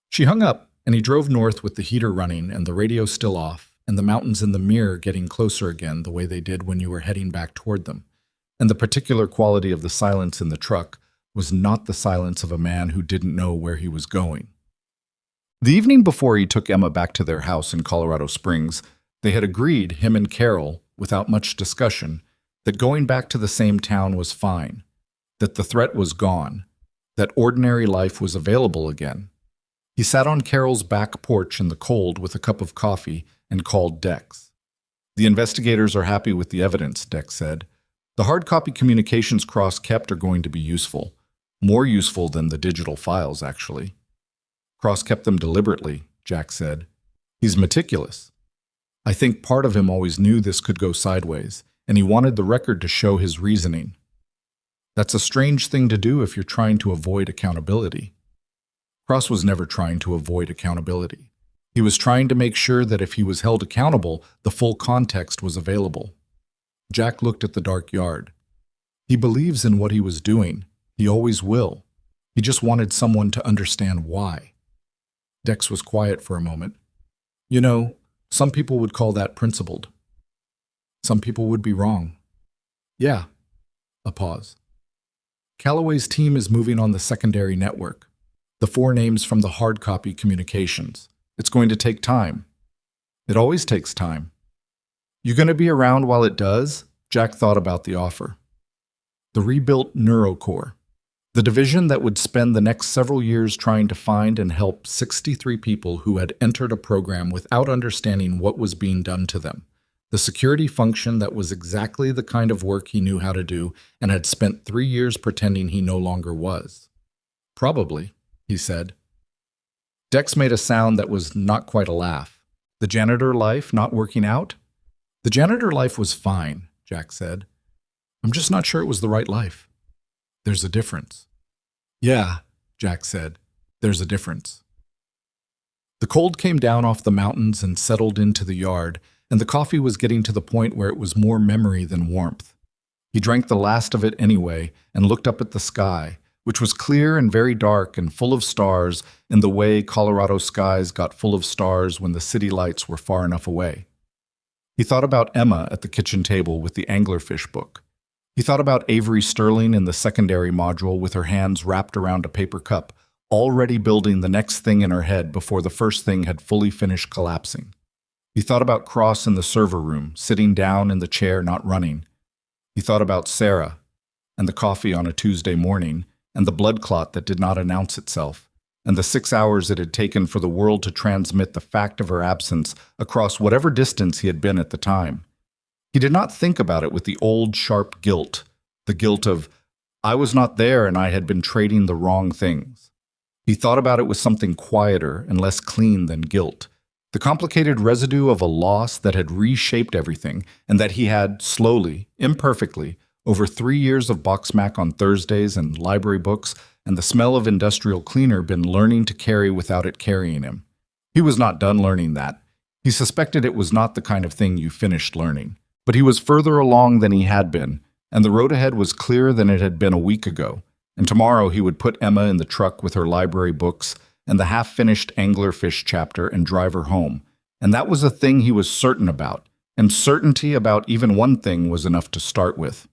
She hung up, and he drove north with the heater running and the radio still off, and the mountains in the mirror getting closer again the way they did when you were heading back toward them. And the particular quality of the silence in the truck was not the silence of a man who didn't know where he was going. The evening before he took Emma back to their house in Colorado Springs, they had agreed, him and Carol, without much discussion, that going back to the same town was fine, that the threat was gone, that ordinary life was available again. He sat on Carol's back porch in the cold with a cup of coffee and called Dex. "The investigators are happy with the evidence," Dex said. "The hard copy communications Cross kept are going to be useful. More useful than the digital files, actually." "Cross kept them deliberately," Jack said. "He's meticulous. I think part of him always knew this could go sideways, and he wanted the record to show his reasoning. That's a strange thing to do if you're trying to avoid accountability." Cross was never trying to avoid accountability. He was trying to make sure that if he was held accountable, the full context was available. Jack looked at the dark yard. He believes in what he was doing. He always will. He just wanted someone to understand why. Dex was quiet for a moment. "You know, some people would call that principled. Some people would be wrong." "Yeah." A pause. "Callaway's team is moving on the secondary network. The 4 names from the hard copy communications. It's going to take time." "It always takes time." "You going to be around while it does?" Jack thought about the offer. "The rebuilt NeuroCore. The division that would spend the next several years trying to find and help 63 people who had entered a program without understanding what was being done to them. The security function that was exactly the kind of work he knew how to do and had spent 3 years pretending he no longer was. Probably, he said. Dex made a sound that was not quite a laugh. The janitor life not working out? The janitor life was fine, Jack said. I'm just not sure it was the right life. There's a difference. Yeah, Jack said. There's a difference. The cold came down off the mountains and settled into the yard, and the coffee was getting to the point where it was more memory than warmth. He drank the last of it anyway and looked up at the sky, which was clear and very dark and full of stars in the way Colorado skies got full of stars when the city lights were far enough away. He thought about Emma at the kitchen table with the anglerfish book. He thought about Avery Sterling in the secondary module with her hands wrapped around a paper cup, already building the next thing in her head before the first thing had fully finished collapsing. He thought about Cross in the server room, sitting down in the chair not running. He thought about Sarah, and the coffee on a Tuesday morning, and the blood clot that did not announce itself, and the 6 hours it had taken for the world to transmit the fact of her absence across whatever distance he had been at the time. He did not think about it with the old, sharp guilt, the guilt of, I was not there and I had been trading the wrong things. He thought about it with something quieter and less clean than guilt, the complicated residue of a loss that had reshaped everything and that he had, slowly, imperfectly, over 3 years of Boxmac on Thursdays and library books and the smell of industrial cleaner, been learning to carry without it carrying him. He was not done learning that. He suspected it was not the kind of thing you finished learning. But he was further along than he had been, and the road ahead was clearer than it had been a week ago, and tomorrow he would put Emma in the truck with her library books and the half-finished anglerfish chapter and drive her home, and that was a thing he was certain about, and certainty about even one thing was enough to start with.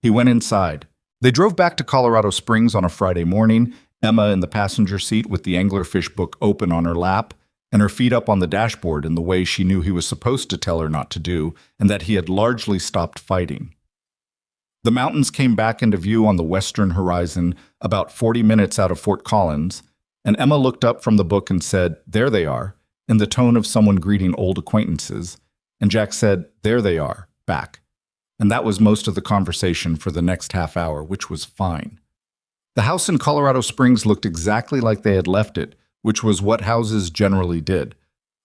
He went inside. They drove back to Colorado Springs on a Friday morning, Emma in the passenger seat with the anglerfish book open on her lap, and her feet up on the dashboard in the way she knew he was supposed to tell her not to do, and that he had largely stopped fighting. The mountains came back into view on the western horizon about 40 minutes out of Fort Collins, and Emma looked up from the book and said, "There they are," in the tone of someone greeting old acquaintances, and Jack said, "There they are," back. And that was most of the conversation for the next half hour, which was fine. The house in Colorado Springs looked exactly like they had left it, which was what houses generally did,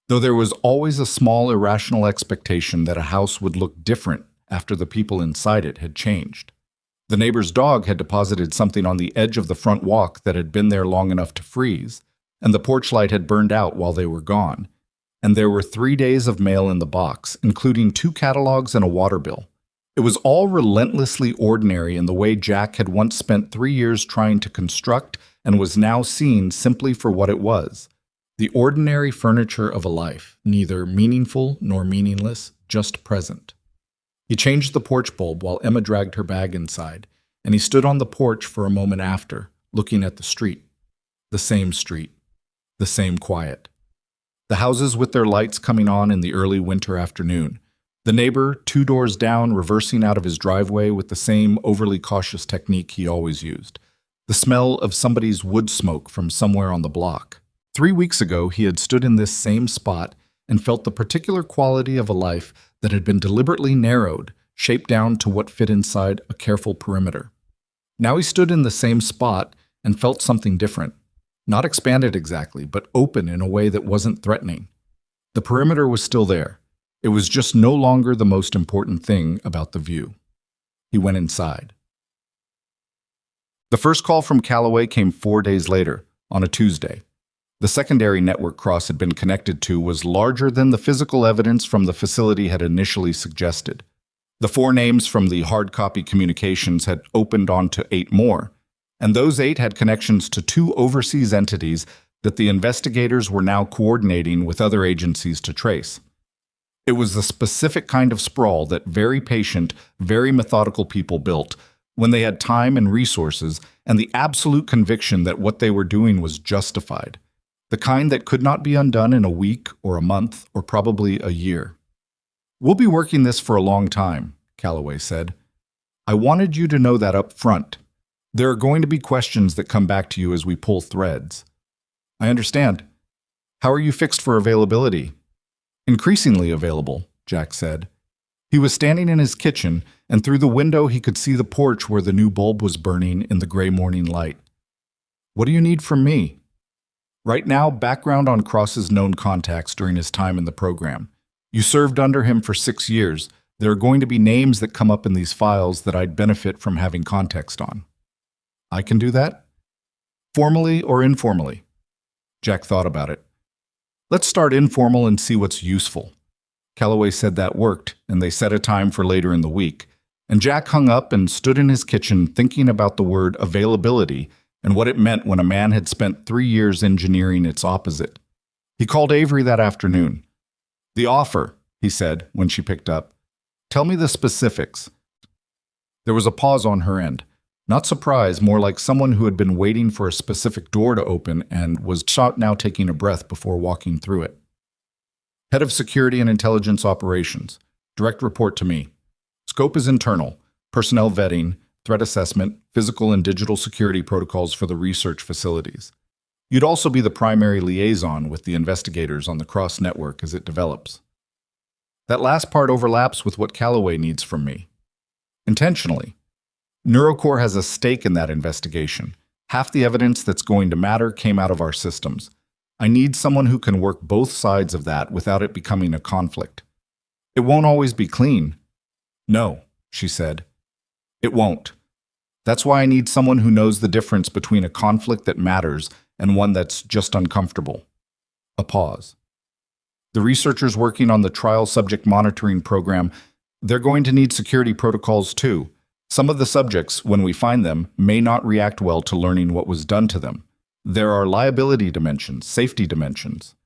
though there was always a small irrational expectation that a house would look different after the people inside it had changed. The neighbor's dog had deposited something on the edge of the front walk that had been there long enough to freeze, and the porch light had burned out while they were gone, and there were 3 days of mail in the box, including 2 catalogs and a water bill. It was all relentlessly ordinary in the way Jack had once spent 3 years trying to construct and was now seen simply for what it was, the ordinary furniture of a life, neither meaningful nor meaningless, just present. He changed the porch bulb while Emma dragged her bag inside, and he stood on the porch for a moment after, looking at the street. The same quiet. The houses with their lights coming on in the early winter afternoon. The neighbor, 2 doors down, reversing out of his driveway with the same overly cautious technique he always used. The smell of somebody's wood smoke from somewhere on the block. 3 weeks ago, he had stood in this same spot and felt the particular quality of a life that had been deliberately narrowed, shaped down to what fit inside a careful perimeter. Now he stood in the same spot and felt something different. Not expanded exactly, but open in a way that wasn't threatening. The perimeter was still there. It was just no longer the most important thing about the view. He went inside. The first call from Callaway came 4 days later, on a Tuesday. The secondary network Cross had been connected to was larger than the physical evidence from the facility had initially suggested. The 4 names from the hard copy communications had opened onto 8 more, and those 8 had connections to 2 overseas entities that the investigators were now coordinating with other agencies to trace. It was the specific kind of sprawl that very patient, very methodical people built when they had time and resources and the absolute conviction that what they were doing was justified, the kind that could not be undone in a week or a month or probably a year. "We'll be working this for a long time," Callaway said. "I wanted you to know that up front. There are going to be questions that come back to you as we pull threads. I understand. How are you fixed for availability? Increasingly available, Jack said. He was standing in his kitchen, and through the window he could see the porch where the new bulb was burning in the gray morning light. What do you need from me? Right now, background on Cross's known contacts during his time in the program. You served under him for 6 years. There are going to be names that come up in these files that I'd benefit from having context on. I can do that? Formally or informally? Jack thought about it. Let's start informal and see what's useful. Calloway said that worked, and they set a time for later in the week. And Jack hung up and stood in his kitchen thinking about the word availability and what it meant when a man had spent 3 years engineering its opposite. He called Avery that afternoon. The offer, he said when she picked up. Tell me the specifics. There was a pause on her end. Not surprise, more like someone who had been waiting for a specific door to open and was now taking a breath before walking through it. Head of Security and Intelligence Operations. Direct report to me. Scope is internal. Personnel vetting, threat assessment, physical and digital security protocols for the research facilities. You'd also be the primary liaison with the investigators on the Cross network as it develops. That last part overlaps with what Calloway needs from me. Intentionally. NeuroCore has a stake in that investigation. Half the evidence that's going to matter came out of our systems. I need someone who can work both sides of that without it becoming a conflict. It won't always be clean. No, she said. It won't. That's why I need someone who knows the difference between a conflict that matters and one that's just uncomfortable. A pause. The researchers working on the trial subject monitoring program, they're going to need security protocols too. Some of the subjects, when we find them, may not react well to learning what was done to them. There are liability dimensions, safety dimensions.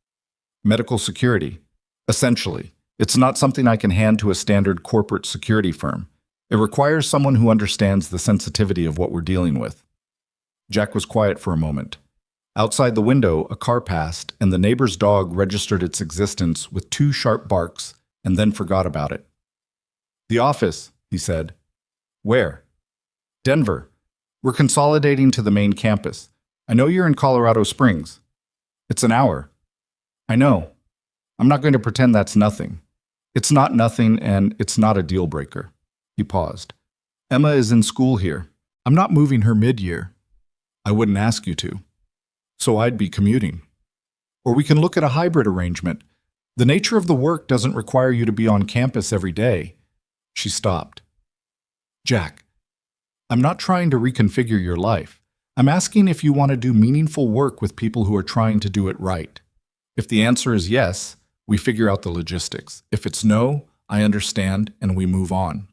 Medical security. Essentially, it's not something I can hand to a standard corporate security firm. It requires someone who understands the sensitivity of what we're dealing with. Jack was quiet for a moment. Outside the window, a car passed, and the neighbor's dog registered its existence with 2 sharp barks and then forgot about it. The office, he said. Where? Denver. We're consolidating to the main campus. I know you're in Colorado Springs. It's an hour. I know. I'm not going to pretend that's nothing. It's not nothing, and it's not a deal breaker. He paused. Emma is in school here. I'm not moving her mid-year. I wouldn't ask you to. So I'd be commuting. Or we can look at a hybrid arrangement. The nature of the work doesn't require you to be on campus every day. She stopped. Jack, I'm not trying to reconfigure your life. I'm asking if you want to do meaningful work with people who are trying to do it right. If the answer is yes, we figure out the logistics. If it's no, I understand and we move on.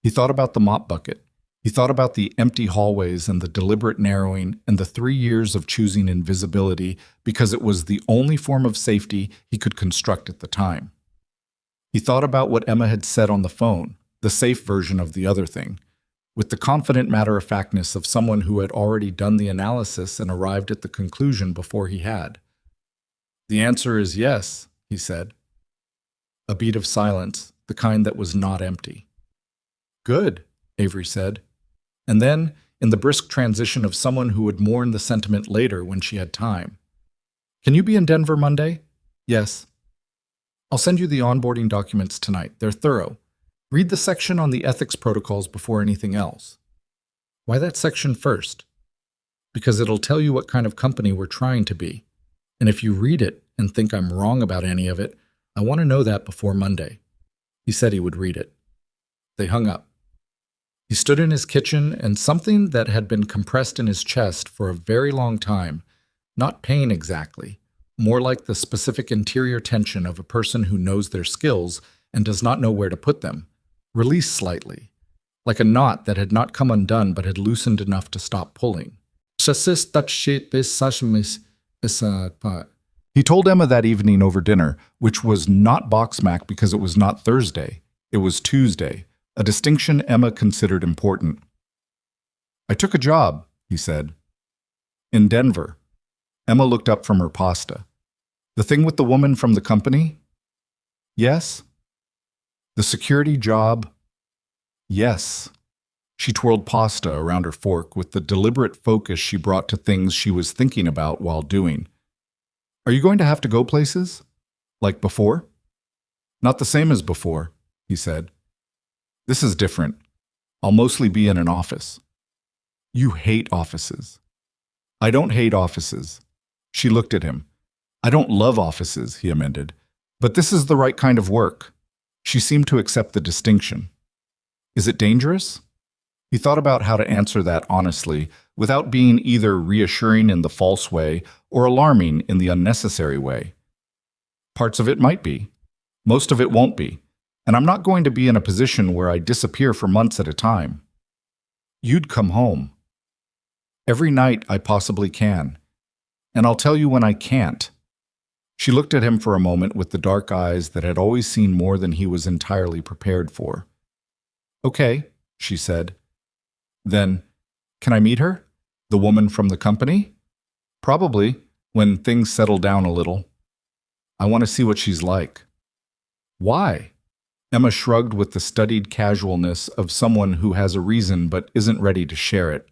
He thought about the mop bucket. He thought about the empty hallways and the deliberate narrowing and the 3 years of choosing invisibility because it was the only form of safety he could construct at the time. He thought about what Emma had said on the phone, the safe version of the other thing, with the confident matter-of-factness of someone who had already done the analysis and arrived at the conclusion before he had. The answer is yes, he said. A beat of silence, the kind that was not empty. Good, Avery said. And then, in the brisk transition of someone who would mourn the sentiment later when she had time. Can you be in Denver Monday? Yes. I'll send you the onboarding documents tonight. They're thorough. Read the section on the ethics protocols before anything else. Why that section first? Because it'll tell you what kind of company we're trying to be. And if you read it and think I'm wrong about any of it, I want to know that before Monday. He said he would read it. They hung up. He stood in his kitchen, and something that had been compressed in his chest for a very long time, not pain exactly, more like the specific interior tension of a person who knows their skills and does not know where to put them, released slightly, like a knot that had not come undone but had loosened enough to stop pulling. He told Emma that evening over dinner, which was not Boxmack because it was not Thursday, it was Tuesday, a distinction Emma considered important. I took a job, he said. In Denver. Emma looked up from her pasta. The thing with the woman from the company? Yes. The security job? Yes. She twirled pasta around her fork with the deliberate focus she brought to things she was thinking about while doing. Are you going to have to go places? Like before? Not the same as before, he said. This is different. I'll mostly be in an office. You hate offices. I don't hate offices. She looked at him. I don't love offices, he amended. But this is the right kind of work. She seemed to accept the distinction. Is it dangerous? He thought about how to answer that honestly, without being either reassuring in the false way or alarming in the unnecessary way. Parts of it might be. Most of it won't be. And I'm not going to be in a position where I disappear for months at a time. You'd come home. Every night I possibly can. And I'll tell you when I can't. She looked at him for a moment with the dark eyes that had always seen more than he was entirely prepared for. Okay, she said. Then, can I meet her? The woman from the company? Probably, when things settle down a little. I want to see what she's like. Why? Emma shrugged with the studied casualness of someone who has a reason but isn't ready to share it.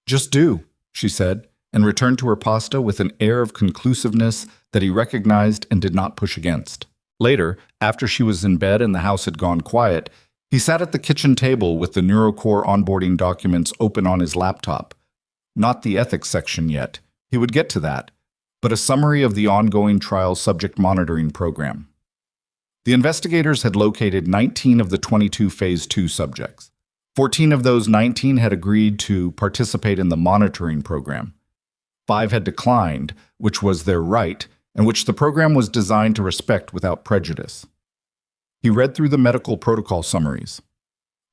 Just do, she said, and returned to her pasta with an air of conclusiveness that he recognized and did not push against. Later, after she was in bed and the house had gone quiet, he sat at the kitchen table with the NeuroCore onboarding documents open on his laptop. Not the ethics section yet. He would get to that, but a summary of the ongoing trial subject monitoring program. The investigators had located 19 of the 22 Phase 2 subjects. 14 of those 19 had agreed to participate in the monitoring program. 5 had declined, which was their right, and which the program was designed to respect without prejudice. He read through the medical protocol summaries.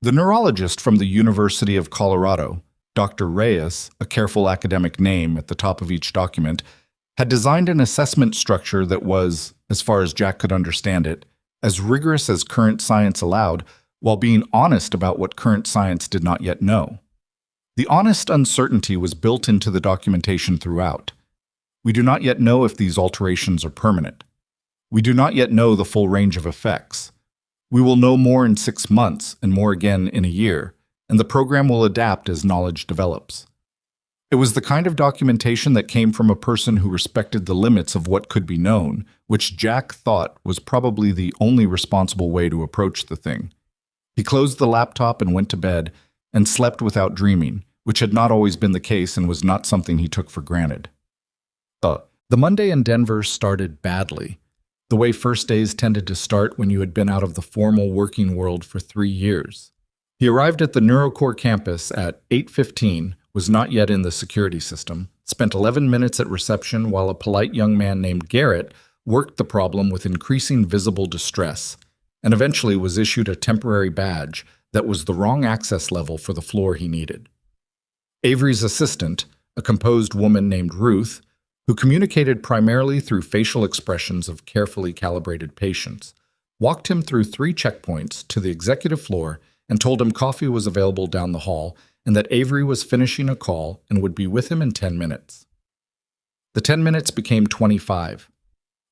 The neurologist from the University of Colorado, Dr. Reyes, a careful academic name at the top of each document, had designed an assessment structure that was, as far as Jack could understand it, as rigorous as current science allowed, while being honest about what current science did not yet know. The honest uncertainty was built into the documentation throughout. We do not yet know if these alterations are permanent. We do not yet know the full range of effects. We will know more in 6 months and more again in a year, and the program will adapt as knowledge develops. It was the kind of documentation that came from a person who respected the limits of what could be known, which Jack thought was probably the only responsible way to approach the thing. He closed the laptop and went to bed, and slept without dreaming, which had not always been the case and was not something he took for granted. The Monday in Denver started badly, the way first days tended to start when you had been out of the formal working world for 3 years. He arrived at the NeuroCore campus at 8:15, was not yet in the security system, spent 11 minutes at reception while a polite young man named Garrett worked the problem with increasing visible distress, and eventually was issued a temporary badge that was the wrong access level for the floor he needed. Avery's assistant, a composed woman named Ruth, who communicated primarily through facial expressions of carefully calibrated patients, walked him through 3 checkpoints to the executive floor and told him coffee was available down the hall and that Avery was finishing a call and would be with him in 10 minutes. The 10 minutes became 25.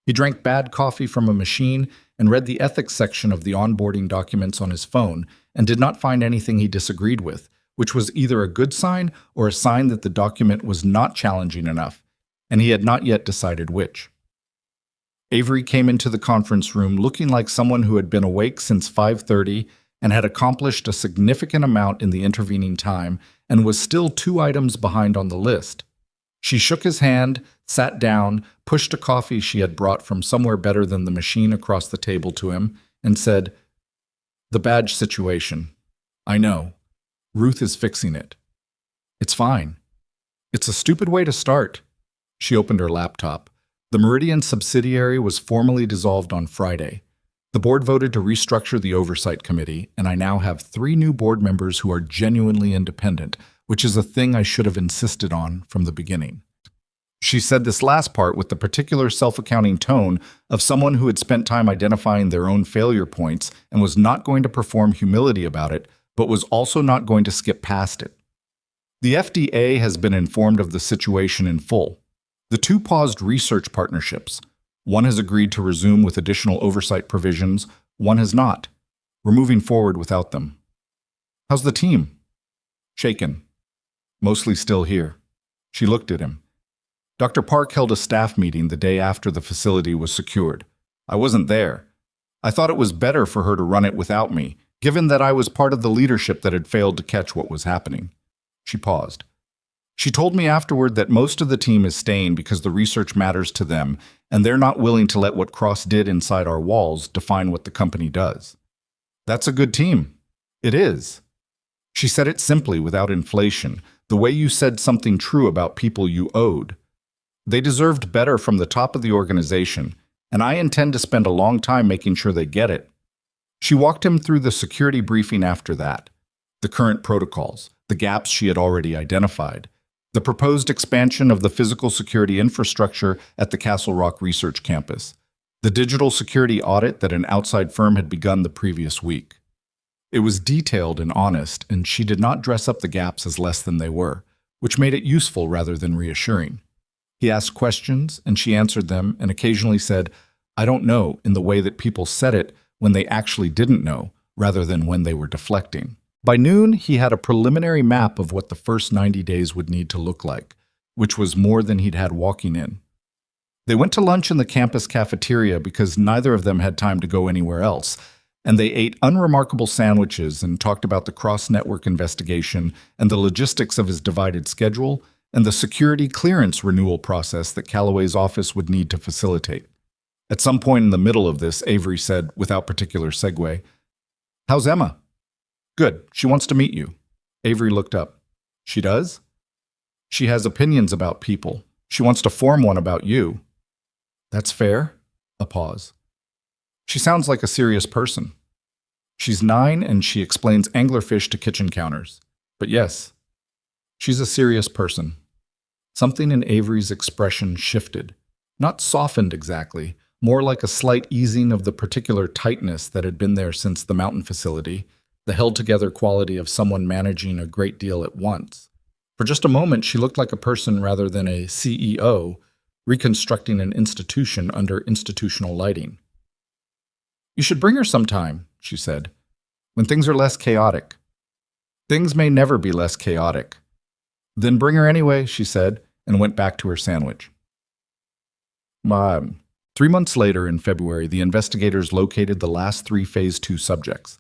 He drank bad coffee from a machine and read the ethics section of the onboarding documents on his phone and did not find anything he disagreed with, which was either a good sign or a sign that the document was not challenging enough, and he had not yet decided which. Avery came into the conference room looking like someone who had been awake since 5:30 and had accomplished a significant amount in the intervening time and was still 2 items behind on the list. She shook his hand, sat down, pushed a coffee she had brought from somewhere better than the machine across the table to him, and said, "The badge situation. I know. Ruth is fixing it. It's fine. It's a stupid way to start." She opened her laptop. The Meridian subsidiary was formally dissolved on Friday. The board voted to restructure the oversight committee, and I now have 3 new board members who are genuinely independent, which is a thing I should have insisted on from the beginning. She said this last part with the particular self-accounting tone of someone who had spent time identifying their own failure points and was not going to perform humility about it, but was also not going to skip past it. The FDA has been informed of the situation in full. The 2 paused research partnerships. One has agreed to resume with additional oversight provisions, one has not. We're moving forward without them. How's the team? Shaken. Mostly still here. She looked at him. Dr. Park held a staff meeting the day after the facility was secured. I wasn't there. I thought it was better for her to run it without me, given that I was part of the leadership that had failed to catch what was happening. She paused. She told me afterward that most of the team is staying because the research matters to them, and they're not willing to let what Cross did inside our walls define what the company does. That's a good team. It is. She said it simply, without inflation, the way you said something true about people you owed. They deserved better from the top of the organization, and I intend to spend a long time making sure they get it. She walked him through the security briefing after that, the current protocols, the gaps she had already identified, the proposed expansion of the physical security infrastructure at the Castle Rock Research Campus, the digital security audit that an outside firm had begun the previous week. It was detailed and honest, and she did not dress up the gaps as less than they were, which made it useful rather than reassuring. He asked questions, and she answered them, and occasionally said, "I don't know," in the way that people said it when they actually didn't know, rather than when they were deflecting. By noon, he had a preliminary map of what the first 90 days would need to look like, which was more than he'd had walking in. They went to lunch in the campus cafeteria because neither of them had time to go anywhere else, and they ate unremarkable sandwiches and talked about the cross-network investigation and the logistics of his divided schedule and the security clearance renewal process that Calloway's office would need to facilitate. At some point in the middle of this, Avery said, without particular segue, "How's Emma?" "Good. She wants to meet you." Avery looked up. "She does?" "She has opinions about people. She wants to form one about you." "That's fair." A pause. "She sounds like a serious person." "She's 9 and she explains anglerfish to kitchen counters. But yes, she's a serious person." Something in Avery's expression shifted. Not softened exactly, more like a slight easing of the particular tightness that had been there since the mountain facility, the held-together quality of someone managing a great deal at once. For just a moment, she looked like a person rather than a CEO, reconstructing an institution under institutional lighting. "You should bring her sometime," she said, "when things are less chaotic." "Things may never be less chaotic." "Then bring her anyway," she said, and went back to her sandwich. 3 months later, in February, the investigators located the last 3 Phase 2 subjects.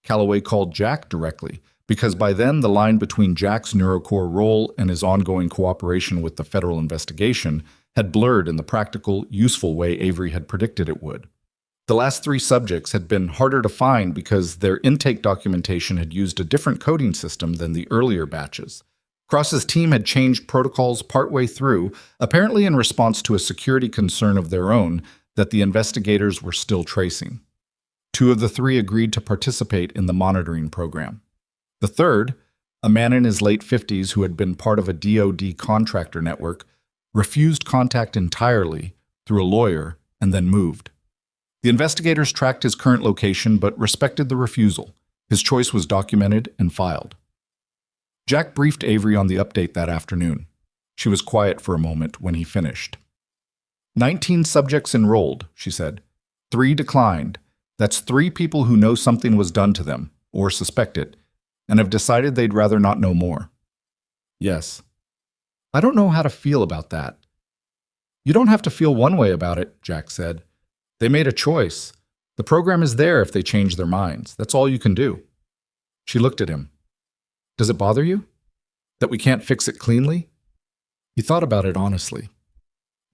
Calloway called Jack directly, because by then the line between Jack's NeuroCore role and his ongoing cooperation with the federal investigation had blurred in the practical, useful way Avery had predicted it would. The last 3 subjects had been harder to find because their intake documentation had used a different coding system than the earlier batches. Cross's team had changed protocols partway through, apparently in response to a security concern of their own that the investigators were still tracing. 2 of the 3 agreed to participate in the monitoring program. The third, a man in his late 50s who had been part of a DoD contractor network, refused contact entirely through a lawyer and then moved. The investigators tracked his current location but respected the refusal. His choice was documented and filed. Jack briefed Avery on the update that afternoon. She was quiet for a moment when he finished. 19 subjects enrolled, she said. 3 declined. That's 3 people who know something was done to them, or suspect it, and have decided they'd rather not know more. Yes. I don't know how to feel about that. You don't have to feel one way about it, Jack said. They made a choice. The program is there if they change their minds. That's all you can do. She looked at him. Does it bother you? That we can't fix it cleanly? He thought about it honestly.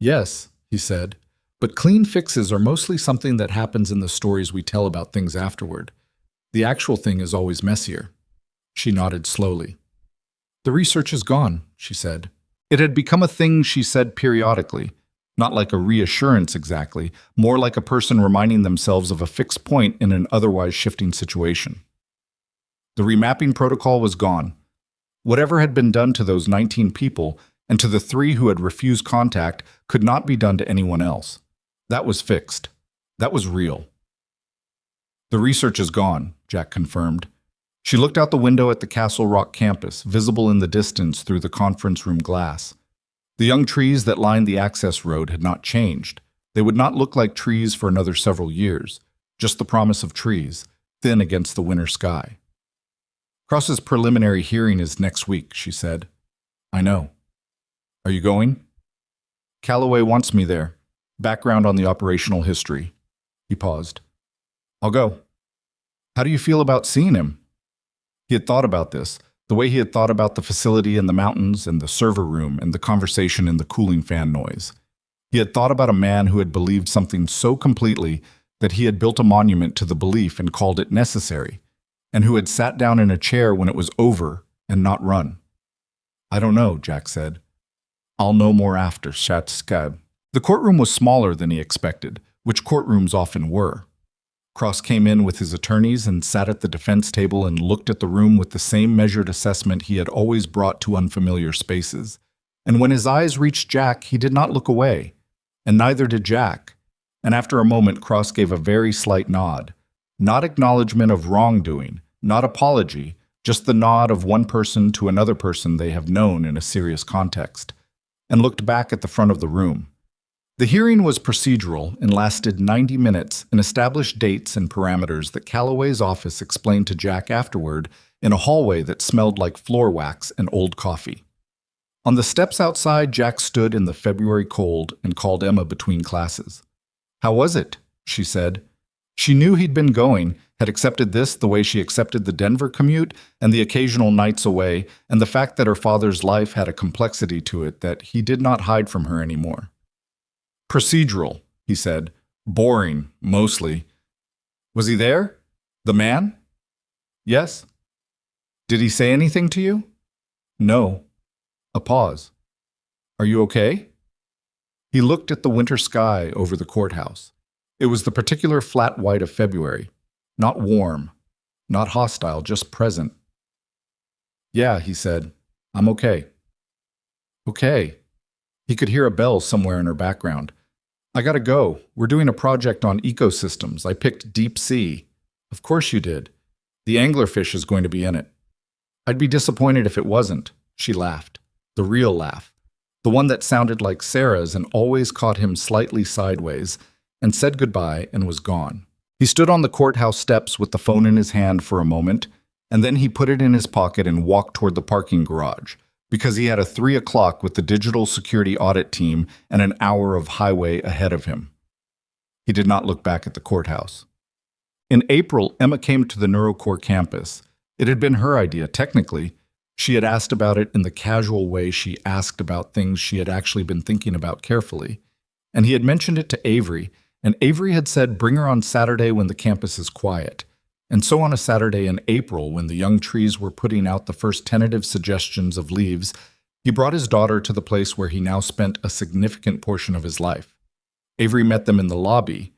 Yes, he said, but clean fixes are mostly something that happens in the stories we tell about things afterward. The actual thing is always messier. She nodded slowly. The research is gone, she said. It had become a thing she said periodically, not like a reassurance exactly, more like a person reminding themselves of a fixed point in an otherwise shifting situation. The remapping protocol was gone. Whatever had been done to those 19 people and to the 3 who had refused contact could not be done to anyone else. That was fixed. That was real. The research is gone, Jack confirmed. She looked out the window at the Castle Rock campus, visible in the distance through the conference room glass. The young trees that lined the access road had not changed. They would not look like trees for another several years, just the promise of trees, thin against the winter sky. Cross's preliminary hearing is next week, she said. I know. Are you going? Calloway wants me there. Background on the operational history. He paused. I'll go. How do you feel about seeing him? He had thought about this, the way he had thought about the facility in the mountains and the server room and the conversation in the cooling fan noise. He had thought about a man who had believed something so completely that he had built a monument to the belief and called it necessary, and who had sat down in a chair when it was over and not run. I don't know, Jack said. I'll know more after, Shatskab. The courtroom was smaller than he expected, which courtrooms often were. Cross came in with his attorneys and sat at the defense table and looked at the room with the same measured assessment he had always brought to unfamiliar spaces. And when his eyes reached Jack, he did not look away, and neither did Jack. And after a moment, Cross gave a very slight nod. Not acknowledgement of wrongdoing, not apology, just the nod of one person to another person they have known in a serious context, and looked back at the front of the room. The hearing was procedural and lasted 90 minutes and established dates and parameters that Calloway's office explained to Jack afterward in a hallway that smelled like floor wax and old coffee. On the steps outside, Jack stood in the February cold and called Emma between classes. How was it? She said. She knew he'd been going, had accepted this the way she accepted the Denver commute and the occasional nights away, and the fact that her father's life had a complexity to it that he did not hide from her anymore. Procedural, he said. Boring, mostly. Was he there? The man? Yes. Did he say anything to you? No. A pause. Are you okay? He looked at the winter sky over the courthouse. It was the particular flat white of February. Not warm, not hostile, just present. Yeah, he said. I'm okay. Okay. He could hear a bell somewhere in her background. I gotta go. We're doing a project on ecosystems. I picked deep sea. Of course you did. The anglerfish is going to be in it. I'd be disappointed if it wasn't. She laughed. The real laugh. The one that sounded like Sarah's and always caught him slightly sideways, and said goodbye and was gone. He stood on the courthouse steps with the phone in his hand for a moment, and then he put it in his pocket and walked toward the parking garage, because he had a 3 o'clock with the digital security audit team and an hour of highway ahead of him. He did not look back at the courthouse. In April, Emma came to the NeuroCore campus. It had been her idea, technically. She had asked about it in the casual way she asked about things she had actually been thinking about carefully. And he had mentioned it to Avery, and Avery had said bring her on Saturday when the campus is quiet. And so on a Saturday in April, when the young trees were putting out the first tentative suggestions of leaves, he brought his daughter to the place where he now spent a significant portion of his life. Avery met them in the lobby.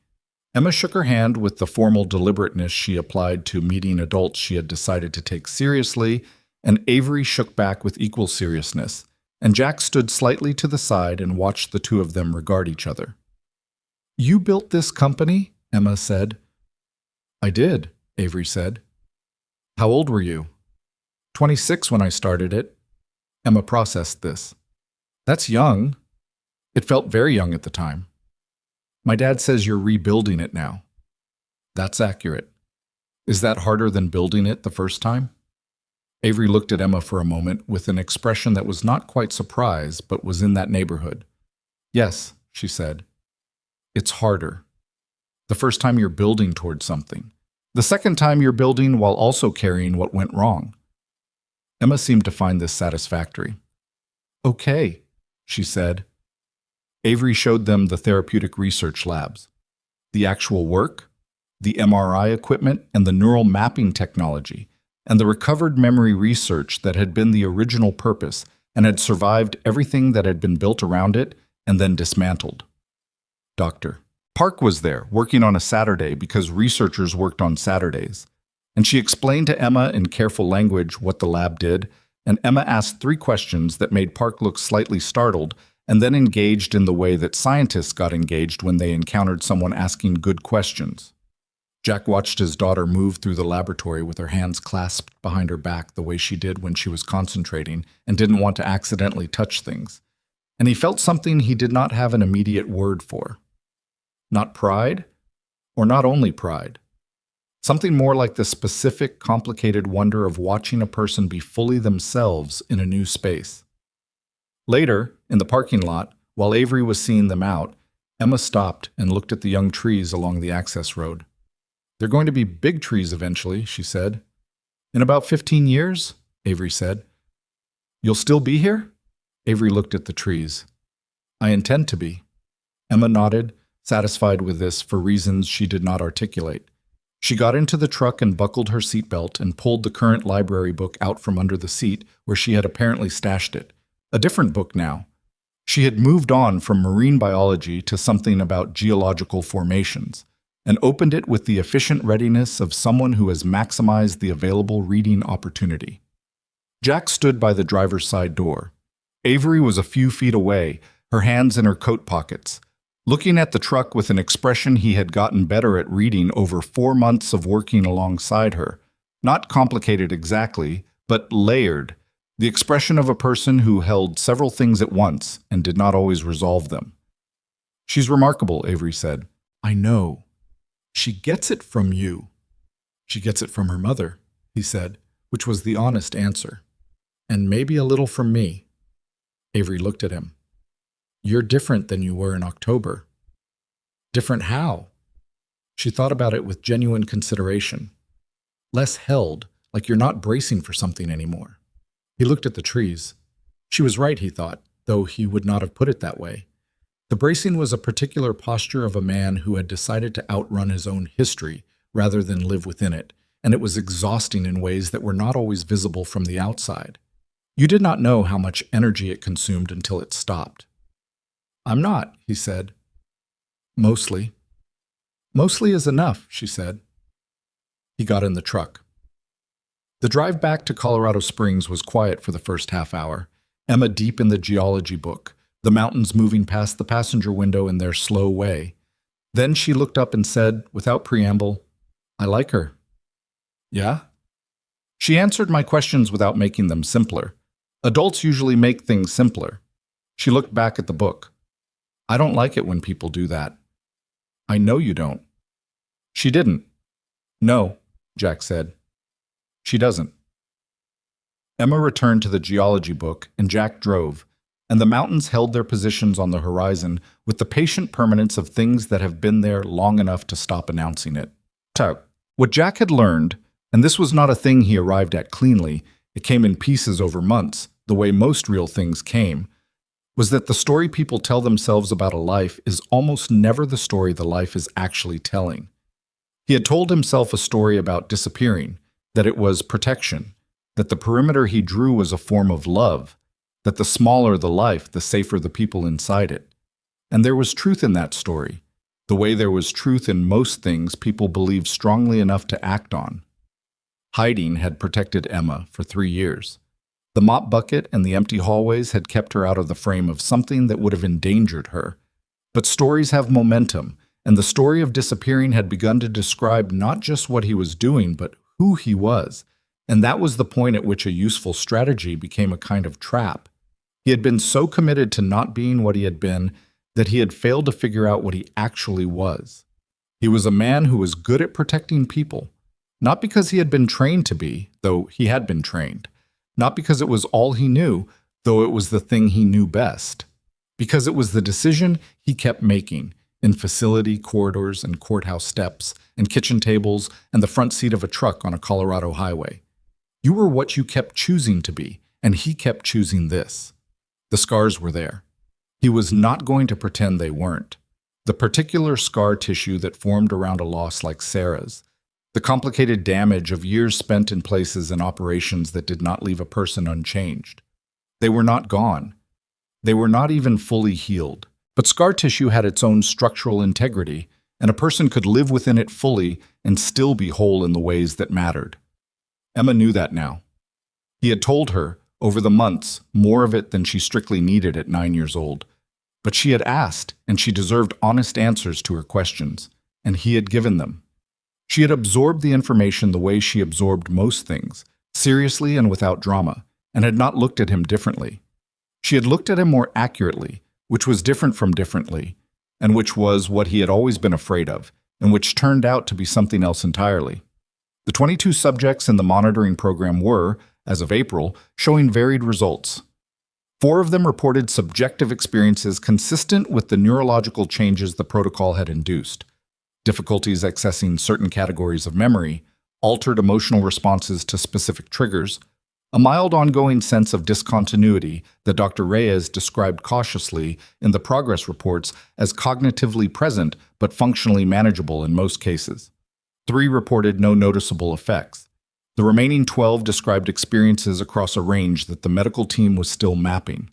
Emma shook her hand with the formal deliberateness she applied to meeting adults she had decided to take seriously, and Avery shook back with equal seriousness, and Jack stood slightly to the side and watched the two of them regard each other. You built this company? Emma said. I did, Avery said. How old were you? 26 when I started it. Emma processed this. That's young. It felt very young at the time. My dad says you're rebuilding it now. That's accurate. Is that harder than building it the first time? Avery looked at Emma for a moment with an expression that was not quite surprise, but was in that neighborhood. Yes, she said. It's harder. The first time you're building towards something. The second time you're building while also carrying what went wrong. Emma seemed to find this satisfactory. Okay, she said. Avery showed them the therapeutic research labs. The actual work, the MRI equipment, and the neural mapping technology, and the recovered memory research that had been the original purpose and had survived everything that had been built around it and then dismantled. Doctor. Park was there, working on a Saturday because researchers worked on Saturdays. And she explained to Emma in careful language what the lab did, and Emma asked 3 questions that made Park look slightly startled and then engaged in the way that scientists got engaged when they encountered someone asking good questions. Jack watched his daughter move through the laboratory with her hands clasped behind her back the way she did when she was concentrating and didn't want to accidentally touch things. And he felt something he did not have an immediate word for. Not pride, or not only pride. Something more like the specific, complicated wonder of watching a person be fully themselves in a new space. Later, in the parking lot, while Avery was seeing them out, Emma stopped and looked at the young trees along the access road. "They're going to be big trees eventually," she said. "In about 15 years?" Avery said. "You'll still be here?" Avery looked at the trees. "I intend to be." Emma nodded, satisfied with this for reasons she did not articulate. She got into the truck and buckled her seatbelt and pulled the current library book out from under the seat where she had apparently stashed it. A different book now. She had moved on from marine biology to something about geological formations, and opened it with the efficient readiness of someone who has maximized the available reading opportunity. Jack stood by the driver's side door. Avery was a few feet away, her hands in her coat pockets, looking at the truck with an expression he had gotten better at reading over 4 months of working alongside her. Not complicated exactly, but layered. The expression of a person who held several things at once and did not always resolve them. "She's remarkable," Avery said. "I know. She gets it from you." "She gets it from her mother," he said, which was the honest answer. "And maybe a little from me." Avery looked at him. "You're different than you were in October." "Different how?" She thought about it with genuine consideration. "Less held, like you're not bracing for something anymore." He looked at the trees. She was right, he thought, though he would not have put it that way. The bracing was a particular posture of a man who had decided to outrun his own history rather than live within it, and it was exhausting in ways that were not always visible from the outside. You did not know how much energy it consumed until it stopped. "I'm not," he said. "Mostly." "Mostly is enough," she said. He got in the truck. The drive back to Colorado Springs was quiet for the first half hour, Emma deep in the geology book, the mountains moving past the passenger window in their slow way. Then she looked up and said, without preamble, "I like her." "Yeah?" She answered my questions without making them simpler. Adults usually make things simpler. She looked back at the book. "I don't like it when people do that." "I know you don't." She didn't. "No," Jack said. "She doesn't." Emma returned to the geology book, and Jack drove, and the mountains held their positions on the horizon with the patient permanence of things that have been there long enough to stop announcing it. What Jack had learned, and this was not a thing he arrived at cleanly, it came in pieces over months, the way most real things came, was that the story people tell themselves about a life is almost never the story the life is actually telling. He had told himself a story about disappearing, that it was protection, that the perimeter he drew was a form of love, that the smaller the life, the safer the people inside it. And there was truth in that story, the way there was truth in most things people believed strongly enough to act on. Hiding had protected Emma for 3 years. The mop bucket and the empty hallways had kept her out of the frame of something that would have endangered her. But stories have momentum, and the story of disappearing had begun to describe not just what he was doing, but who he was, and that was the point at which a useful strategy became a kind of trap. He had been so committed to not being what he had been that he had failed to figure out what he actually was. He was a man who was good at protecting people, not because he had been trained to be, though he had been trained, not because it was all he knew, though it was the thing he knew best, because it was the decision he kept making, in facility corridors and courthouse steps and kitchen tables and the front seat of a truck on a Colorado highway. You were what you kept choosing to be, and he kept choosing this. The scars were there. He was not going to pretend they weren't. The particular scar tissue that formed around a loss like Sarah's, the complicated damage of years spent in places and operations that did not leave a person unchanged. They were not gone. They were not even fully healed. But scar tissue had its own structural integrity, and a person could live within it fully and still be whole in the ways that mattered. Emma knew that now. He had told her, over the months, more of it than she strictly needed at 9 years old. But she had asked, and she deserved honest answers to her questions, and he had given them. She had absorbed the information the way she absorbed most things, seriously and without drama, and had not looked at him differently. She had looked at him more accurately, which was different from differently, and which was what he had always been afraid of, and which turned out to be something else entirely. The 22 subjects in the monitoring program were, as of April, showing varied results. 4 of them reported subjective experiences consistent with the neurological changes the protocol had induced: difficulties accessing certain categories of memory, altered emotional responses to specific triggers, a mild ongoing sense of discontinuity that Dr. Reyes described cautiously in the progress reports as cognitively present but functionally manageable in most cases. 3 reported no noticeable effects. The remaining 12 described experiences across a range that the medical team was still mapping.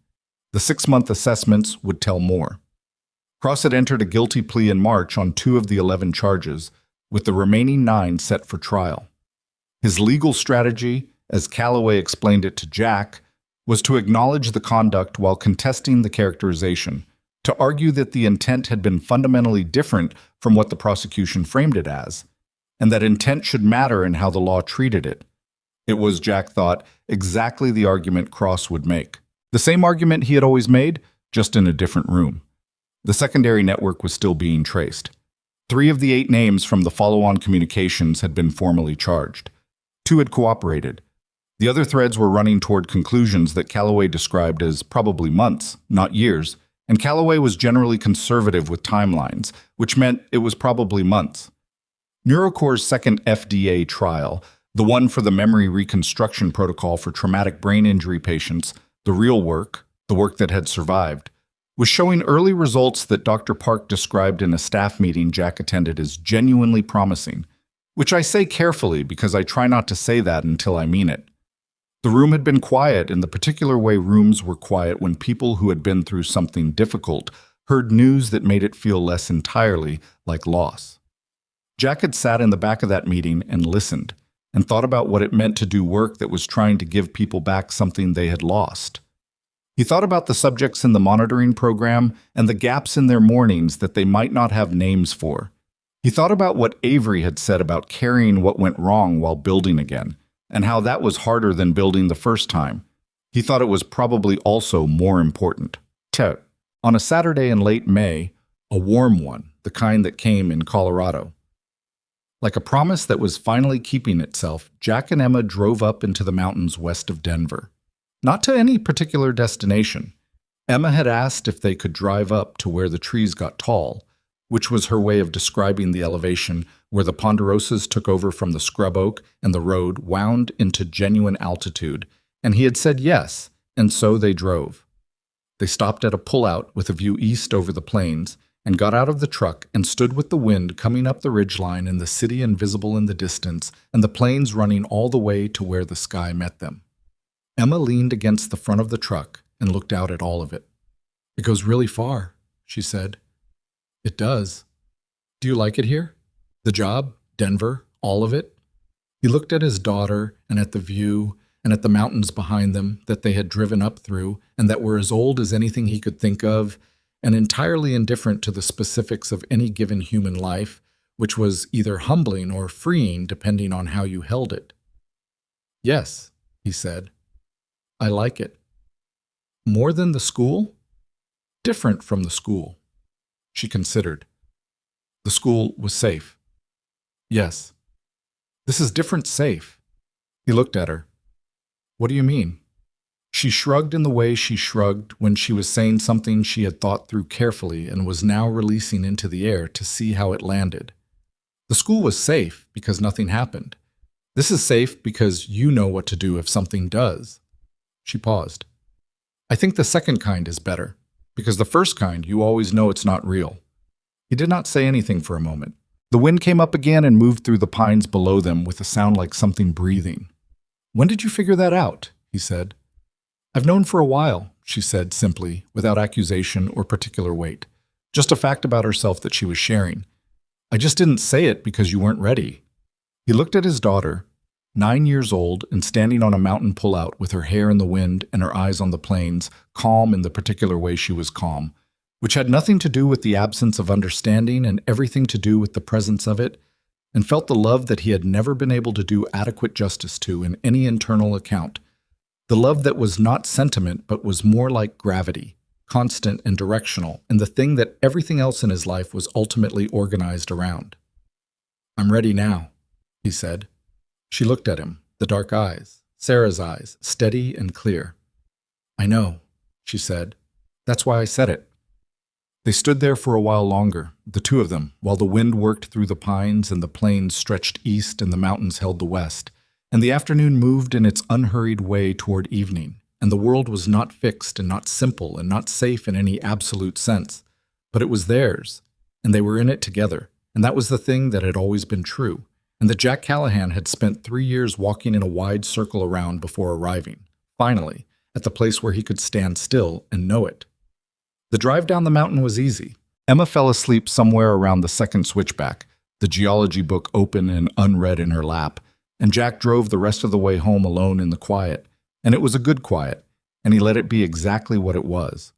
The 6-month assessments would tell more. Cross had entered a guilty plea in March on 2 of the 11 charges, with the remaining 9 set for trial. His legal strategy, as Callaway explained it to Jack, was to acknowledge the conduct while contesting the characterization, to argue that the intent had been fundamentally different from what the prosecution framed it as, and that intent should matter in how the law treated it. It was, Jack thought, exactly the argument Cross would make. The same argument he had always made, just in a different room. The secondary network was still being traced. 3 of the 8 names from the follow-on communications had been formally charged. 2 had cooperated. The other threads were running toward conclusions that Callaway described as probably months, not years, and Callaway was generally conservative with timelines, which meant it was probably months. NeuroCore's second FDA trial, the one for the memory reconstruction protocol for traumatic brain injury patients, the real work, the work that had survived, was showing early results that Dr. Park described in a staff meeting Jack attended as genuinely promising, which I say carefully because I try not to say that until I mean it. The room had been quiet in the particular way rooms were quiet when people who had been through something difficult heard news that made it feel less entirely like loss. Jack had sat in the back of that meeting and listened, and thought about what it meant to do work that was trying to give people back something they had lost. He thought about the subjects in the monitoring program and the gaps in their mornings that they might not have names for. He thought about what Avery had said about carrying what went wrong while building again, and how that was harder than building the first time. He thought it was probably also more important. On a Saturday in late May, a warm one, the kind that came in Colorado. Like a promise that was finally keeping itself, Jack and Emma drove up into the mountains west of Denver. Not to any particular destination. Emma had asked if they could drive up to where the trees got tall, which was her way of describing the elevation where the ponderosas took over from the scrub oak and the road wound into genuine altitude, and he had said yes, and so they drove. They stopped at a pullout with a view east over the plains, and got out of the truck and stood with the wind coming up the ridgeline and the city invisible in the distance and the plains running all the way to where the sky met them. Emma leaned against the front of the truck and looked out at all of it. "It goes really far," she said. "It does. Do you like it here? The job, Denver, all of it?" He looked at his daughter and at the view and at the mountains behind them that they had driven up through and that were as old as anything he could think of, and entirely indifferent to the specifics of any given human life, which was either humbling or freeing depending on how you held it. "Yes," he said. "I like it." "More than the school?" "Different from the school." She considered. "The school was safe." "Yes." "This is different safe." He looked at her. "What do you mean?" She shrugged in the way she shrugged when she was saying something she had thought through carefully and was now releasing into the air to see how it landed. "The school was safe because nothing happened. This is safe because you know what to do if something does." She paused. "I think the second kind is better, because the first kind you always know it's not real." He did not say anything for a moment. The wind came up again and moved through the pines below them with a sound like something breathing. "When did you figure that out?" he said. "I've known for a while," she said simply, without accusation or particular weight. Just a fact about herself that she was sharing. "I just didn't say it because you weren't ready." He looked at his daughter, 9 years old and standing on a mountain pullout with her hair in the wind and her eyes on the plains, calm in the particular way she was calm, which had nothing to do with the absence of understanding and everything to do with the presence of it, and felt the love that he had never been able to do adequate justice to in any internal account. The love that was not sentiment but was more like gravity, constant and directional, and the thing that everything else in his life was ultimately organized around. "I'm ready now," he said. She looked at him, the dark eyes, Sarah's eyes, steady and clear. "I know," she said. "That's why I said it." They stood there for a while longer, the two of them, while the wind worked through the pines and the plains stretched east and the mountains held the west, and the afternoon moved in its unhurried way toward evening, and the world was not fixed and not simple and not safe in any absolute sense, but it was theirs, and they were in it together, and that was the thing that had always been true, and that Jack Callahan had spent 3 years walking in a wide circle around before arriving, finally, at the place where he could stand still and know it. The drive down the mountain was easy. Emma fell asleep somewhere around the second switchback, the geology book open and unread in her lap, and Jack drove the rest of the way home alone in the quiet, and it was a good quiet, and he let it be exactly what it was,